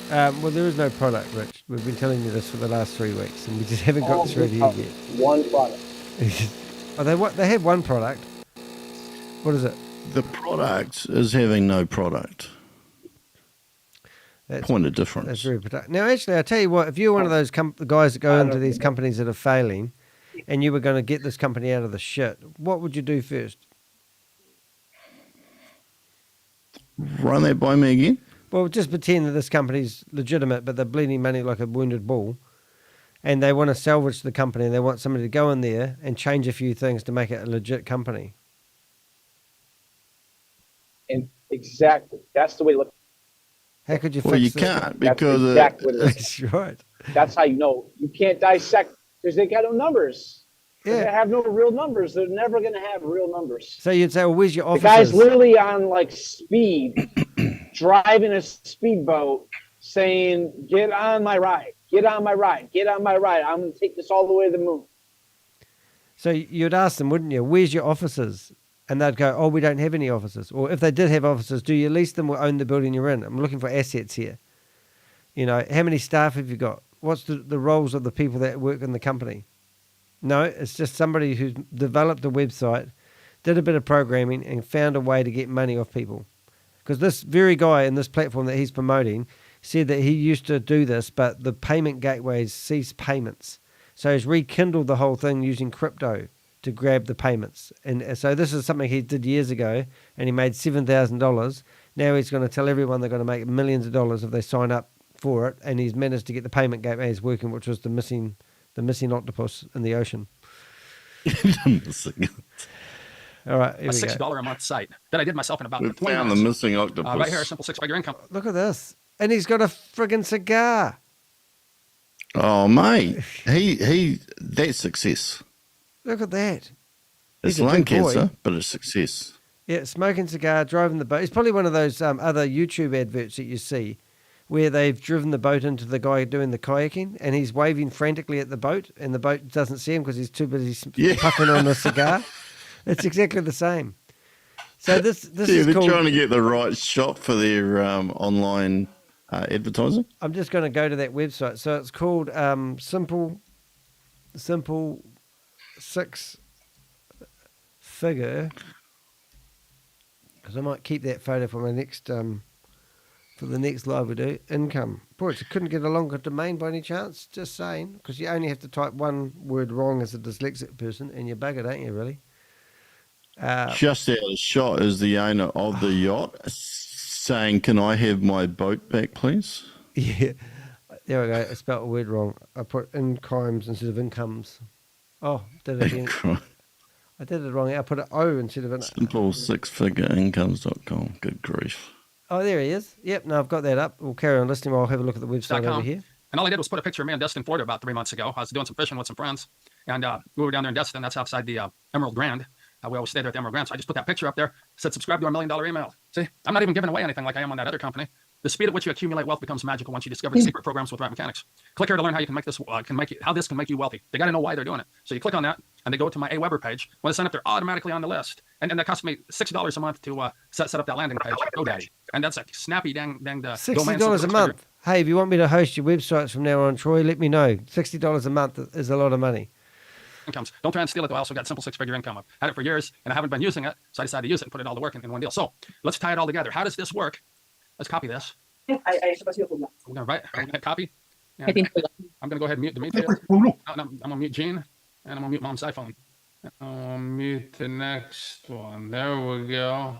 Well, there is no product, Rich. We've been telling you this for the last 3 weeks, and we just haven't got through to you yet. One product. They have one product. What is it? The product is having no product. That's point of difference. That's very productive. Now, actually, I tell you what, if you're one of those guys that go into these companies that are failing, and you were going to get this company out of the shit, what would you do first? Run that by me again. Well, just pretend that this company's legitimate, but they're bleeding money like a wounded bull, and they want to salvage the company, and they want somebody to go in there and change a few things to make it a legit company. And exactly, that's the way to look. How could you fix Well, you this? can't because that's exactly what it is. That's right. That's how you know. You can't dissect because they got no numbers. Yeah. They have no real numbers. They're never going to have real numbers. So you'd say, well, where's your The offices? guy's literally on like speed, driving a speedboat, saying, "Get on my ride, get on my ride, get on my ride. I'm going to take this all the way to the moon." So you'd ask them, wouldn't you, where's your offices? And they'd go, oh, we don't have any offices. Or if they did have offices, do you lease them or own the building you're in? I'm looking for assets here. How many staff have you got? What's the roles of the people that work in the company? No, it's just somebody who's developed a website, did a bit of programming, and found a way to get money off people. Because this very guy in this platform that he's promoting said that he used to do this, but the payment gateways ceased payments. So he's rekindled the whole thing using crypto to grab the payments. And so this is something he did years ago, and he made $7,000. Now he's going to tell everyone they're going to make millions of dollars if they sign up for it, and he's managed to get the payment gateways working, which was the missing octopus in the ocean. All right, here a we $6 go. a month site that I did myself in about We 20 found the minutes. missing octopus. Right here, a simple six-figure income. Look at this. And he's got a friggin' cigar. Oh, mate, that's success. Look at that. It's He's a lung good boy. cancer, but it's success. Yeah, smoking cigar, driving the boat. It's probably one of those other YouTube adverts that you see where they've driven the boat into the guy doing the kayaking, and he's waving frantically at the boat, and the boat doesn't see him because he's too busy puffing on a cigar. It's exactly the same. So this is they're called... trying to get the right shot for their online advertising. I'm just going to go to that website. So it's called Simple Six Figure, because I might keep that photo for my next for the next live we do. Income. Boy, I couldn't get a longer domain by any chance. Just saying, because you only have to type one word wrong as a dyslexic person, and you're buggered, ain't you? Really? Just out of shot is the owner of the yacht saying, "Can I have my boat back, please?" Yeah. There we go. I spelled a word wrong. I put incomes instead of incomes. Oh, did it again. I did it wrong. I put an O instead of an... Simple sixfigureincomes.com. Good grief. Oh, there he is. Yep, no, I've got that up. We'll carry on listening while I'll have a look at the website over here. And all I did was put a picture of me in Destin, Florida about 3 months ago. I was doing some fishing with some friends. And we were down there in Destin. That's outside the Emerald Grand. We always stay there at the Emerald Grand. So I just put that picture up there. Said, subscribe to our $1 million email. See, I'm not even giving away anything like I am on that other company. The speed at which you accumulate wealth becomes magical once you discover the secret programs with right mechanics. Click here to learn how you can make this, how this can make you wealthy. They got to know why they're doing it. So you click on that, and they go to my Aweber page. When they sign up, they're automatically on the list. And that costs me $60 a month to set up that landing page. GoDaddy, and that's a snappy dang $60 a month. Hey, if you want me to host your websites from now on, Troy, let me know. $60 a month is a lot of money. Incomes. Don't try and steal it, though. I also got simple six-figure income. I've had it for years, and I haven't been using it, so I decided to use it and put it all to work in one deal. So let's tie it all together. How does this work? Let's copy this. We're gonna hit copy. I'm gonna go ahead and mute Demetrius. I'm gonna mute Gene, and I'm gonna mute Mom's iPhone. I'll mute the next one. There we go.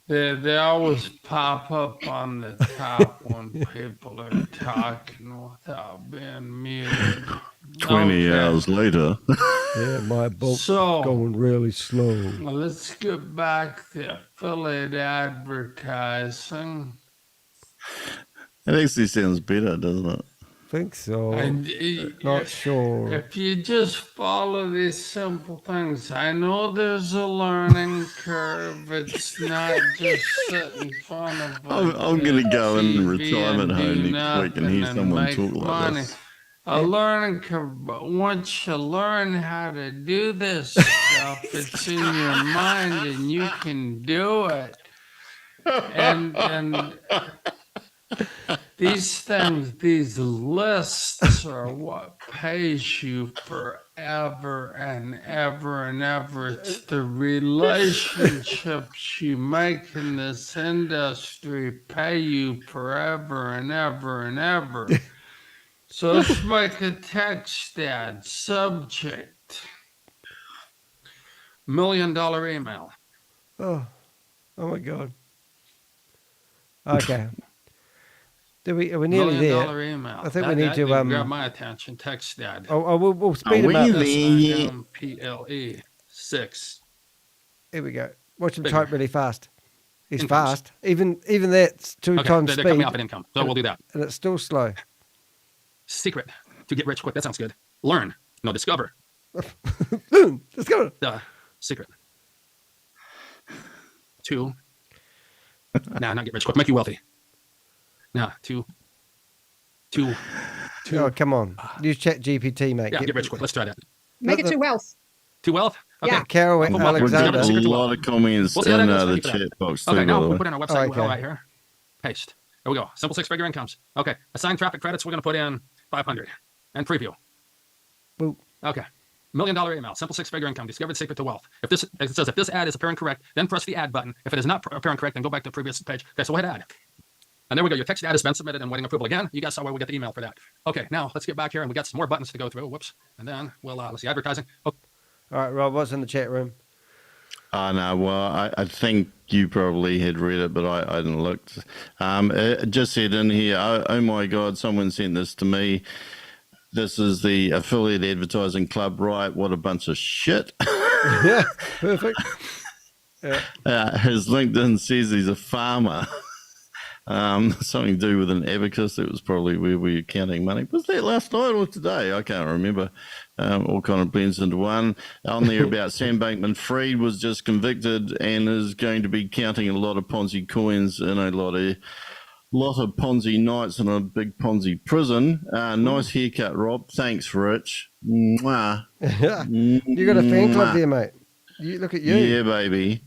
They always pop up on the top when people are talking without being muted. 20 hours later. Yeah, my boat's going really slow. Well, let's get back to affiliate advertising. It actually sounds better, doesn't it? I think so. And Not sure. If you just follow these simple things, I know there's a learning curve. It's not just sit in front of I'm going to go in TV retirement and home do next week and hear nothing someone make talk like money. this. A learning curve, but once you learn how to do this stuff, it's in your mind and you can do it. And these things, these lists are what pays you forever and ever and ever. It's the relationships you make in this industry pay you forever and ever and ever. So let's make a text ad. Subject: $1 million email. Oh my God. Okay. Are we nearly there? $1 million email. I think we need to grab my attention. Text ad. We'll speed him up. PLE 6. Here we go. Watch him Bigger. type really fast. He's Incomes. fast. Even that's two times they're speed. coming up in income, so we'll do that. And it's still slow. Secret to get rich quick. That sounds good. Learn. No, discover. Discover. The secret. 2. Nah, not get rich quick. Make you wealthy. Nah, 2. Oh, come on. Use Chat GPT, mate. Yeah, get rich quick. Let's try that. Make it to wealth. To wealth? Okay. Yeah. Carol We'll We've Alexander. got a Secret to lot wealth. of comments We'll see how in that goes. the Thank you for chat box too, Okay, by now the we'll way. put in our website Okay. URL right here. Paste. There we go. Simple six-figure incomes. Okay. Assign traffic credits. We're going to put in 500. And preview. Boop. Okay. $1 million email. Simple six-figure income. Discover the secret to wealth. It says if this ad is appearing correct, then press the add button. If it is not appearing correct, then go back to the previous page. Okay, so we'll hit add. And there we go. Your text ad has been submitted and waiting approval again. You guys saw where we get the email for that. Okay, now let's get back here and we got some more buttons to go through. Whoops. And then we'll, let's see, advertising. Oh. All right, Rob, what's in the chat room? No, well, I think you probably had read it, but I didn't look. It just said in here, oh my God, someone sent this to me. This is the Affiliate Advertising Club, right? What a bunch of shit. Yeah, perfect. Yeah. His LinkedIn says he's a farmer. Something to do with an abacus. That was probably where we were counting money. Was that last night or today? I can't remember. All kind of blends into one. On there about Sam Bankman-Fried was just convicted and is going to be counting a lot of Ponzi coins in a lot of Ponzi nights in a big Ponzi prison. Nice haircut, Rob. Thanks, Rich. Mwah. You got a fan club there, mate. You look at you. Yeah, baby.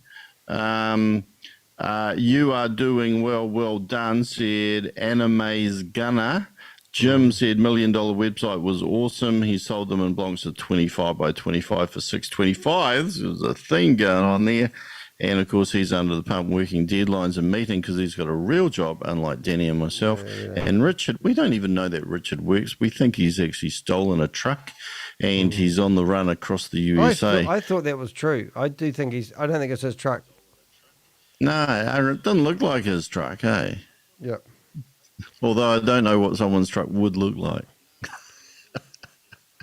You are doing well. Well done, said Anime's Gunner. Jim said $1 million website was awesome. He sold them in blocks of 25 by 25 for $625. There was a thing going on there. And, of course, he's under the pump working deadlines and meeting because he's got a real job, unlike Danny and myself. Yeah. And Richard, we don't even know that Richard works. We think he's actually stolen a truck and he's on the run across the USA. I thought that was true. I don't think it's his truck. No, it doesn't look like his truck, hey? Yep. Although I don't know what someone's truck would look like.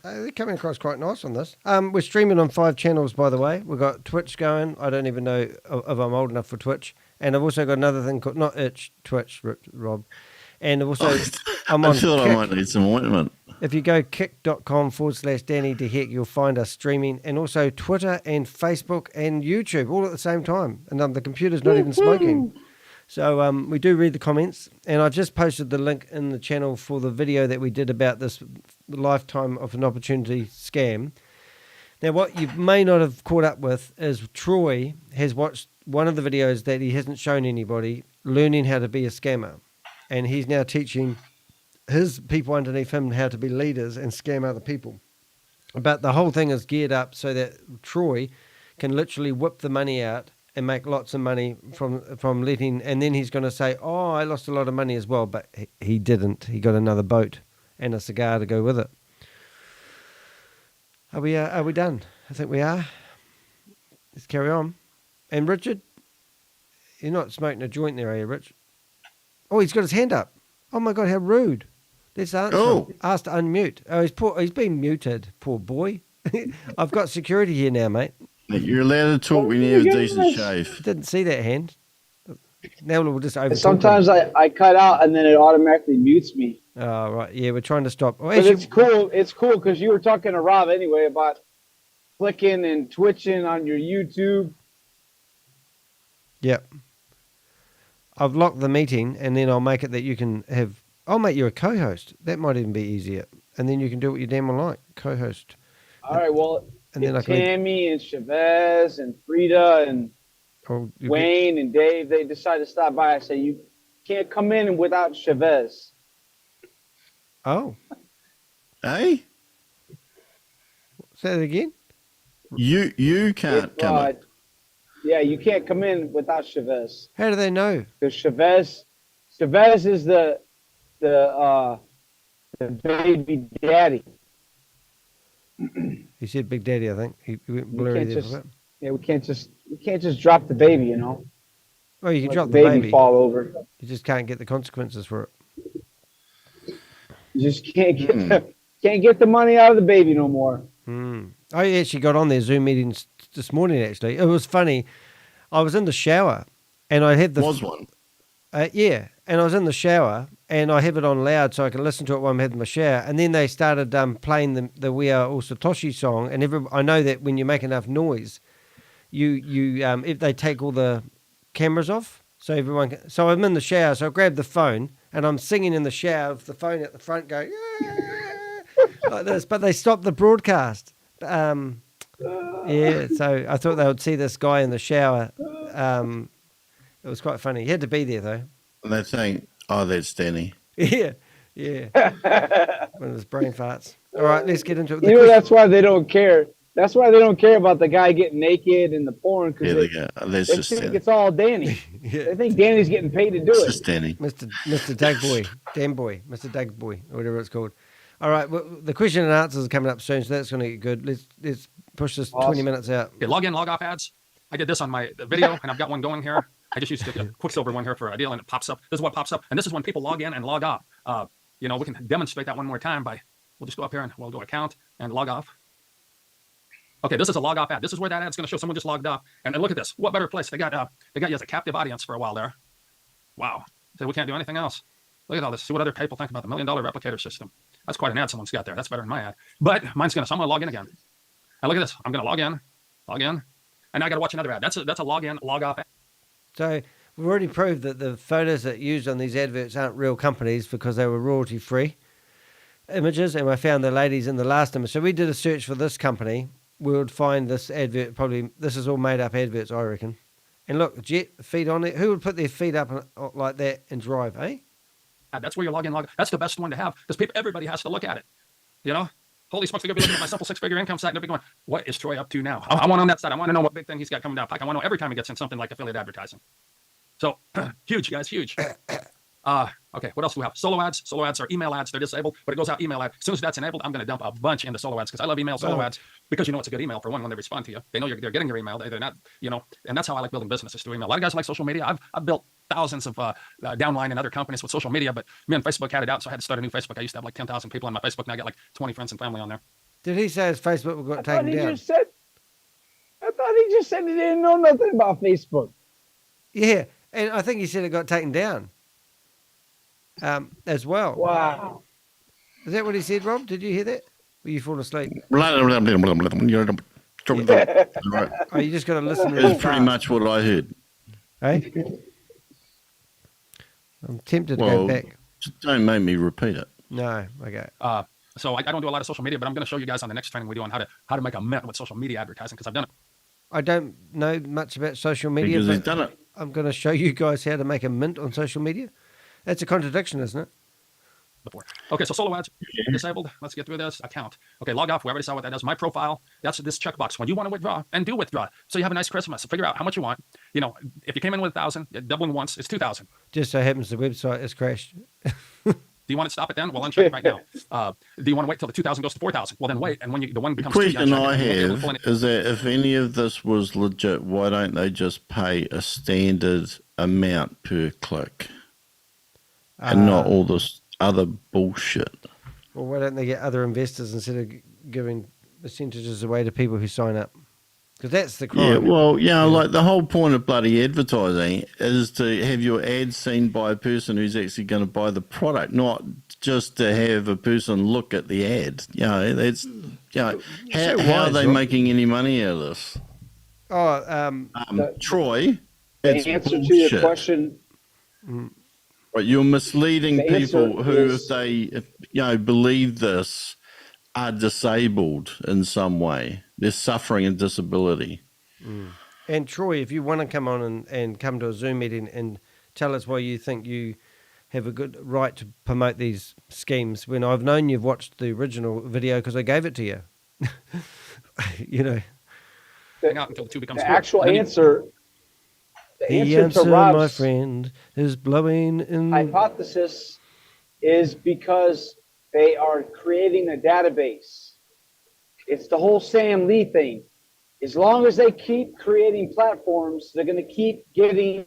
They're coming across quite nice on this. We're streaming on 5 channels, by the way. We've got Twitch going. I don't even know if I'm old enough for Twitch. And I've also got another thing called, not Twitch, Rob. And I've also, I'm on I feel Kick. I might need some ointment. If you go kick.com/Danny de Hek, you'll find us streaming. And also Twitter and Facebook and YouTube all at the same time. And the computer's not even smoking. So we do read the comments, and I just posted the link in the channel for the video that we did about this lifetime of an opportunity scam. Now, what you may not have caught up with is Troy has watched one of the videos that he hasn't shown anybody, learning how to be a scammer. And he's now teaching his people underneath him how to be leaders and scam other people. But the whole thing is geared up so that Troy can literally whip the money out and make lots of money from letting, and then he's going to say, oh, I lost a lot of money as well, but he didn't. He got another boat and a cigar to go with it. Are we done? I think we are. Let's carry on. And Richard, you're not smoking a joint there, are you, Rich? Oh, he's got his hand up. Oh my God, how rude. Let's answer him. Ask to unmute. Oh, he's been muted, poor boy. I've got security here now, mate. You're allowed to talk when you have a decent shave. Didn't see that hand. Now we'll just over. Sometimes I cut out and then it automatically mutes me. Oh, right. Yeah, we're trying to stop. Oh, but actually, it's cool. It's cool because you were talking to Rob anyway about clicking and twitching on your YouTube. Yep. I've locked the meeting and then I'll make it that you can have. I'll make you a co-host. That might even be easier. And then you can do what you damn well like. Co-host. All right. Well, and then Tammy and Chavez and Frida and Wayne and Dave, they decided to stop by. I said, you can't come in without Chavez. Oh. Hey? Say that again? You can't come in. Yeah, you can't come in without Chavez. How do they know? Because Chavez is the baby daddy. He said Big Daddy, I think. He went blurry there for a bit. Yeah, we can't just drop the baby, you know. Oh, you can Let drop the baby baby. Fall over. You just can't get the consequences for it. You just can't get the money out of the baby no more. I actually got on their Zoom meetings this morning, actually. It was funny. I was in the shower and I had the... Was one? Yeah, and I was in the shower and I have it on loud so I can listen to it while I'm having my shower. And then they started playing the We Are All Satoshi song. And I know that when you make enough noise, if they take all the cameras off, so everyone can... So I'm in the shower, so I grabbed the phone and I'm singing in the shower with the phone at the front going, like this. But they stopped the broadcast. Yeah, so I thought they would see this guy in the shower. It was quite funny. He had to be there, though. And they're saying, oh, that's Danny. Yeah. One of his brain farts. All right, let's get into it. That's why they don't care. That's why they don't care about the guy getting naked and the porn, because Yeah, they that's just think Danny. it's all Danny. Yeah. They think Danny's getting paid to do It's it. just Danny. Mr. Dag Boy, Dan Boy, Mr. Dag Boy, or whatever it's called. All right, well, the question and answers are coming up soon, so that's going to get good. Let's push this 20 minutes out. Okay, log in, log off ads. I did this on my video, and I've got one going here. I just used the Quicksilver one here for a deal, and it pops up. This is what pops up, and this is when people log in and log off. We can demonstrate that one more time by, we'll just go up here and we'll go account and log off. Okay, this is a log off ad. This is where that ad's going to show someone just logged off. And look at this. What better place? They got you as a captive audience for a while there. Wow. So we can't do anything else. Look at all this. See what other people think about the $1 million replicator system. That's quite an ad someone's got there. That's better than my ad. But mine's going to, so I'm going to log in again. And look at this. I'm going to log in, and now I got to watch another ad. That's a log in, log off ad. So we've already proved that the photos that used on these adverts aren't real companies because they were royalty-free images, and I found the ladies in the last image. So we did a search for this company. We would find this advert, probably, this is all made-up adverts, I reckon. And look, jet feet on it. Who would put their feet up like that and drive, eh? That's where you log in, log. That's the best one to have because everybody has to look at it. Holy smokes, they're going to be looking at my simple six-figure income site and they're going, what is Troy up to now? I want on that side. I want to know what big thing he's got coming down pike. I want to know every time he gets in something like affiliate advertising. So huge, guys, huge. Okay, what else do we have? Solo ads. Solo ads are email ads. They're disabled, but it goes out email ad. As soon as that's enabled, I'm going to dump a bunch into solo ads because I love email solo ads because it's a good email for one when they respond to you. They know they're getting your email. They're not, and that's how I like building businesses through email. A lot of guys like social media. I've built thousands of downline and other companies with social media, but me and Facebook had it out, so I had to start a new Facebook. I used to have like 10,000 people on my Facebook, and I got like 20 friends and family on there. Did he say his Facebook got taken down? I thought he just said he didn't know nothing about Facebook. Yeah, and I think he said it got taken down as well. Wow. Is that what he said, Rob? Did you hear that? Were you falling asleep? Right. Oh, you just got to listen really That's pretty much what I heard. Hey? I'm tempted to go back. Just don't make me repeat it. No, okay. So I don't do a lot of social media, but I'm going to show you guys on the next training we do on how to make a mint with social media advertising because I've done it. I don't know much about social media, Because but he's done it. I'm going to show you guys how to make a mint on social media. That's a contradiction, isn't it? Before. Okay, so solo ads disabled. Let's get through this. Account. Okay, log off. We already saw what that does. My profile. That's this checkbox. When you want to withdraw, and do withdraw. So you have a nice Christmas. Figure out how much you want. If you came in with 1,000, doubling once, it's 2,000. Just so happens the website has crashed. Do you want to stop it then? Well, uncheck it right now. Do you want to wait till the 2,000 goes to 4,000? Well, then wait. And when the one becomes The question I have is that if any of this was legit, why don't they just pay a standard amount per click and not all this other bullshit? Well, why don't they get other investors instead of giving percentages away to people who sign up? Because that's the crime. Yeah, well, like the whole point of bloody advertising is to have your ad seen by a person who's actually going to buy the product, not just to have a person look at the ad. That's how are they making any money out of this? Troy, the answer to your question. Right, you're misleading people who, if they believe this, are disabled in some way. They're suffering a disability. And Troy, if you want to come on and come to a Zoom meeting and tell us why you think you have a good right to promote these schemes, when I've known you've watched the original video because I gave it to you. Hang out until the two becomes the four. actual answer. The answer to Rob's my friend, is blowing in. Hypothesis is because they are creating a database. It's the whole Sam Lee thing. As long as they keep creating platforms, they're going to keep getting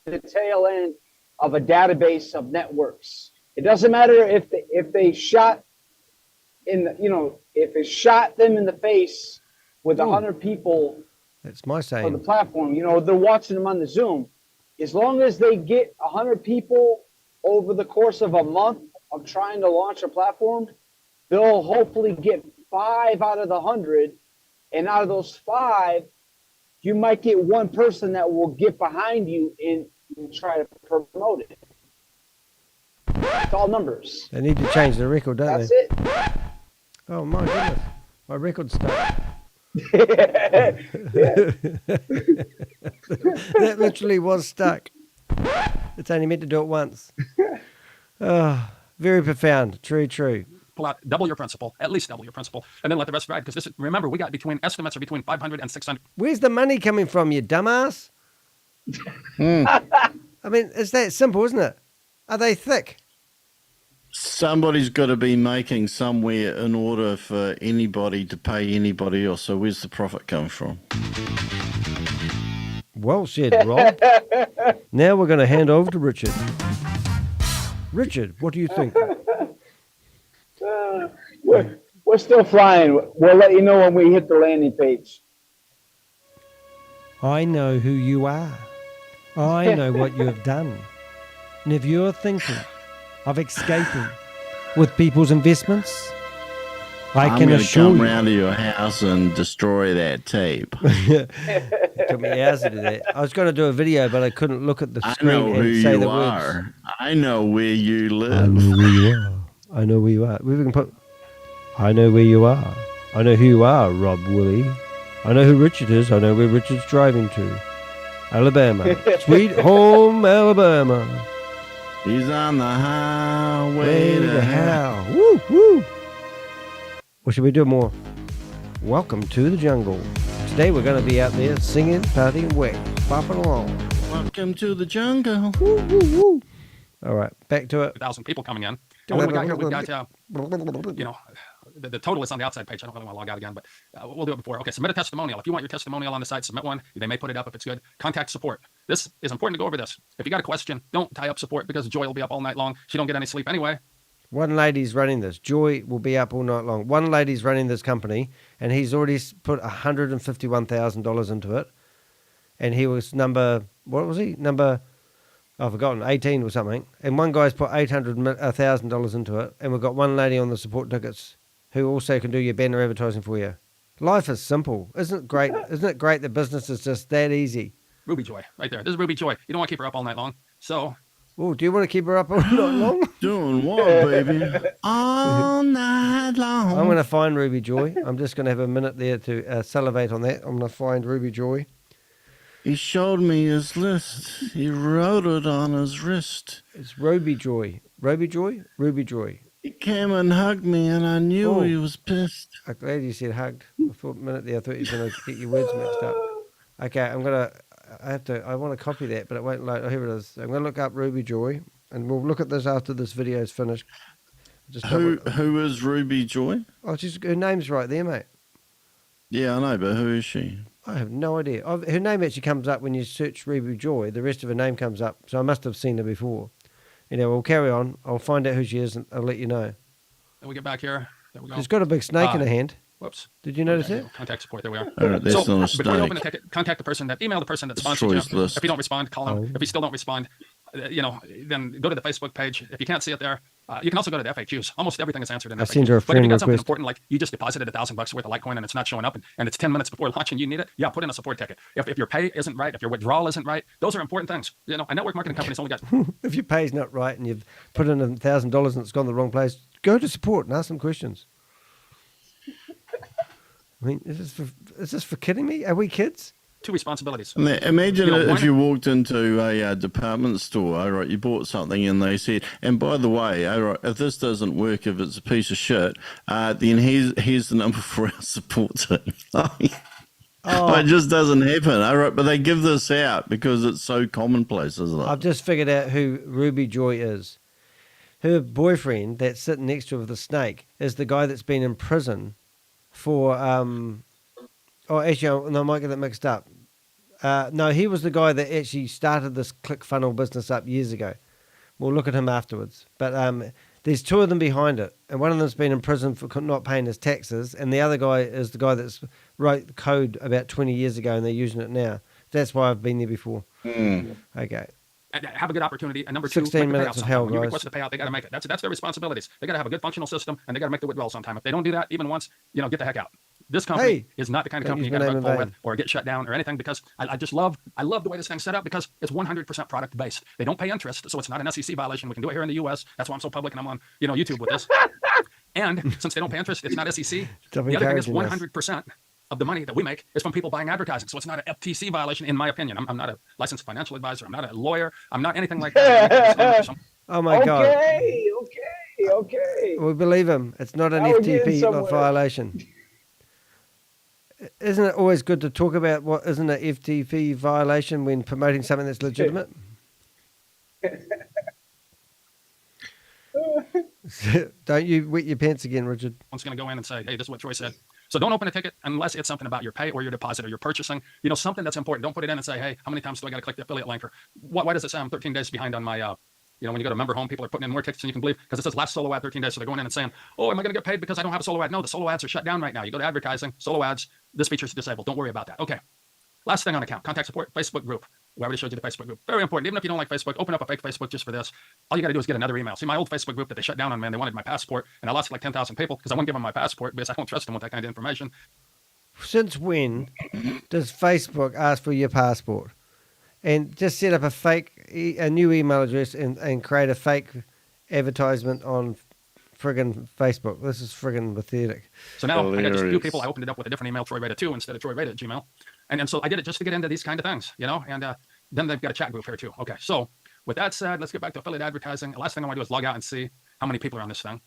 the tail end of a database of networks. It doesn't matter if they shot if it shot them in the face with 100 people. That's my saying. On the platform, they're watching them on the Zoom. As long as they get 100 people over the course of a month of trying to launch a platform, they'll hopefully get 5 out of the 100. And out of those 5, you might get one person that will get behind you and try to promote it. It's all numbers. They need to change the record, don't That's they? it. Oh, my goodness. My record's stuck. That literally was stuck. It's only meant to do it once. Oh, very profound. True. pull out double your principal, at least double your principal, and then let the rest ride. Because remember, we got estimates are between 500 and 600. Where's the money coming from, you dumbass? I mean, it's that simple, isn't it? Are they thick? Somebody's got to be making somewhere in order for anybody to pay anybody else. So where's the profit come from? Well said, Rob. Now we're going to hand over to Richard. Richard, what do you think? We're still flying. We'll let you know when we hit the landing page. I know who you are. I know what you have done. And if you're thinking of escaping with people's investments, I can assure come you. round to your house and destroy that tape. It took me hours to do that. I was going to do a video, but I couldn't look at the I screen know who and say you the are. words. I know where you live. I know where you are. I know where you are. We can put, I know where you are. I know who you are, Rob Woolley. I know who Richard is. I know where Richard's driving to. Alabama. Sweet home Alabama. He's on the highway to hell. Woo, woo. Or should we do more? Welcome to the jungle. Today we're going to be out there singing, partying away, bopping along. Welcome to the jungle. Woo, woo, woo. All right, back to it. 1,000 people coming in. And when we got here, we've got, you know, the total is on the outside page. I don't really want to log out again, but we'll do it before. Okay, submit a testimonial. If you want your testimonial on the site, submit one. They may put it up if it's good. Contact support. This is important to go over this. If you got a question, don't tie up support because Joy will be up all night long. She don't get any sleep anyway. One lady's running this. Joy will be up all night long. One lady's running this company, and he's already put $151,000 into it. And he was what was he? I've forgotten, 18 or something. And one guy's put $800,000 into it. And we've got one lady on the support tickets who also can do your banner advertising for you. Life is simple. Isn't it great? Isn't it great that business is just that easy? Ruby Joy, right there. This is Ruby Joy. You don't want to keep her up all night long. So. Oh, do you want to keep her up all night long? Doing what, baby? All night long. I'm going to find Ruby Joy. I'm just going to have a minute there to salivate on that. I'm going to find Ruby Joy. He showed me his list. He wrote it on his wrist. It's Ruby Joy. Ruby Joy? Ruby Joy. He came and hugged me, and I knew he was pissed. I'm glad you said hugged. I thought a minute there, I thought you were going to get your words mixed up. Okay, I want to copy that, but it won't load. Oh, here it is. I'm going to look up Ruby Joy, and we'll look at this after this video is finished. Who is Ruby Joy? Oh, her name's right there, mate. Yeah, I know, but who is she? I have no idea. Her name actually comes up when you search Ruby Joy. The rest of her name comes up, so I must have seen her before. We'll carry on. I'll find out who she is, and I'll let you know. Then we get back here. There we go. She's got a big snake in her hand. Whoops. Did you notice that? Contact support. There we are. That's not a before snake. you open the ticket, contact the person email the person that sponsored you. List. If you don't respond, call them. If you still don't respond, then go to the Facebook page. If you can't see it there, you can also go to the FAQs. Almost everything is answered in FAQs. Send her a but if you got friend something request. important, like you just deposited $1,000 worth of Litecoin and it's not showing up, and it's 10 minutes before launch and you need it, put in a support ticket. If your pay isn't right, if your withdrawal isn't right, those are important things. A network marketing company's only got. If your pay's not right and you've put in $1,000 and it's gone the wrong place, go to support and ask some questions. I mean, is this for kidding me? Are we kids? Two responsibilities. Imagine if you walked into a department store, all right, you bought something and they said, and by the way, all right, if this doesn't work, if it's a piece of shit, then here's the number for our support team. It just doesn't happen, all right, but they give this out because it's so commonplace, isn't it? I've just figured out who Ruby Joy is. Her boyfriend that's sitting next to her with the snake is the guy that's been in prison for, actually, no, I might get that mixed up. No, he was the guy that actually started this ClickFunnels business up years ago. We'll look at him afterwards. But there's two of them behind it, and one of them's been in prison for not paying his taxes, and the other guy is the guy that's wrote the code about 20 years ago, and they're using it now. That's why I've been there before. Okay. Have a good opportunity. And number two, 16 minutes of hell, when you guys. request a payout, they got to make it. That's their responsibilities. They got to have a good functional system, and they got to make the withdrawals on time. If they don't do that, even once, get the heck out. This company is not the kind of company you got to run forward with or get shut down or anything, because I love the way this thing's set up, because it's 100% product based. They don't pay interest, so it's not an SEC violation. We can do it here in the U.S. That's why I'm so public and I'm on YouTube with this. And since they don't pay interest, it's not SEC. The other thing is 100% of the money that we make is from people buying advertising. So it's not an FTC violation, in my opinion. I'm not a licensed financial advisor. I'm not a lawyer. I'm not anything like that. Oh my God. Okay. Okay. We believe him. It's not an Now we're getting FTP somewhere. violation. Isn't it always good to talk about what isn't an FTP violation when promoting something that's legitimate? Don't you wet your pants again, Richard? One's going to go in and say, hey, this is what Troy said. So don't open a ticket unless it's something about your pay or your deposit or your purchasing. You know, something that's important. Don't put it in and say, hey, how many times do I got to click the affiliate link? Or why does it say I'm 13 days behind on my, you know, when you go to member home, people are putting in more tickets than you can believe because it says last solo ad 13 days. So they're going in and saying, oh, am I going to get paid because I don't have a solo ad? No, the solo ads are shut down right now. You go to advertising, solo ads, this feature is disabled. Don't worry about that. Okay. Last thing on account, contact support, Facebook group. We already showed you the Facebook group. Very important. Even if you don't like Facebook, open up a fake Facebook just for this. All you got to do is get another email. See, my old Facebook group that they shut down on me, and they wanted my passport, and I lost like 10,000 people because I wouldn't give them my passport because I don't trust them with that kind of information. Since when does Facebook ask for your passport? And just set up a new email address and create a fake advertisement on friggin' Facebook. This is friggin' pathetic. So now I got just a few people. I opened it up with a different email, Troy Rejda 2 instead of Troy Rejda at Gmail. And so I did it just to get into these kind of things, you know, and then they've got a chat group here too. Okay, so with that said, let's get back to affiliate advertising. The last thing I want to do is log out and see how many people are on this thing.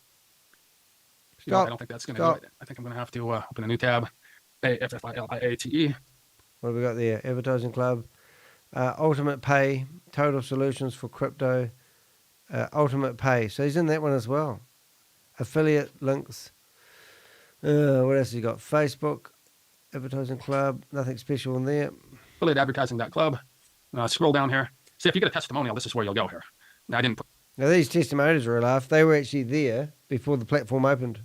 You know, I don't think that's going to do it. I think I'm going to have to open a new tab. AFFILIATE. What have we got there? Advertising Club, Ultimate Pay, Total Solutions for Crypto, Ultimate Pay. So he's in that one as well. Affiliate links. What else has he got? Facebook, Advertising Club, nothing special in there. Affiliate advertising.club. Scroll down here. See, if you get a testimonial, this is where you'll go here. Now, I didn't put. Now, these testimonials are a laugh. They were actually there before the platform opened.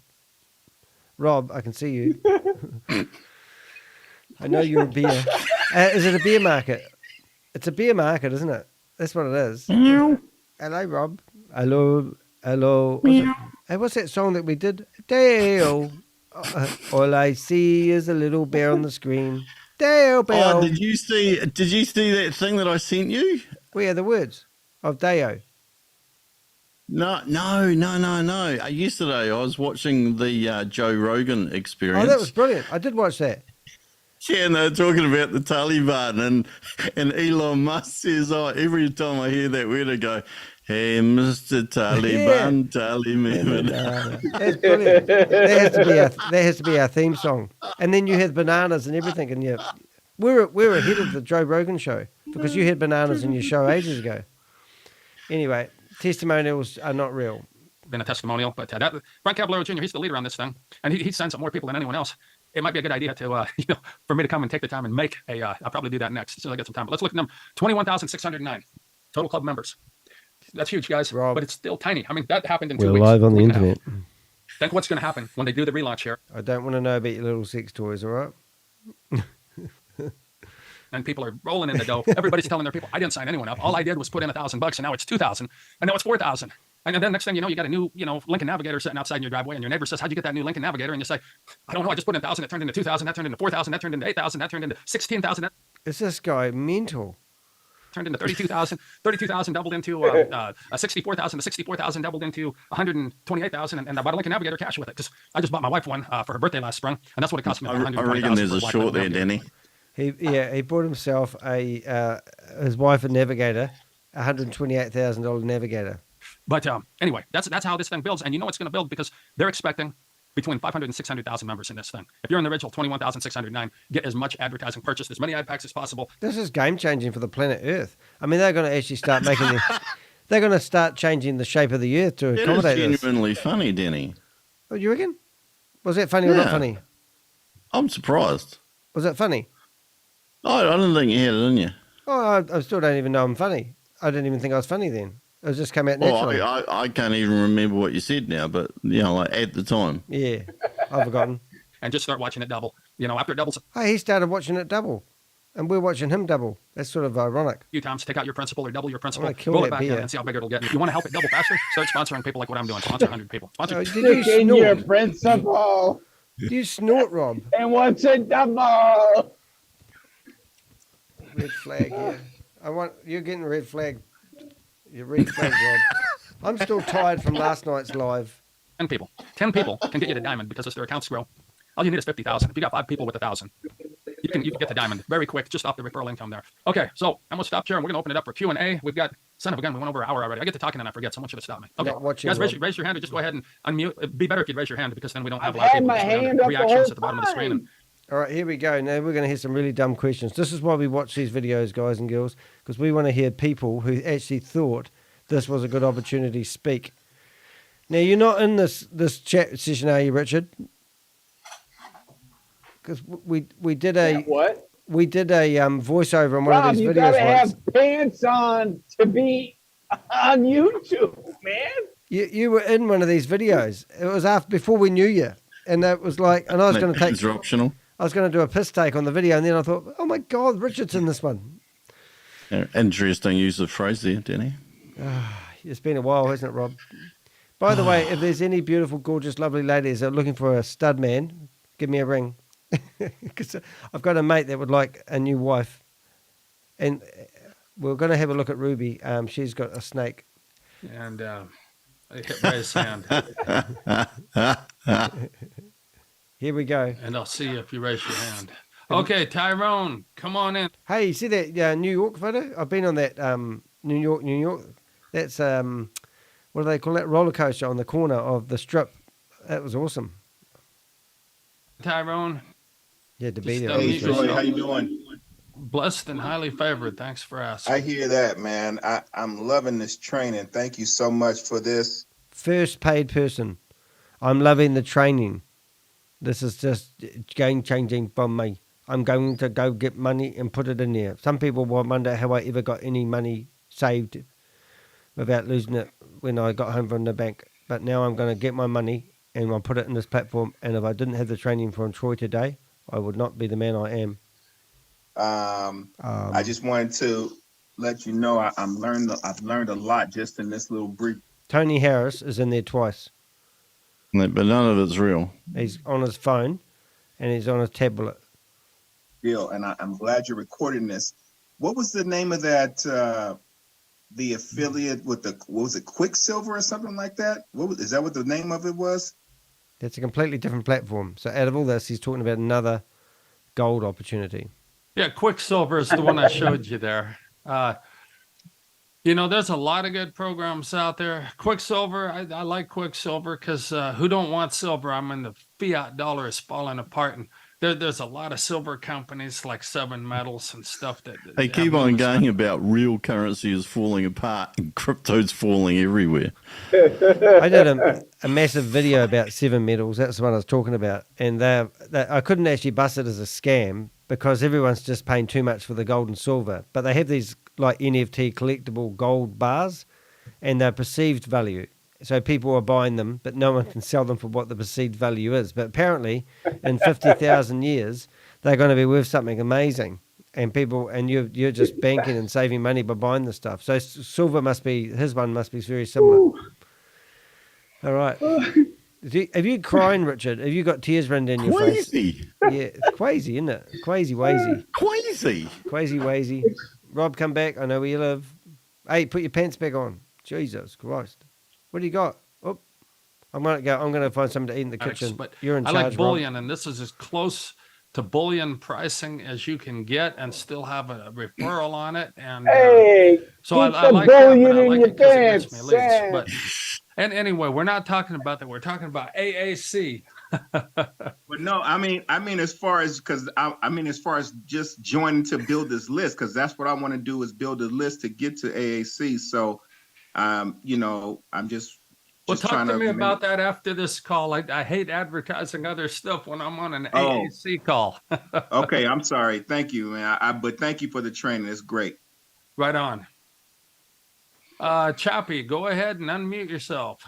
Rob, I can see you. I know you're a beer. Is it a beer market? It's a beer market, isn't it? That's what it is. Hello, Rob. Hello. Hey, what's that song that we did? Dale. All I see is a little bear on the screen. Dale, Bell. Oh, did you see that thing that I sent you? Where are the words of Deo? No. Yesterday I was watching the Joe Rogan Experience. Oh, that was brilliant. I did watch that. Yeah, and they were talking about the Taliban, and Elon Musk says, "Oh, every time I hear that word, I go, hey, Mr. Taliban, Taliban." That's brilliant. That has to be our theme song. And then you had bananas and everything, and we're ahead of the Joe Rogan show because you had bananas in your show ages ago. Anyway, testimonials are not real. Been a testimonial, but Frank Caballero Jr., he's the leader on this thing, and he signs up more people than anyone else. It might be a good idea to, for me to come and take the time and make I'll probably do that next as soon as I get some time. But let's look at them. 21,609 total club members. That's huge, guys, Rob, but it's still tiny. I mean, that happened in 2 weeks. We're live on the internet. Think what's going to happen when they do the relaunch here. I don't want to know about your little sex toys, all right? And people are rolling in the dough. Everybody's telling their people, I didn't sign anyone up. All I did was put in $1,000, and now it's 2,000, and now it's 4,000. And then next thing you know, you got a new, Lincoln Navigator sitting outside in your driveway, and your neighbor says, how'd you get that new Lincoln Navigator? And you say, I don't know, I just put in 1,000, it turned into 2,000, that turned into 4,000, that turned into 8,000, that turned into 16,000. Is this guy mental? Turned into 32,000, 32,000 doubled into 64,000, 64,000 doubled into 128,000, and I bought a Lincoln Navigator cash with it. Because I just bought my wife one for her birthday last spring, and that's what it cost me. I reckon there's a short there, Danny. He bought himself his wife a Navigator, $128,000 Navigator. But anyway, that's how this thing builds, and you know it's going to build because they're expecting between 500 and 600,000 members in this thing. If you're in the original 21,609, get as much advertising purchased, as many ad packs as possible. This is game changing for the planet Earth. I mean, they're going to actually start making they're going to start changing the shape of the Earth to accommodate this. It is genuinely funny, Danny. Oh, you reckon? Was that funny or not funny? I'm surprised. Was it funny? I don't think you had it in you. Oh, I still don't even know I'm funny. I didn't even think I was funny then. It was just come out naturally. Well, I can't even remember what you said now, but, like at the time. Yeah, I've forgotten. And just start watching it double. After it doubles. Hey, he started watching it double, and we're watching him double. That's sort of ironic. A few times, take out your principal or double your principal, roll it back in and see how big it'll get. If you want to help it double faster, start sponsoring people like what I'm doing. Sponsor 100 people. Sponsor. Did you snort? Your principal. Did you snort, Rob? And what's a double? Red flag here. You're getting red flag. You're red flag, Rob. I'm still tired from last night's live. 10 people. 10 people can get you to diamond because as their accounts grow, all you need is 50,000. If you got 5 people with 1,000, you can get to diamond very quick just off the referral income there. Okay, so I'm gonna stop here and we're gonna open it up for Q&A. We've got Son of a gun, we went over an hour already. I get to talking and I forget. Someone should have stopped me. Okay, Not watching, guys, Rob. raise your hand or just go ahead and unmute. It'd be better if you'd raise your hand because then we don't have I've a lot of had people my just hand up the reactions whole at the bottom of the screen. And All right, here we go. Now we're going to hear some really dumb questions. This is why we watch these videos, guys and girls, because we want to hear people who actually thought this was a good opportunity speak. Now, you're not in this chat session, are you, Richard? Because we did a What? we did a voiceover on one Rob, of these you videos gotta once. have pants on to be on YouTube, man. You were in one of these videos. It was before we knew you, and that was like, and I was going to take. It's optional. I was going to do a piss take on the video, and then I thought, oh my God, Richard's in this one. Interesting use of phrase there, Danny. It's been a while, hasn't it, Rob? By the way, if there's any beautiful, gorgeous, lovely ladies that are looking for a stud man, give me a ring. Because I've got a mate that would like a new wife. And we're going to have a look at Ruby. She's got a snake. And I hit raise hand. Here we go. And I'll see if you raise your hand. Okay, Tyrone, come on in. Hey, you see that New York photo? I've been on that New York. That's, what do they call that? Roller coaster on the corner of the strip. That was awesome. Tyrone. Yeah, to be Just there. unmute Troy, yourself. how you doing? Blessed and highly favored. Thanks for asking. I hear that, man. I'm loving this training. Thank you so much for this. First paid person. I'm loving the training. This is just game-changing for me. I'm going to go get money and put it in there. Some people will wonder how I ever got any money saved without losing it when I got home from the bank. But now I'm going to get my money and I'll put it in this platform. And if I didn't have the training from Troy today, I would not be the man I am. I just wanted to let you know I've learned a lot just in this little brief. Tony Harris is in there twice. But none of it's real. He's on his phone and he's on his tablet. Deal, and I'm glad you're recording this. What was the name of that? The affiliate with what was it, Quicksilver or something like that? Is that what the name of it was? That's a completely different platform. So out of all this, he's talking about another gold opportunity. Yeah, Quicksilver is the one I showed you there. There's a lot of good programs out there. Quicksilver, I like Quicksilver because who don't want silver? I mean, the fiat dollar is falling apart, and there's a lot of silver companies like Seven Metals and stuff that They keep on going about real currency is falling apart and crypto's falling everywhere. I did a massive video about Seven Metals. That's the one I was talking about. And I couldn't actually bust it as a scam because everyone's just paying too much for the gold and silver. But they have these like NFT collectible gold bars and they're perceived value. So people are buying them, but no one can sell them for what the perceived value is. But apparently, in 50,000 years, they're going to be worth something amazing. And you're just banking and saving money by buying the stuff. So silver his one must be very similar. Ooh. All right. Have you crying, Richard? Have you got tears running down your face? Crazy. Yeah, it's crazy, isn't it? Crazy wazy. Crazy Wazy. Rob, come back. I know where you live. Hey, put your pants back on. Jesus Christ. What do you got? Oh, I'm gonna find something to eat in the kitchen. But You're in charge, I like bullion, Rob. and this is as close to bullion pricing as you can get, and still have a referral on it. And so I like bullion in your pants, But and anyway, we're not talking about that. We're talking about AAC. But no, I mean, as far as just joining to build this list, because that's what I want to do is build a list to get to AAC. So, I'm just talk to me about that after this call. I hate advertising other stuff when I'm on an AAC call. Okay, I'm sorry. Thank you, man. But thank you for the training. It's great. Right on. Chappie, go ahead and unmute yourself.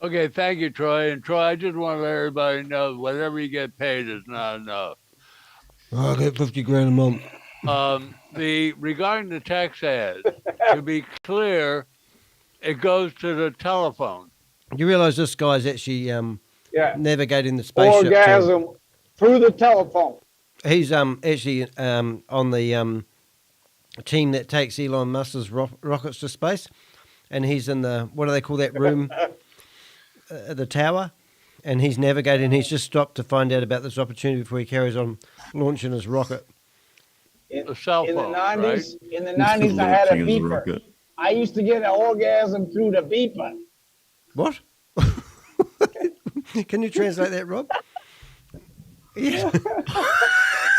Okay, thank you, Troy. And Troy, I just want to let everybody know whatever you get paid is not enough. I get $50,000 a month. Regarding the tax ad, to be clear, it goes to the telephone. You realize this guy's actually navigating the spaceship. Orgasm through the telephone. He's actually on the team that takes Elon Musk's rockets to space, and he's in the, what do they call that room? The tower, and he's navigating. He's just stopped to find out about this opportunity before he carries on launching his rocket. In the 90s, I had a beeper. I used to get an orgasm through the beeper. What? Can you translate that, Rob? Yeah.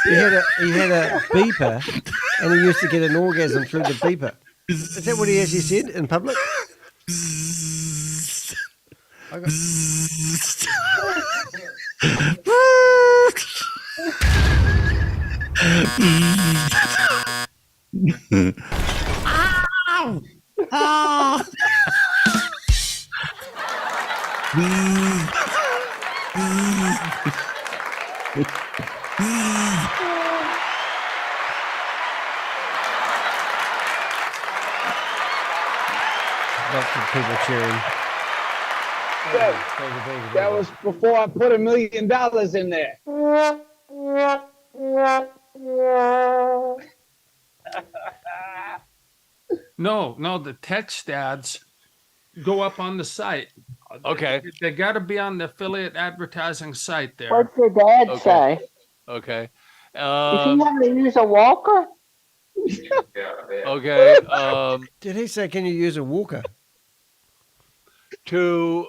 He had a beeper, and he used to get an orgasm through the beeper. Is that what he actually said in public? I got... Ow! Ah! Lots of people cheering. That was before I put $1 million in there. No, the text ads go up on the site. Okay. They got to be on the affiliate advertising site there. What's your dad say? Okay. Is he having to use a walker? Okay. Did he say, can you use a walker? To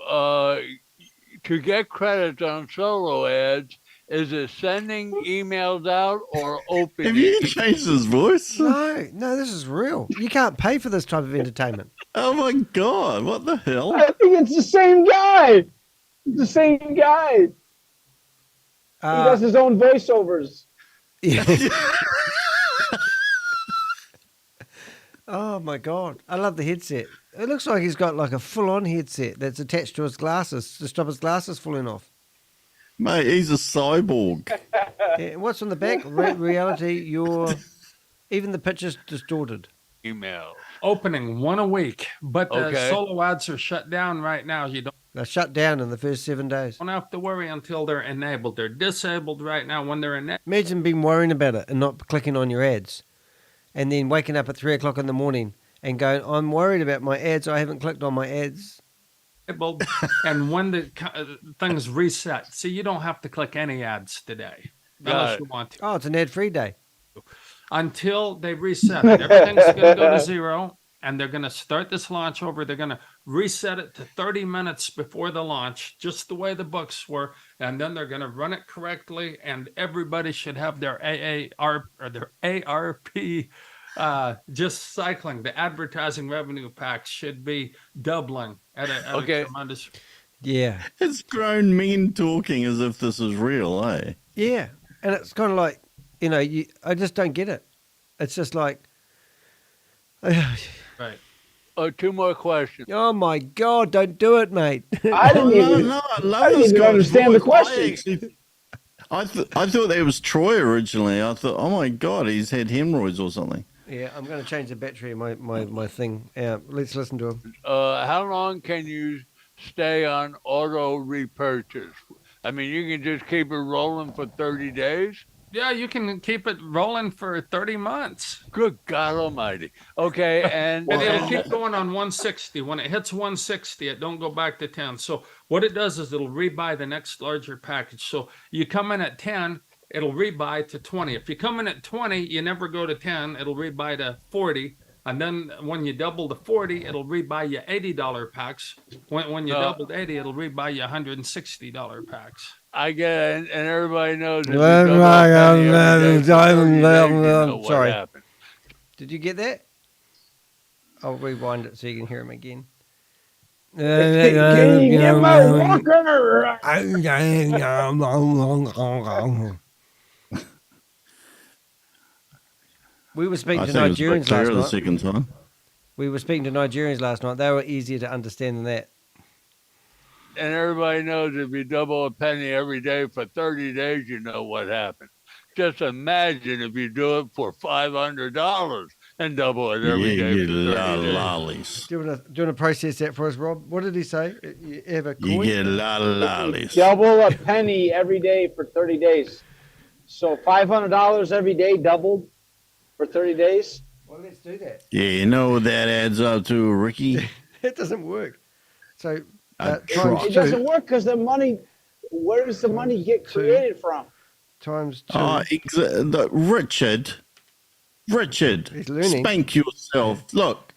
get credit on solo ads, is it sending emails out or opening? Have you changed his voice? No, this is real. You can't pay for this type of entertainment. Oh my God, what the hell? I think it's the same guy. It's the same guy. He does his own voiceovers. Yeah. Oh my God. I love the headset. It looks like he's got like a full-on headset that's attached to his glasses to stop his glasses falling off. Mate, he's a cyborg. Yeah, what's on the back? Reality, even the picture's distorted. Email. Opening one a week, but the solo ads are shut down right now. They're shut down in the first 7 days. Don't have to worry until they're enabled. They're disabled right now. When they're enabled. Imagine being worrying about it and not clicking on your ads, and then waking up at 3 o'clock in the morning and going, I'm worried about my ads. I haven't clicked on my ads. And when the things reset, see, you don't have to click any ads today unless you want to. Oh, it's an ad-free day. Until they reset it. Everything's going to go to 0, and they're going to start this launch over. They're going to reset it to 30 minutes before the launch, just the way the books were, and then they're going to run it correctly, and everybody should have their AAR or their ARP just cycling. The advertising revenue packs should be doubling at a tremendous. Yeah. It's grown men talking as if this is real, eh? Yeah. And it's kind of like, I just don't get it. It's just like... Right. Oh, 2 more questions. Oh my God, don't do it, mate. I didn't even understand the question. I thought that was Troy originally. I thought, oh my God, he's had hemorrhoids or something. Yeah, I'm going to change the battery in my thing. Let's listen to him. How long can you stay on auto repurchase? I mean, you can just keep it rolling for 30 days? Yeah, you can keep it rolling for 30 months. Good God Almighty. Okay, and it'll keep going on 160. When it hits 160, it don't go back to 10. So what it does is it'll rebuy the next larger package. So you come in at 10, it'll rebuy to 20. If you come in at 20, you never go to 10. It'll rebuy to 40. And then when you double to 40, it'll rebuy you $80 packs. When you doubled 80, it'll rebuy you $160 packs. I get it, and everybody knows. Sorry. Did you get that? I'll rewind it so you can hear him again. Can you get my walker? We were speaking to Nigerians last night. The second time. We were speaking to Nigerians last night. They were easier to understand than that. And everybody knows if you double a penny every day for 30 days, you know what happens. Just imagine if you do it for $500 and double it every day. You get lollies. Do you want to process that for us, Rob? What did he say? You have a coin? You get a lot of lollies. Double a penny every day for 30 days. So $500 every day doubled for 30 days? Well, let's do that. Yeah, you know what that adds up to, Ricky? It doesn't work. So it doesn't work because the money, where does the money get created from? Times 2. Richard, He's learning. spank yourself. Look,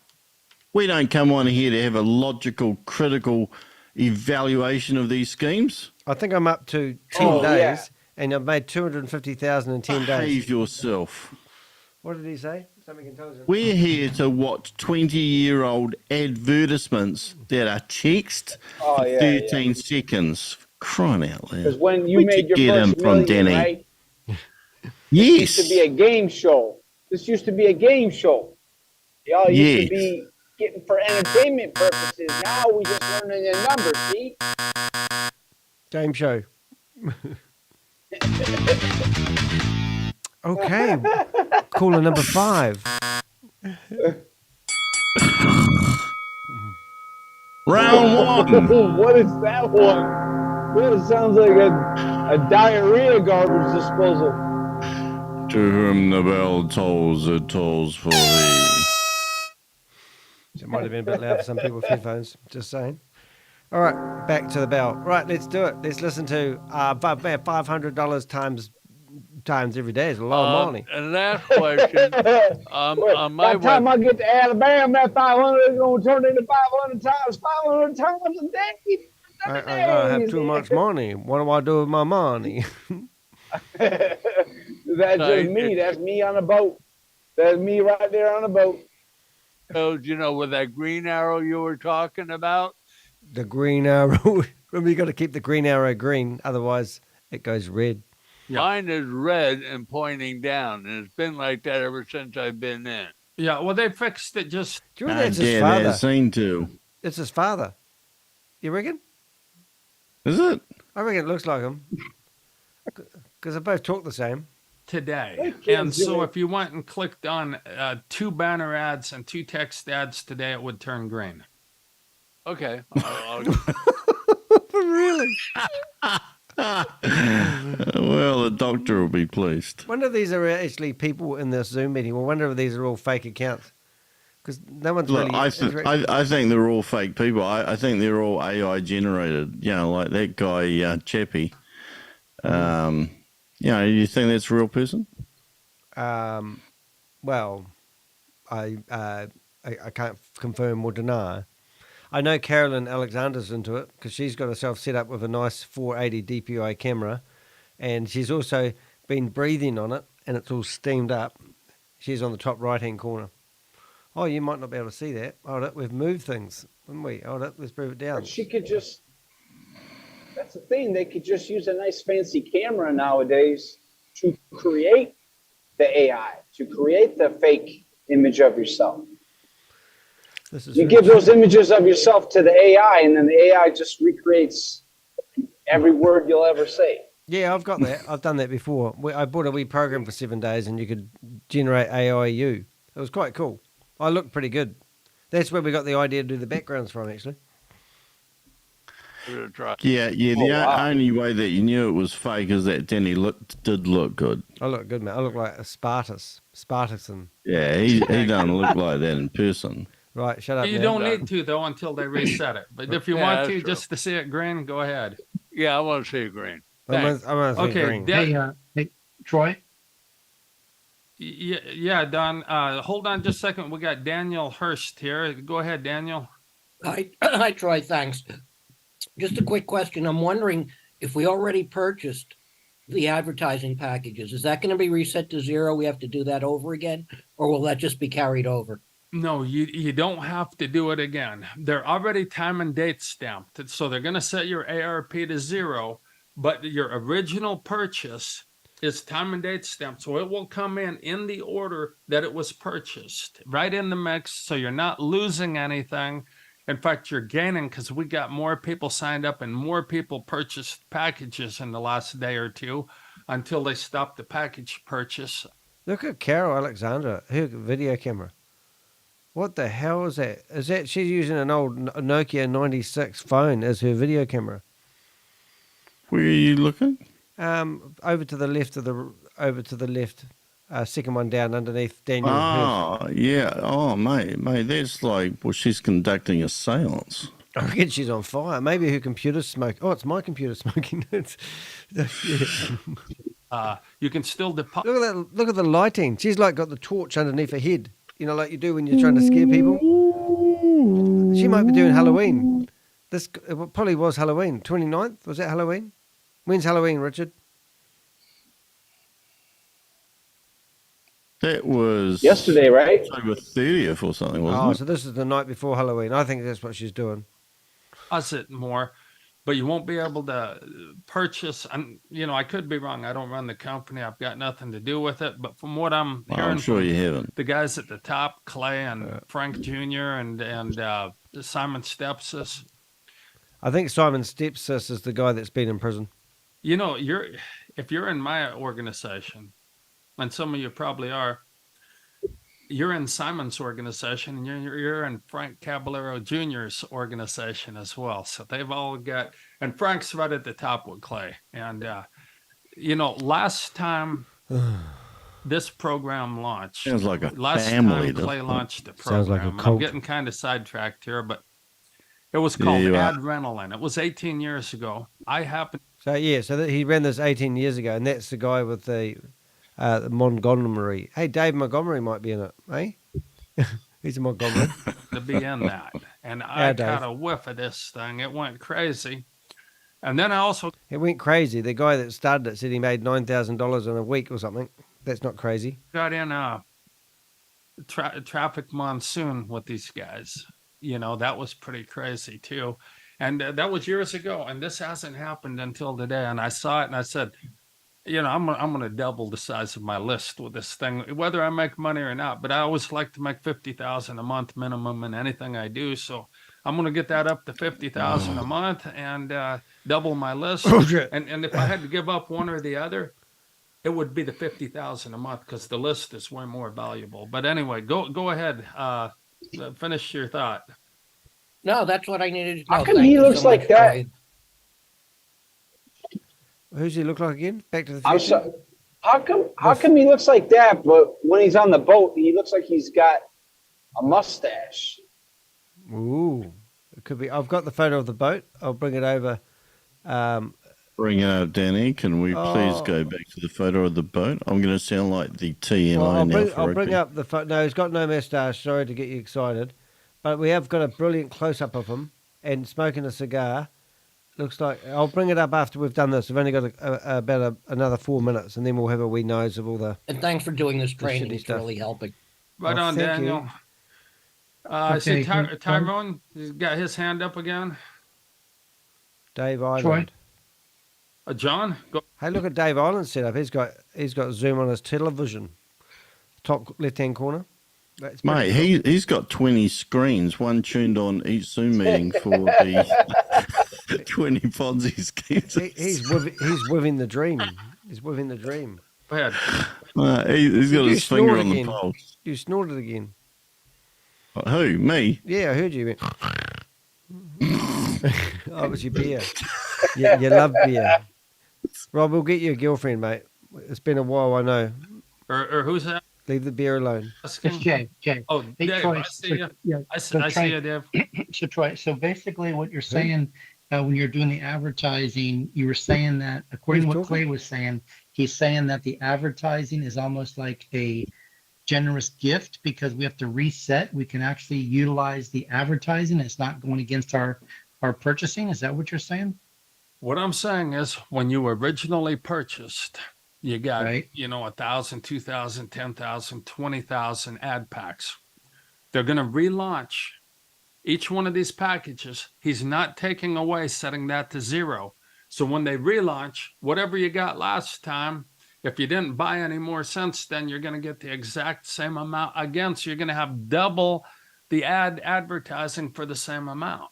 We don't come on here to have a logical, critical evaluation of these schemes. I think I'm up to 10 days, and I've made 250,000 in 10 days. Behave yourself. What did he say? Something intelligent. We're here to watch 20-year-old advertisements that are text for 13 seconds. Crying out loud. Because when you made your first million, right? Yes. This used to be a game show. This used to be a game show. Y'all used to be getting for entertainment purposes. Now we just learning the numbers, see? Game show. Okay. Caller number 5. Round 1. What is that one? Well, it sounds like a diarrhea garbage disposal. To whom the bell tolls, it tolls for thee. It might have been a bit loud for some people with headphones, just saying. All right, back to the bell. Right, let's do it. Let's listen to $500 times every day is a lot of money. And last question. By the time I get to Alabama, that 500 is going to turn into 500 times a day. I don't have too much money. What do I do with my money? That's just me. That's me on a boat. That's me right there on a boat. So, with that green arrow you were talking about? The green arrow. Remember, you got to keep the green arrow green, otherwise it goes red. Yeah. Mine is red and pointing down, and it's been like that ever since I've been in. Yeah, well, they fixed it just. Do you reckon that's his father? That scene too. It's his father. You reckon? Is it? I reckon it looks like him. Because they both talk the same. Today. And so if you went and clicked on 2 banner ads and 2 text ads today, it would turn green. Okay. Really? Well, the doctor will be pleased. Wonder if these are actually people in this Zoom meeting. I wonder if these are all fake accounts. Because no one's Look, really... I think they're all fake people. I think they're all AI generated. Like that guy, Chappie. You think that's a real person? Well, I can't confirm or deny. I know Carolyn Alexander's into it because she's got herself set up with a nice 480 DPI camera, and she's also been breathing on it, and it's all steamed up. She's on the top right-hand corner. Oh, you might not be able to see that. Hold it, we've moved things, haven't we? Hold it, let's move it down. But she could just... That's the thing. They could just use a nice fancy camera nowadays to create the AI, to create the fake image of yourself. You give those images of yourself to the AI, and then the AI just recreates every word you'll ever say. Yeah, I've got that. I've done that before. I bought a wee program for 7 days, and you could generate AIU. It was quite cool. I looked pretty good. That's where we got the idea to do the backgrounds from, actually. Yeah. The only way that you knew it was fake is that Danny did look good. I look good, man. I look like a Spartacus. Yeah, he doesn't look like that in person. Right, shut up. You don't need to, though, until they reset it. But if you want to, just to see it green, go ahead. Yeah, I want to see it green. I want to see green. Hey, Troy? Yeah, Don. Hold on just a second. We got Daniel Hurst here. Go ahead, Daniel. Hi, Troy. Thanks. Just a quick question. I'm wondering if we already purchased the advertising packages, is that going to be reset to 0? We have to do that over again, or will that just be carried over? No, you don't have to do it again. They're already time and date stamped. So they're going to set your ARP to 0, but your original purchase is time and date stamped. So it will come in the order that it was purchased, right in the mix. So you're not losing anything. In fact, you're gaining because we got more people signed up and more people purchased packages in the last day or two until they stopped the package purchase. Look at Carol Alexander, her video camera. What the hell is that? Is that she's using an old Nokia 96 phone as her video camera? Where are you looking? Over to the left, second one down underneath Daniel. Oh, yeah. Oh, mate, that's like, well, she's conducting a seance. I reckon she's on fire. Maybe her computer's smoking. Oh, it's my computer smoking. You can still deposit. Look at that! Look at the lighting. She's like got the torch underneath her head. You know, like you do when you're trying to scare people. She might be doing Halloween. This it probably was Halloween. 29th? Was that Halloween? When's Halloween, Richard? That was yesterday, right? October 30th or something, wasn't Oh, it? so this is the night before Halloween. I think that's what she's doing. Us it more, but you won't be able to purchase. And I could be wrong. I don't run the company. I've got nothing to do with it. But from what I'm hearing, I'm sure from you haven't. the guys at the top, Clay and Frank Jr. and Simon Stepsis. I think Simon Stepsis is the guy that's been in prison. If you're in my organization, and some of you probably are, you're in Simon's organization, and you're in Frank Caballero Jr.'s organization as well. So they've all got, and Frank's right at the top with Clay. And last time this program launched, Sounds like a last family. time Clay launched the Sounds program, like a and I'm cult. getting kind of sidetracked here, but it was called Adrenaline. It was 18 years ago. So he ran this 18 years ago, and that's the guy with the Montgomery. Hey, Dave Montgomery might be in it, eh? He's a Montgomery. To be in that, and I got a whiff of this thing. It went crazy, and then it went crazy. The guy that started it said he made $9,000 in a week or something. That's not crazy. Got in a traffic monsoon with these guys. That was pretty crazy too. And that was years ago. And this hasn't happened until today. And I saw it and I said, I'm going to double the size of my list with this thing, whether I make money or not. But I always like to make $50,000 a month minimum in anything I do. So I'm going to get that up to $50,000 a month and double my list. And if I had to give up one or the other, it would be the $50,000 a month because the list is way more valuable. But anyway, go ahead. Finish your thought. No, that's what I needed to know. How come he looks like that? Troy. Who's he look like again? Back to the I'm Future? sorry. How come he looks like that, but when he's on the boat, he looks like he's got a mustache? Ooh, it could be. I've got the photo of the boat. I'll bring it over. Bring it up, Danny. Can we please go back to the photo of the boat? I'm going to sound like the TMI I'll bring up the photo. No, he's got no mustache. Sorry to get you excited. But we have got a brilliant close-up of him and smoking a cigar. Looks like I'll bring it up after we've done this. We've only got about another 4 minutes, and then we'll have a wee nose of all the. And thanks for doing this training. It's stuff. really helping. Right on, thank Daniel. I see Tyrone. He's got his hand up again. Dave Island. John, go. Hey, look at Dave Island's setup. He's got Zoom on his television, top left-hand corner. That's Mate, he's got 20 screens, one tuned on each Zoom meeting for the 20 Ponzi schemes. He's living the dream. He's living the dream. Go ahead. He's got his finger on the pulse. You snorted again. Who? Me? Yeah, I heard you. Oh, it was your beer. You love beer. Rob, we'll get you a girlfriend, mate. It's been a while, I know. Or who's that? Leave the beer alone. It's Jay. Oh, Hey, Dave, Troy, I see you. Yeah, I so see you, Dave. So Troy, so basically what you're saying when you're doing the advertising, you were saying that according to what Clay was saying, he's saying that the advertising is almost like a generous gift because we have to reset. We can actually utilize the advertising. It's not going against our purchasing. Is that what you're saying? What I'm saying is when you originally purchased, you got, Right. 1,000, 2,000, 10,000, 20,000 ad packs. They're going to relaunch each one of these packages. He's not taking away, setting that to zero. So when they relaunch, whatever you got last time, if you didn't buy any more since then, you're going to get the exact same amount again. So you're going to have double the advertising for the same amount.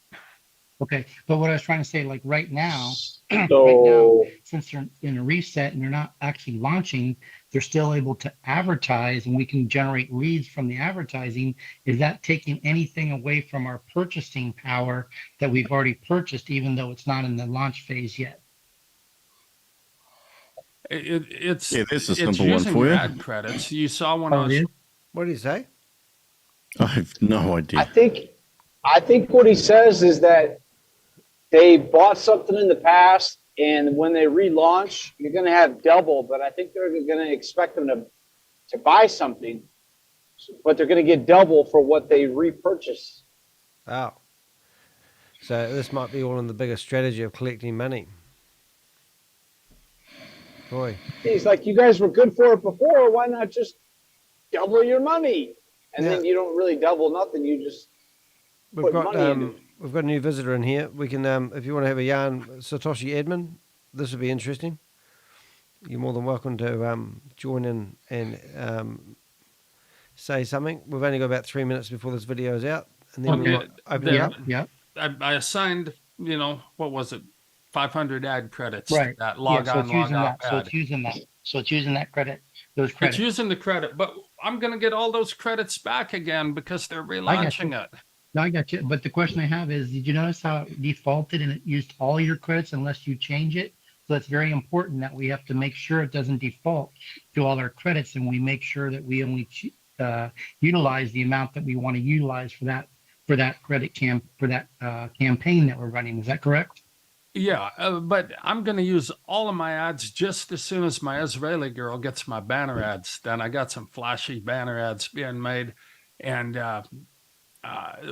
Okay, but what I was trying to say, like right now, since they're in a reset and they're not actually launching, they're still able to advertise and we can generate leads from the advertising. Is that taking anything away from our purchasing power that we've already purchased, even though it's not in the launch phase yet? It's this is a it's simple one using for you. ad credits. You saw when I was. What did he say? I have no idea. I think what he says is that they bought something in the past, and when they relaunch, you're going to have double. But I think they're going to expect them to buy something, but they're going to get double for what they repurchase. Oh. So this might be all in the bigger strategy of collecting money. Boy. He's like, you guys were good for it before. Why not just double your money? And then you don't really double nothing. You just put money into it. We've got a new visitor in here. We can, if you want to have a yarn, Satoshi admin, this would be interesting. You're more than welcome to join in and say something. We've only got about 3 minutes before this video is out, and then we'll open it up. Yeah. I assigned, what was it, 500 ad credits. Right. That log on, log out ad. So it's using that. So it's using that credit. Those credits. It's using the credit, but I'm going to get all those credits back again because they're relaunching it. No, I got you. But the question I have is, did you notice how it defaulted and it used all your credits unless you change it? So it's very important that we have to make sure it doesn't default to all our credits, and we make sure that we only utilize the amount that we want to utilize for that campaign that we're running. Is that correct? Yeah, but I'm going to use all of my ads just as soon as my Israeli girl gets my banner ads. Then I got some flashy banner ads being made. And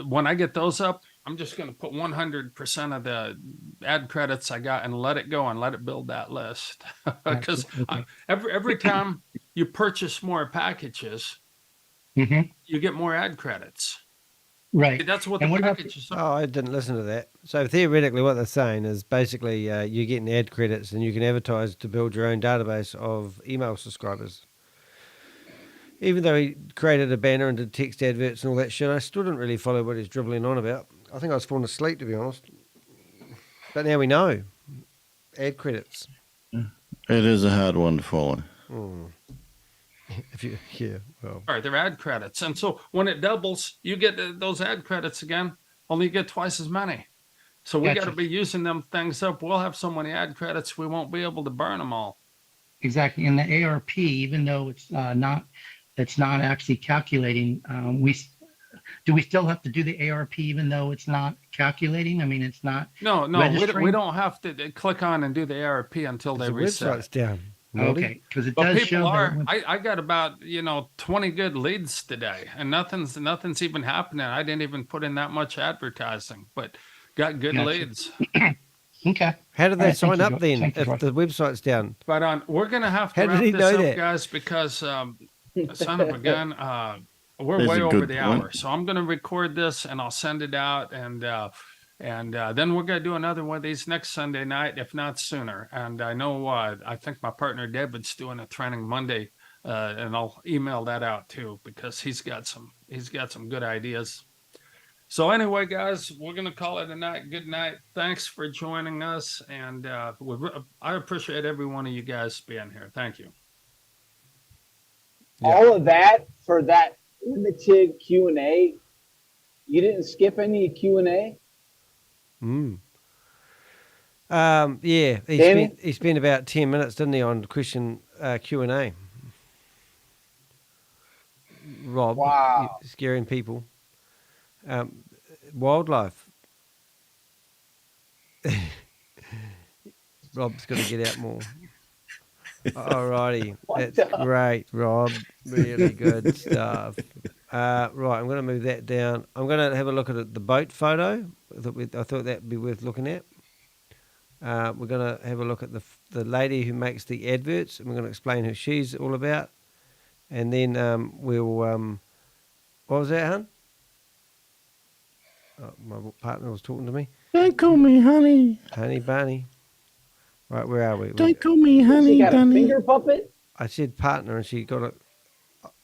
when I get those up, I'm just going to put 100% of the ad credits I got and let it go and let it build that list. Because every time you purchase more packages, you get more ad credits. Right. That's what the packages are. Oh, I didn't listen to that. So theoretically what they're saying is basically you're getting ad credits and you can advertise to build your own database of email subscribers. Even though he created a banner and did text adverts and all that shit, I still didn't really follow what he's dribbling on about. I think I was falling asleep, to be honest. But now we know. Ad credits. It is a hard one to follow. Sorry, they're ad credits. And so when it doubles, you get those ad credits again, only you get twice as many. So we got to be using them things up. We'll have so many ad credits, we won't be able to burn them all. Exactly. And the ARP, even though it's not actually calculating, do we still have to do the ARP even though it's not calculating? I mean, it's not. No, we don't have to click on and do the ARP until they reset. Website's down. Okay, because it does show that. I got about 20 good leads today, and nothing's even happening. I didn't even put in that much advertising, but got good leads. Okay. How did they sign up then if the website's down? But we're gonna have to wrap this up, guys, because son of a gun, we're way over the hour. So I'm gonna record this and I'll send it out, and then we're going to do another one of these next Sunday night, if not sooner. And I know, I think my partner David's doing a training Monday, and I'll email that out too, because he's got some good ideas. So anyway, guys, we're going to call it a night. Good night. Thanks for joining us. And I appreciate every one of you guys being here. Thank you. All of that for that limited Q&A. You didn't skip any Q&A? Yeah, he spent about 10 minutes, didn't he, on question Q&A. Rob, scaring people. Wildlife. Rob's got to get out more. Alrighty, that's great, Rob. Really good stuff. Right, I'm going to move that down. I'm going to have a look at the boat photo. I thought that'd be worth looking at. We're going to have a look at the lady who makes the adverts, and we're going to explain who she's all about. And then we'll... what was that, hon? Oh, my partner was talking to me. Don't call me honey. Honey bunny. Right, where are we? Don't call me honey bunny. She got a finger puppet? I said partner, and she got a...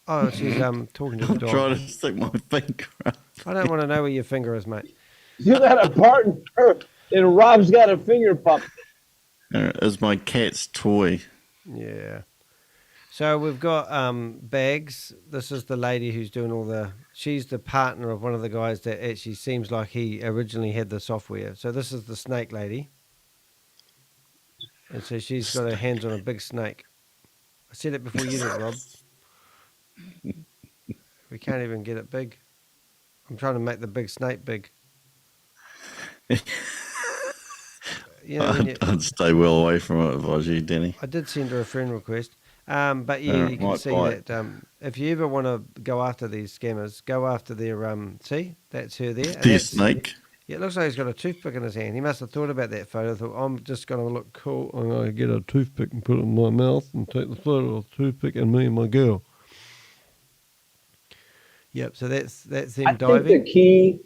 Oh, she's talking to the dog. I'm trying to stick my finger up. I don't want to know where your finger is, mate. You got a partner, and Rob's got a finger puppet. It's my cat's toy. Yeah. So we've got Bags. This is the lady who's doing all the... She's the partner of one of the guys that actually seems like he originally had the software. So this is the snake lady. And so she's got her hands on a big snake. I said it before you did, Rob. We can't even get it big. I'm trying to make the big snake big. I'd stay well away from it if I was you, Danny. I did send her a friend request. But yeah, you can might see buy that if you ever want to go after these scammers, go after their see, that's her there. And Dear that's, snake. yeah, it looks like he's got a toothpick in his hand. He must have thought about that photo. Thought, I'm just going to look cool. I'm going to get a toothpick and put it in my mouth and take the photo of the toothpick and me and my girl. Yep. So that's them I diving. think the key,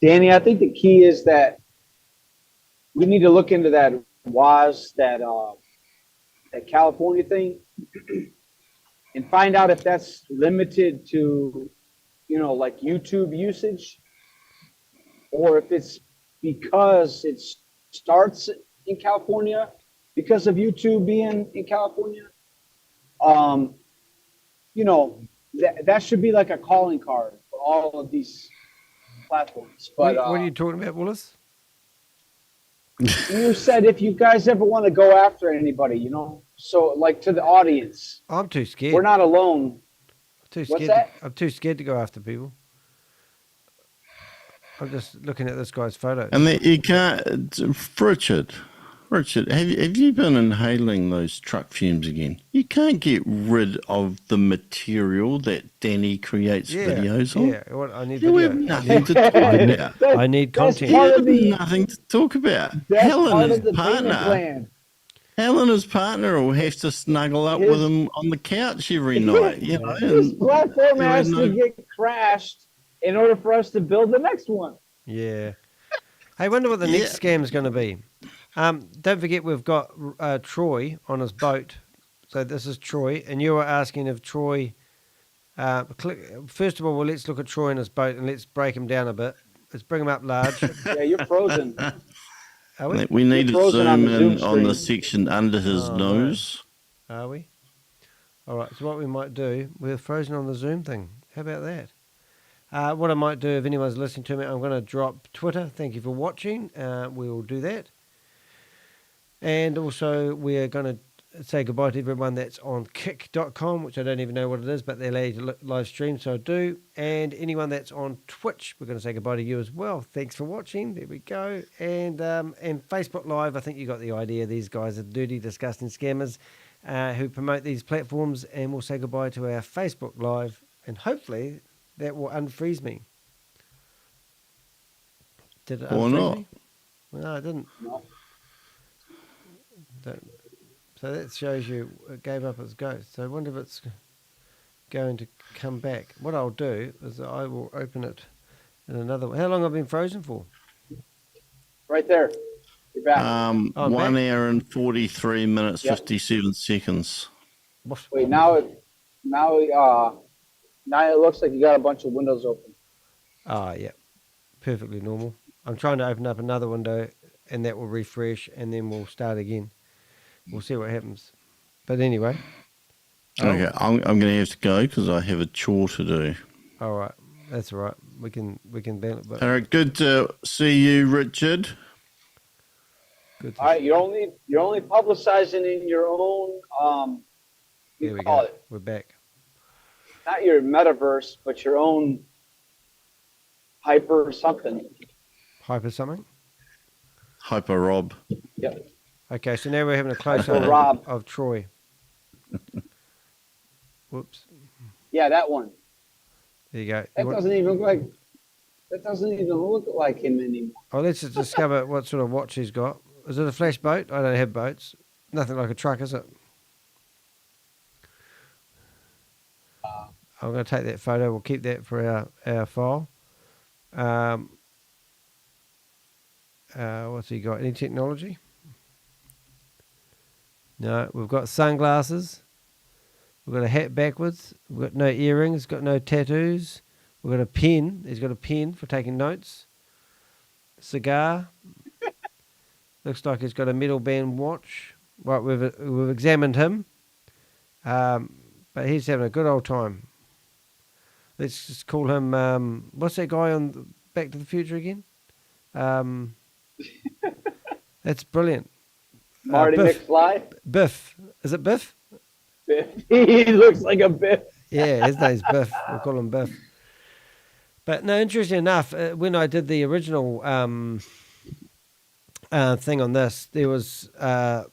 Danny. I think the key is that we need to look into that that California thing and find out if that's limited to, like YouTube usage, or if it's because it starts in California because of YouTube being in California. That should be like a calling card for all of these platforms. But what are you talking about, Willis? You said if you guys ever want to go after anybody, so like to the audience. I'm too scared. We're not alone. What's that? I'm too scared to go after people. I'm just looking at this guy's photo. And you can't, Richard, have you been inhaling those truck fumes again? You can't get rid of the material that Danny creates videos on. Yeah, I need You video. have nothing to talk about. I need content. You have nothing to talk about. Helen, his payment partner. plan. Helen, his partner, will have to snuggle up with him on the couch every night. This platform has to get crashed in order for us to build the next one. Yeah. Hey, I wonder what the next scam is going to be. Don't forget we've got Troy on his boat. So this is Troy, and you were asking if Troy. First of all, let's look at Troy on his boat and let's break him down a bit. Let's bring him up large. Yeah, you're frozen. Are we? We need to zoom in on the screen. section under his nose. No. Are we? All right. So what we might do, we're frozen on the Zoom thing. How about that? What I might do, if anyone's listening to me, I'm going to drop Twitter. Thank you for watching. We will do that. And also, we're going to say goodbye to everyone that's on kick.com, which I don't even know what it is, but they allow you to live stream, so I do. And anyone that's on Twitch, we're going to say goodbye to you as well. Thanks for watching. There we go. And Facebook Live, I think you got the idea. These guys are dirty, disgusting scammers who promote these platforms. And we'll say goodbye to our Facebook Live. And hopefully that will unfreeze me. Did it unfreeze me? No, it didn't. No. So that shows you it gave up its ghost. So I wonder if it's going to come back. What I'll do is I will open it in another way. How long have I been frozen for? Right there. You're back. 1 hour and 43 minutes, 57 seconds. Wait, now it looks like you got a bunch of windows open. Yeah. Perfectly normal. I'm trying to open up another window and that will refresh and then we'll start again. We'll see what happens. But anyway. Okay, I'm going to have to go because I have a chore to do. All right. That's all right. We can ban it. But all right, good to see you, Richard. Good. All right, you're only publicizing in your own there we go. We're back. Not your metaverse, but your own hyper something. Hyper something? Hyper Rob. Yep. Okay, so now we're having a close-up of Troy. Whoops. Yeah, that one. There you go. That doesn't even look like him anymore. Oh, let's just discover what sort of watch he's got. Is it a flash boat? I don't have boats. Nothing like a truck, is it? I'm going to take that photo. We'll keep that for our file. What's he got? Any technology? No, we've got sunglasses. We've got a hat backwards. We've got no earrings. Got no tattoos. We've got a pen. He's got a pen for taking notes. Cigar. Looks like he's got a metal band watch. Right, we've examined him. But he's having a good old time. Let's just call him, what's that guy on Back to the Future again? That's brilliant. Marty McFly? Biff. Is it Biff? Biff. He looks like a Biff. Yeah, his name's Biff. We'll call him Biff. But no, interesting enough, when I did the original thing on this, there was a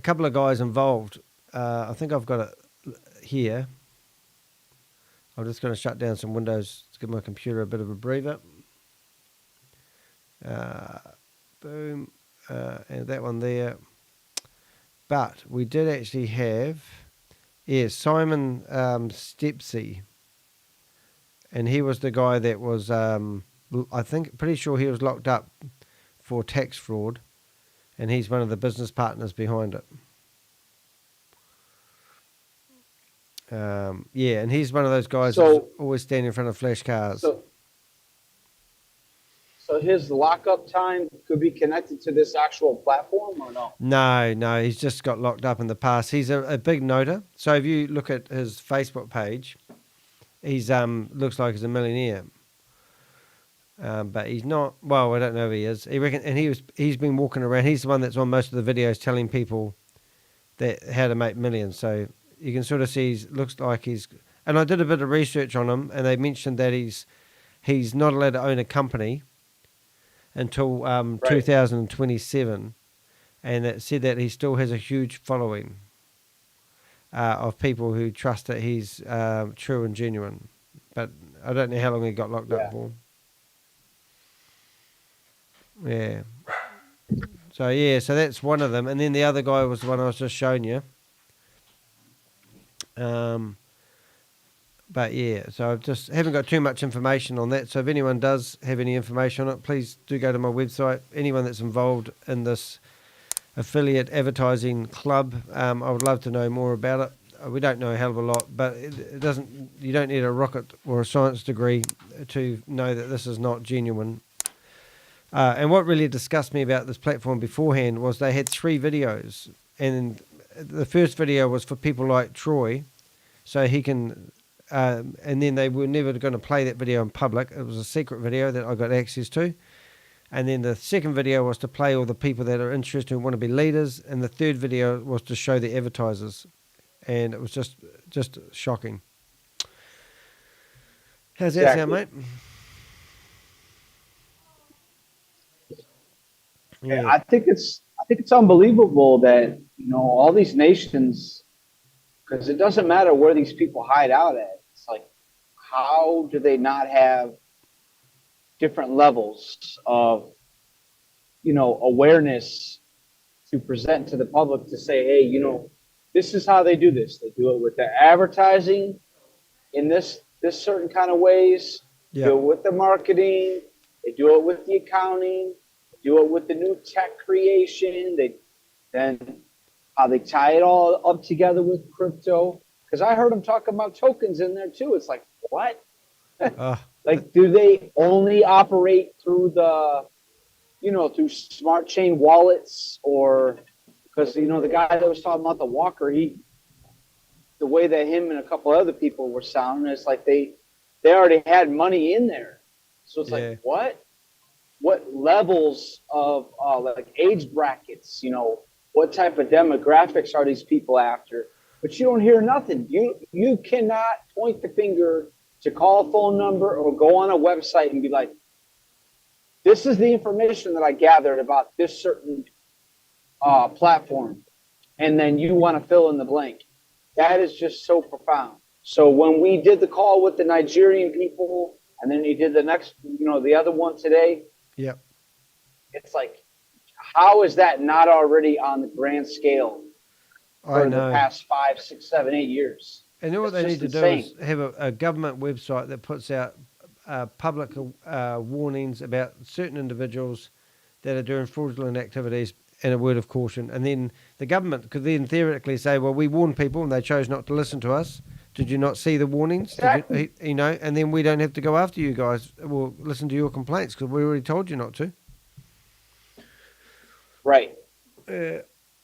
couple of guys involved I think I've got it here. I'm just going to shut down some windows to give my computer a bit of a breather. Boom. And that one there. But we did actually have, Simon Stepsy. And he was the guy that was, I think, pretty sure he was locked up for tax fraud. And he's one of the business partners behind it. Yeah, and he's one of those guys who's always standing in front of flash cars. So his lockup time could be connected to this actual platform or no? No, he's just got locked up in the past. He's a big noter. So if you look at his Facebook page, he's looks like he's a millionaire. But he's not. Well, I don't know if he is. And he's been walking around. He's the one that's on most of the videos telling people that how to make millions. So you can sort of see looks like he's. And I did a bit of research on him, and they mentioned that he's not allowed to own a company until 2027, and it said that he still has a huge following of people who trust that he's true and genuine. But I don't know how long he got locked up for. Yeah. So that's one of them, and then the other guy was the one I was just showing you. But yeah, so I just haven't got too much information on that. So if anyone does have any information on it, please do go to my website. Anyone that's involved in this affiliate advertising club, I would love to know more about it. We don't know a hell of a lot, but it doesn't. You don't need a rocket or a science degree to know that this is not genuine. And what really disgusted me about this platform beforehand was they had 3 videos, and the first video was for people like Troy, so he can. And then they were never going to play that video in public. It was a secret video that I got access to. And then the second video was to play all the people that are interested who want to be leaders. And the third video was to show the advertisers. And it was just shocking. How's that sound, mate? Yeah. I think it's unbelievable that, all these nations, because it doesn't matter where these people hide out at. It's like, how do they not have different levels of, awareness to present to the public to say, hey, this is how they do this. They do it with the advertising in this certain kind of ways. Yeah. Do it with the marketing. They do it with the accounting. They do it with the new tech creation. Then how they tie it all up together with crypto. Because I heard them talk about tokens in there too. It's like, what? Like, do they only operate through through smart chain wallets? Or because, the guy that was talking about the walker, the way that him and a couple other people were sounding, it's like they already had money in there. So it's like, what levels of like age brackets, what type of demographics are these people after? But you don't hear nothing. You cannot point the finger to call a phone number or go on a website and be like, this is the information that I gathered about this certain platform. And then you want to fill in the blank. That is just so profound. So when we did the call with the Nigerian people, and then you did the next, the other one today. Yep. It's like, how is that not already on the grand scale for the past 5, 6, 7, 8 years? And what they need to do is have a government website that puts out public warnings about certain individuals that are doing fraudulent activities and a word of caution. And then the government could then theoretically say, well, we warned people and they chose not to listen to us. Did you not see the warnings? Exactly. And then we don't have to go after you guys. We'll listen to your complaints because we already told you not to. Right.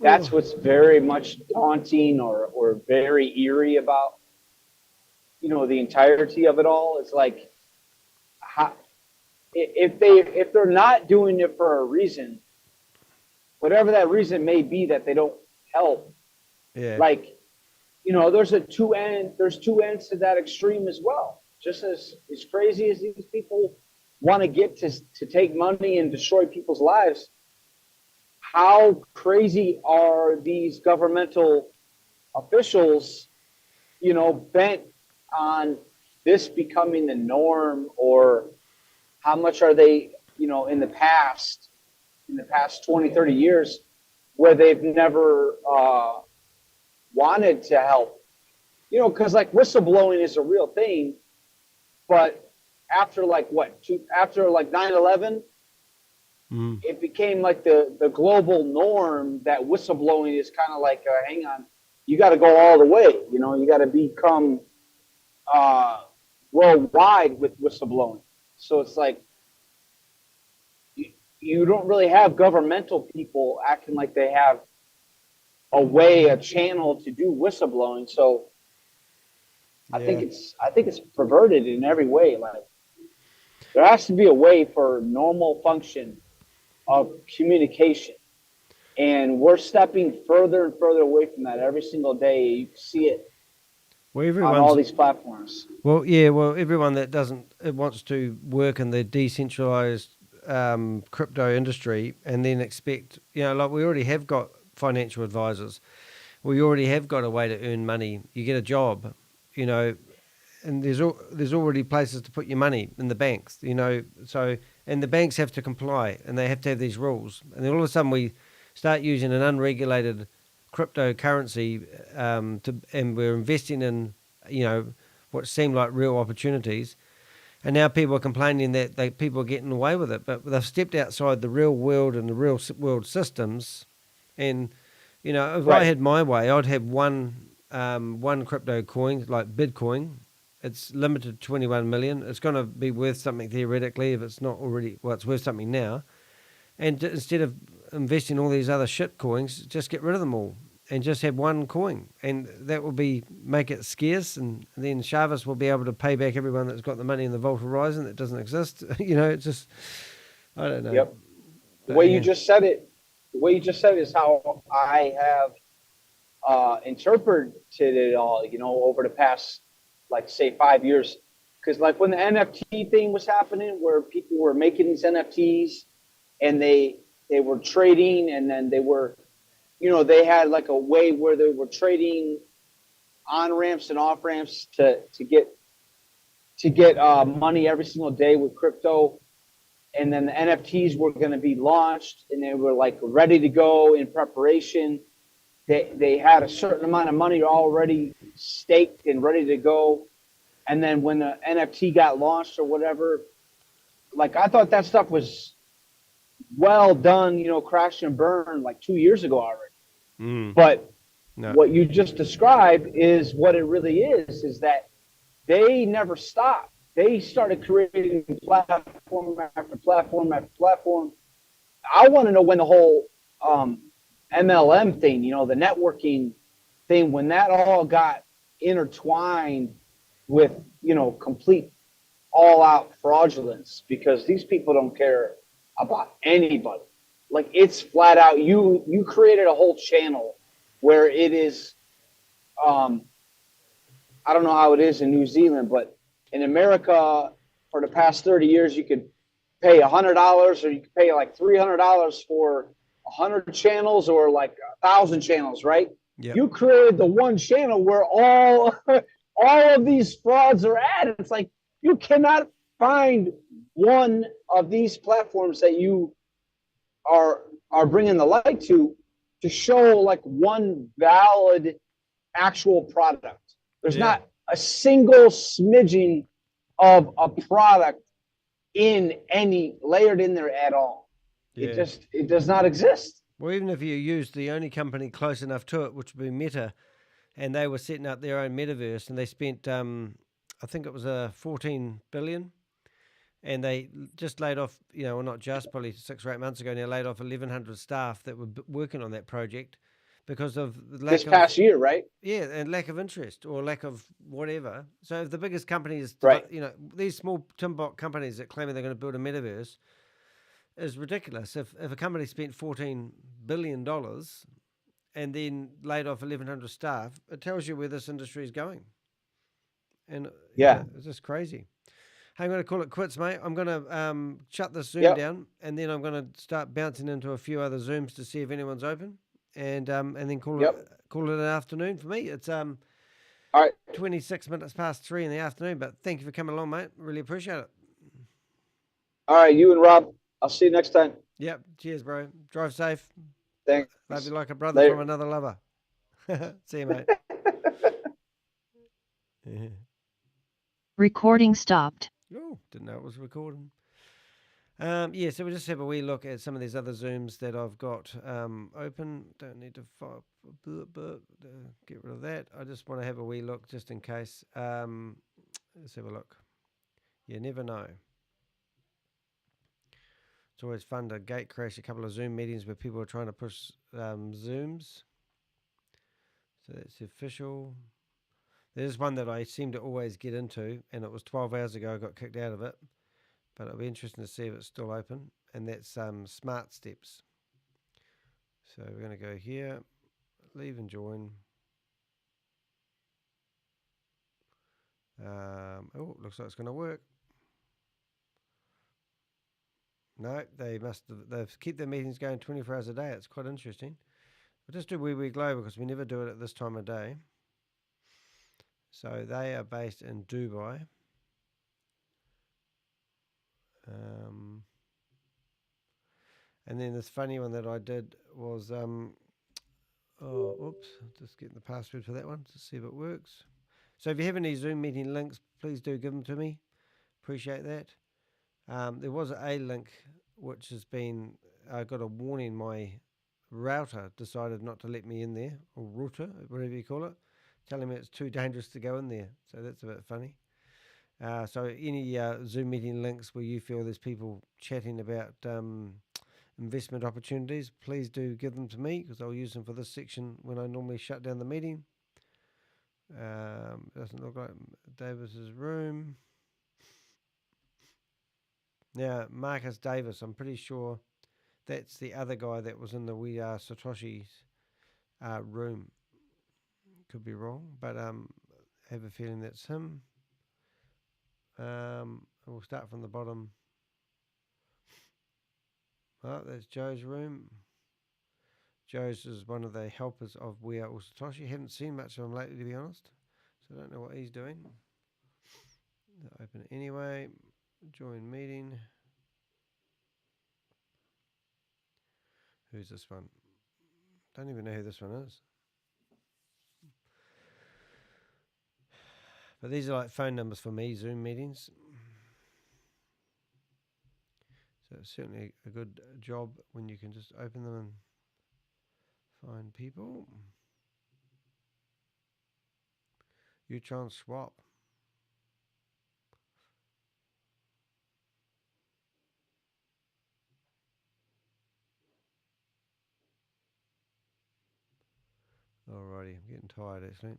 That's what's very much daunting or very eerie about, the entirety of it all. It's like, if they're not doing it for a reason, whatever that reason may be that they don't help. Yeah. Like, there's two ends to that extreme as well. Just as crazy as these people want to get to take money and destroy people's lives, how crazy are these governmental officials, bent on this becoming the norm, or how much are they, in the past 20, 30 years, where they've never wanted to help, because like whistleblowing is a real thing, but after like 9/11, it became like the global norm that whistleblowing is kind of like, hang on, you got to go all the way. You got to become worldwide with whistleblowing. So it's like you don't really have governmental people acting like they have a channel to do whistleblowing. So I think it's perverted in every way. Like there has to be a way for normal function of communication, and we're stepping further and further away from that every single day. You see it on all these platforms. Well, everyone that wants to work in the decentralized crypto industry and then expect, like we already have got financial advisors, we already have got a way to earn money. You get a job, and there's already places to put your money in the banks, so, and the banks have to comply and they have to have these rules. And then all of a sudden we start using an unregulated cryptocurrency and we're investing in, what seem like real opportunities. And now people are complaining that people are getting away with it, but they've stepped outside the real world and the real world systems. And, if I had my way, I'd have one crypto coin, like Bitcoin. It's limited to 21 million. It's going to be worth something theoretically if it's not already, it's worth something now. And instead of investing all these other shit coins, just get rid of them all and just have one coin. And that will make it scarce. And then Chavis will be able to pay back everyone that's got the money in the Vault Horizon that doesn't exist. It's just, I don't know. Yep. The way you just said it is how I have interpreted it all, over the past, say 5 years. Because when the NFT thing was happening, where people were making these NFTs and they were trading, and then they were, they had a way where they were trading on ramps and off ramps to get money every single day with crypto. And then the NFTs were going to be launched, and they were ready to go in preparation. They had a certain amount of money already staked and ready to go. And then when the NFT got launched or whatever, I thought that stuff was well done, crash and burn 2 years ago already. But what you just described is what it really is that they never stopped. They started creating platform after platform after platform. I want to know when the whole MLM thing, the networking thing, when that all got intertwined with, complete all-out fraudulence, because these people don't care about anybody. It's flat out, you created a whole channel where it is, I don't know how it is in New Zealand, but in America, for the past 30 years, you could pay $100 or you could pay $300 for 100 channels or 1,000 channels, right? Yep. You created the one channel where all of these frauds are at. It's you cannot find one of these platforms that you are bringing the light to show one valid actual product. There's not a single smidgen of a product layered in there at all. Yeah. It does not exist. Well, even if you use the only company close enough to it, which would be Meta, and they were setting up their own metaverse, and they spent, I think it was $14 billion, and they just laid off, well, not just, probably 6 or 8 months ago now, laid off 1,100 staff that were working on that project because of the lack this past year, right? Yeah, and lack of interest or lack of whatever. So if the biggest companies, right, these small Timbot companies that claim they're going to build a metaverse is ridiculous. If a company spent $14 billion and then laid off 1,100 staff, it tells you where this industry is going. And it's just crazy. Hey, I'm going to call it quits, mate. I'm going to shut this Zoom down, and then I'm going to start bouncing into a few other Zooms to see if anyone's open. and then call Yep. it an afternoon for me. It's All right. 26 minutes past 3 in the afternoon. But thank you for coming along, mate. Really appreciate it. All right, you and Rob. I'll see you next time. Yep. Cheers, bro. Drive safe. Thanks. Love you like a brother Later. from another lover. See you, mate. Recording stopped. Oh, didn't know it was recording. Yeah, so we'll just have a wee look at some of these other Zooms that I've got open. Don't need to get rid of that. I just want to have a wee look just in case. Let's have a look. You never know. It's always fun to gate crash a couple of Zoom meetings where people are trying to push Zooms. So that's official. There's one that I seem to always get into, and it was 12 hours ago I got kicked out of it. But it'll be interesting to see if it's still open. And that's Smart Steps. So we're going to go here, leave and join. Oh, looks like it's going to work. No, they've kept their meetings going 24 hours a day. It's quite interesting. We'll just do Wee Global because we never do it at this time of day. So they are based in Dubai. And then this funny one that I did was, just getting the password for that one to see if it works. So if you have any Zoom meeting links, please do give them to me. Appreciate that. There was a link which has been, I got a warning, my router decided not to let me in there, or router, whatever you call it, telling me it's too dangerous to go in there. So that's a bit funny. So any Zoom meeting links where you feel there's people chatting about investment opportunities, please do give them to me because I'll use them for this section when I normally shut down the meeting. Doesn't look like Davis's room. Now, Marcus Davis, I'm pretty sure that's the other guy that was in the We Are Satoshi's room. Could be wrong, but I have a feeling that's him. We'll start from the bottom. Oh, that's Joe's room. Joe's is one of the helpers of We Are All Satoshi. Haven't seen much of him lately, to be honest. So I don't know what he's doing. I'll open it anyway. Join meeting. Who's this one? Don't even know who this one is. But these are like phone numbers for me, Zoom meetings. So it's certainly a good job when you can just open them and find people. U-Tron swap. Alrighty, I'm getting tired actually.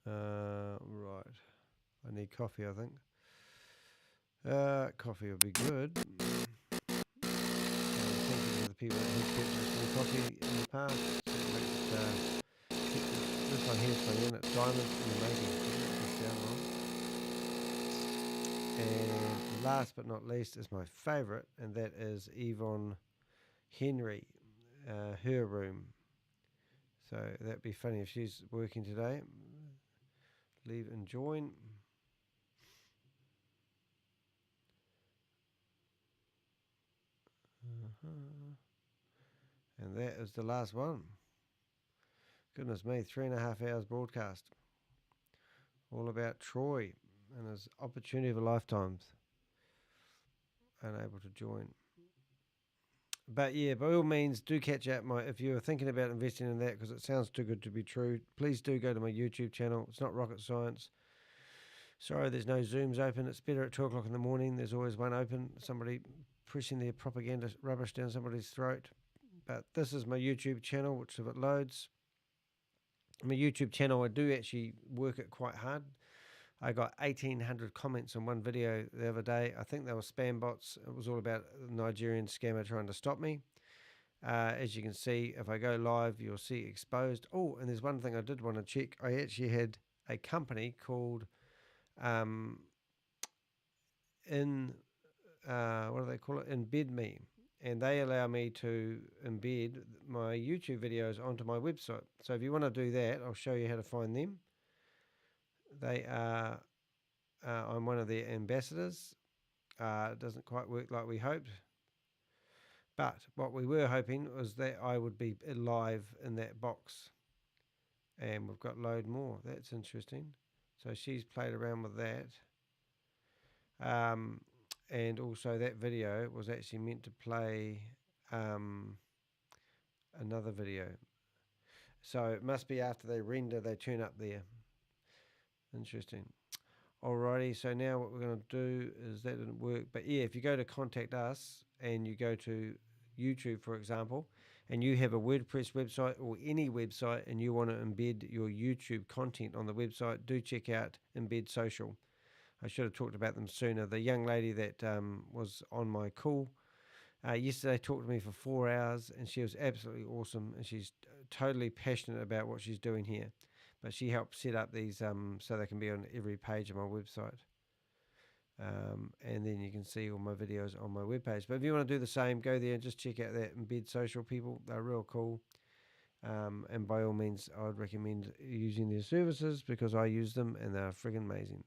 Right. I need coffee, I think. Coffee would be good. Thank you to the people that have purchased me coffee in the past. This one here's funny, isn't it? Diamonds in the making. And last but not least is my favourite, and that is Yvonne Henry, her room. So that'd be funny if she's working today. Leave and join. And that is the last one. Goodness me, 3.5 hours broadcast. All about Troy and his opportunity of a lifetime. Unable to join. But yeah, by all means, do catch up. If you're thinking about investing in that, because it sounds too good to be true, please do go to my YouTube channel. It's not rocket science. Sorry, there's no Zooms open. It's better at 2 o'clock in the morning. There's always one open. Somebody pressing their propaganda rubbish down somebody's throat. But this is my YouTube channel, which if it loads, my YouTube channel, I do actually work it quite hard. I got 1,800 comments on one video the other day. I think they were spam bots. It was all about a Nigerian scammer trying to stop me. As you can see, if I go live, you'll see exposed. Oh, and there's one thing I did want to check. I actually had a company called what do they call it? Embed Me. and they allow me to embed my YouTube videos onto my website. So if you want to do that, I'll show you how to find them. They are, I'm one of their ambassadors. It doesn't quite work like we hoped. But what we were hoping was that I would be live in that box. And we've got load more. That's interesting. So she's played around with that. And also that video was actually meant to play another video. So it must be after they render, they turn up there. Interesting. Alrighty, so now what we're going to do is that didn't work. But yeah, if you go to contact us and you go to YouTube, for example, and you have a WordPress website or any website and you want to embed your YouTube content on the website, do check out EmbedSocial. I should have talked about them sooner. The young lady that was on my call yesterday talked to me for 4 hours, and she was absolutely awesome, and she's totally passionate about what she's doing here. But she helped set up these so they can be on every page of my website. And then you can see all my videos on my webpage. But if you want to do the same, go there and just check out that EmbedSocial people. They're real cool. And by all means, I would recommend using their services because I use them and they're friggin' amazing.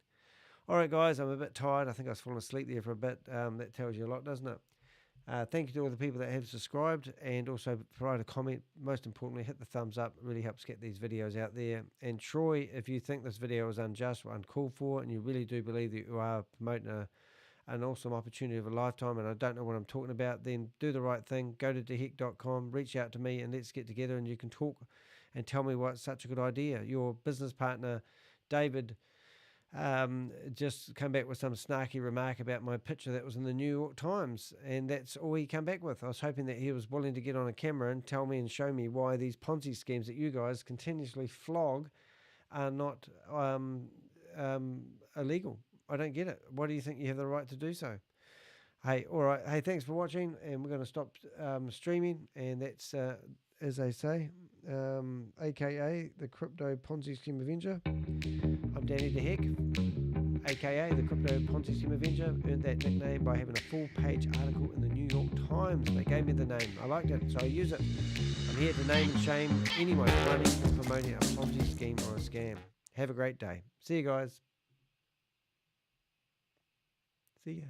All right, guys, I'm a bit tired. I think I was falling asleep there for a bit. That tells you a lot, doesn't it? Thank you to all the people that have subscribed and also provide a comment. Most importantly, hit the thumbs up. It really helps get these videos out there. And Troy, if you think this video is unjust or uncalled for and you really do believe that you are promoting an awesome opportunity of a lifetime and I don't know what I'm talking about, then do the right thing. Go to dehek.com, reach out to me and let's get together and you can talk and tell me what's such a good idea. Your business partner, David, just come back with some snarky remark about my picture that was in the New York Times, and that's all he came back with. I was hoping that he was willing to get on a camera and tell me and show me why these Ponzi schemes that you guys continuously flog are not illegal. I don't get it. Why do you think you have the right to do so? Hey, all right. Hey, thanks for watching, and we're going to stop streaming, and that's, as they say, aka the Crypto Ponzi Scheme Avenger. I'm Danny de Hek, aka the Crypto Ponzi Scheme Avenger. Earned that nickname by having a full-page article in the New York Times. They gave me the name. I liked it, so I use it. I'm here to name and shame anyone running or promoting a Ponzi scheme or a scam. Have a great day. See you guys. See ya.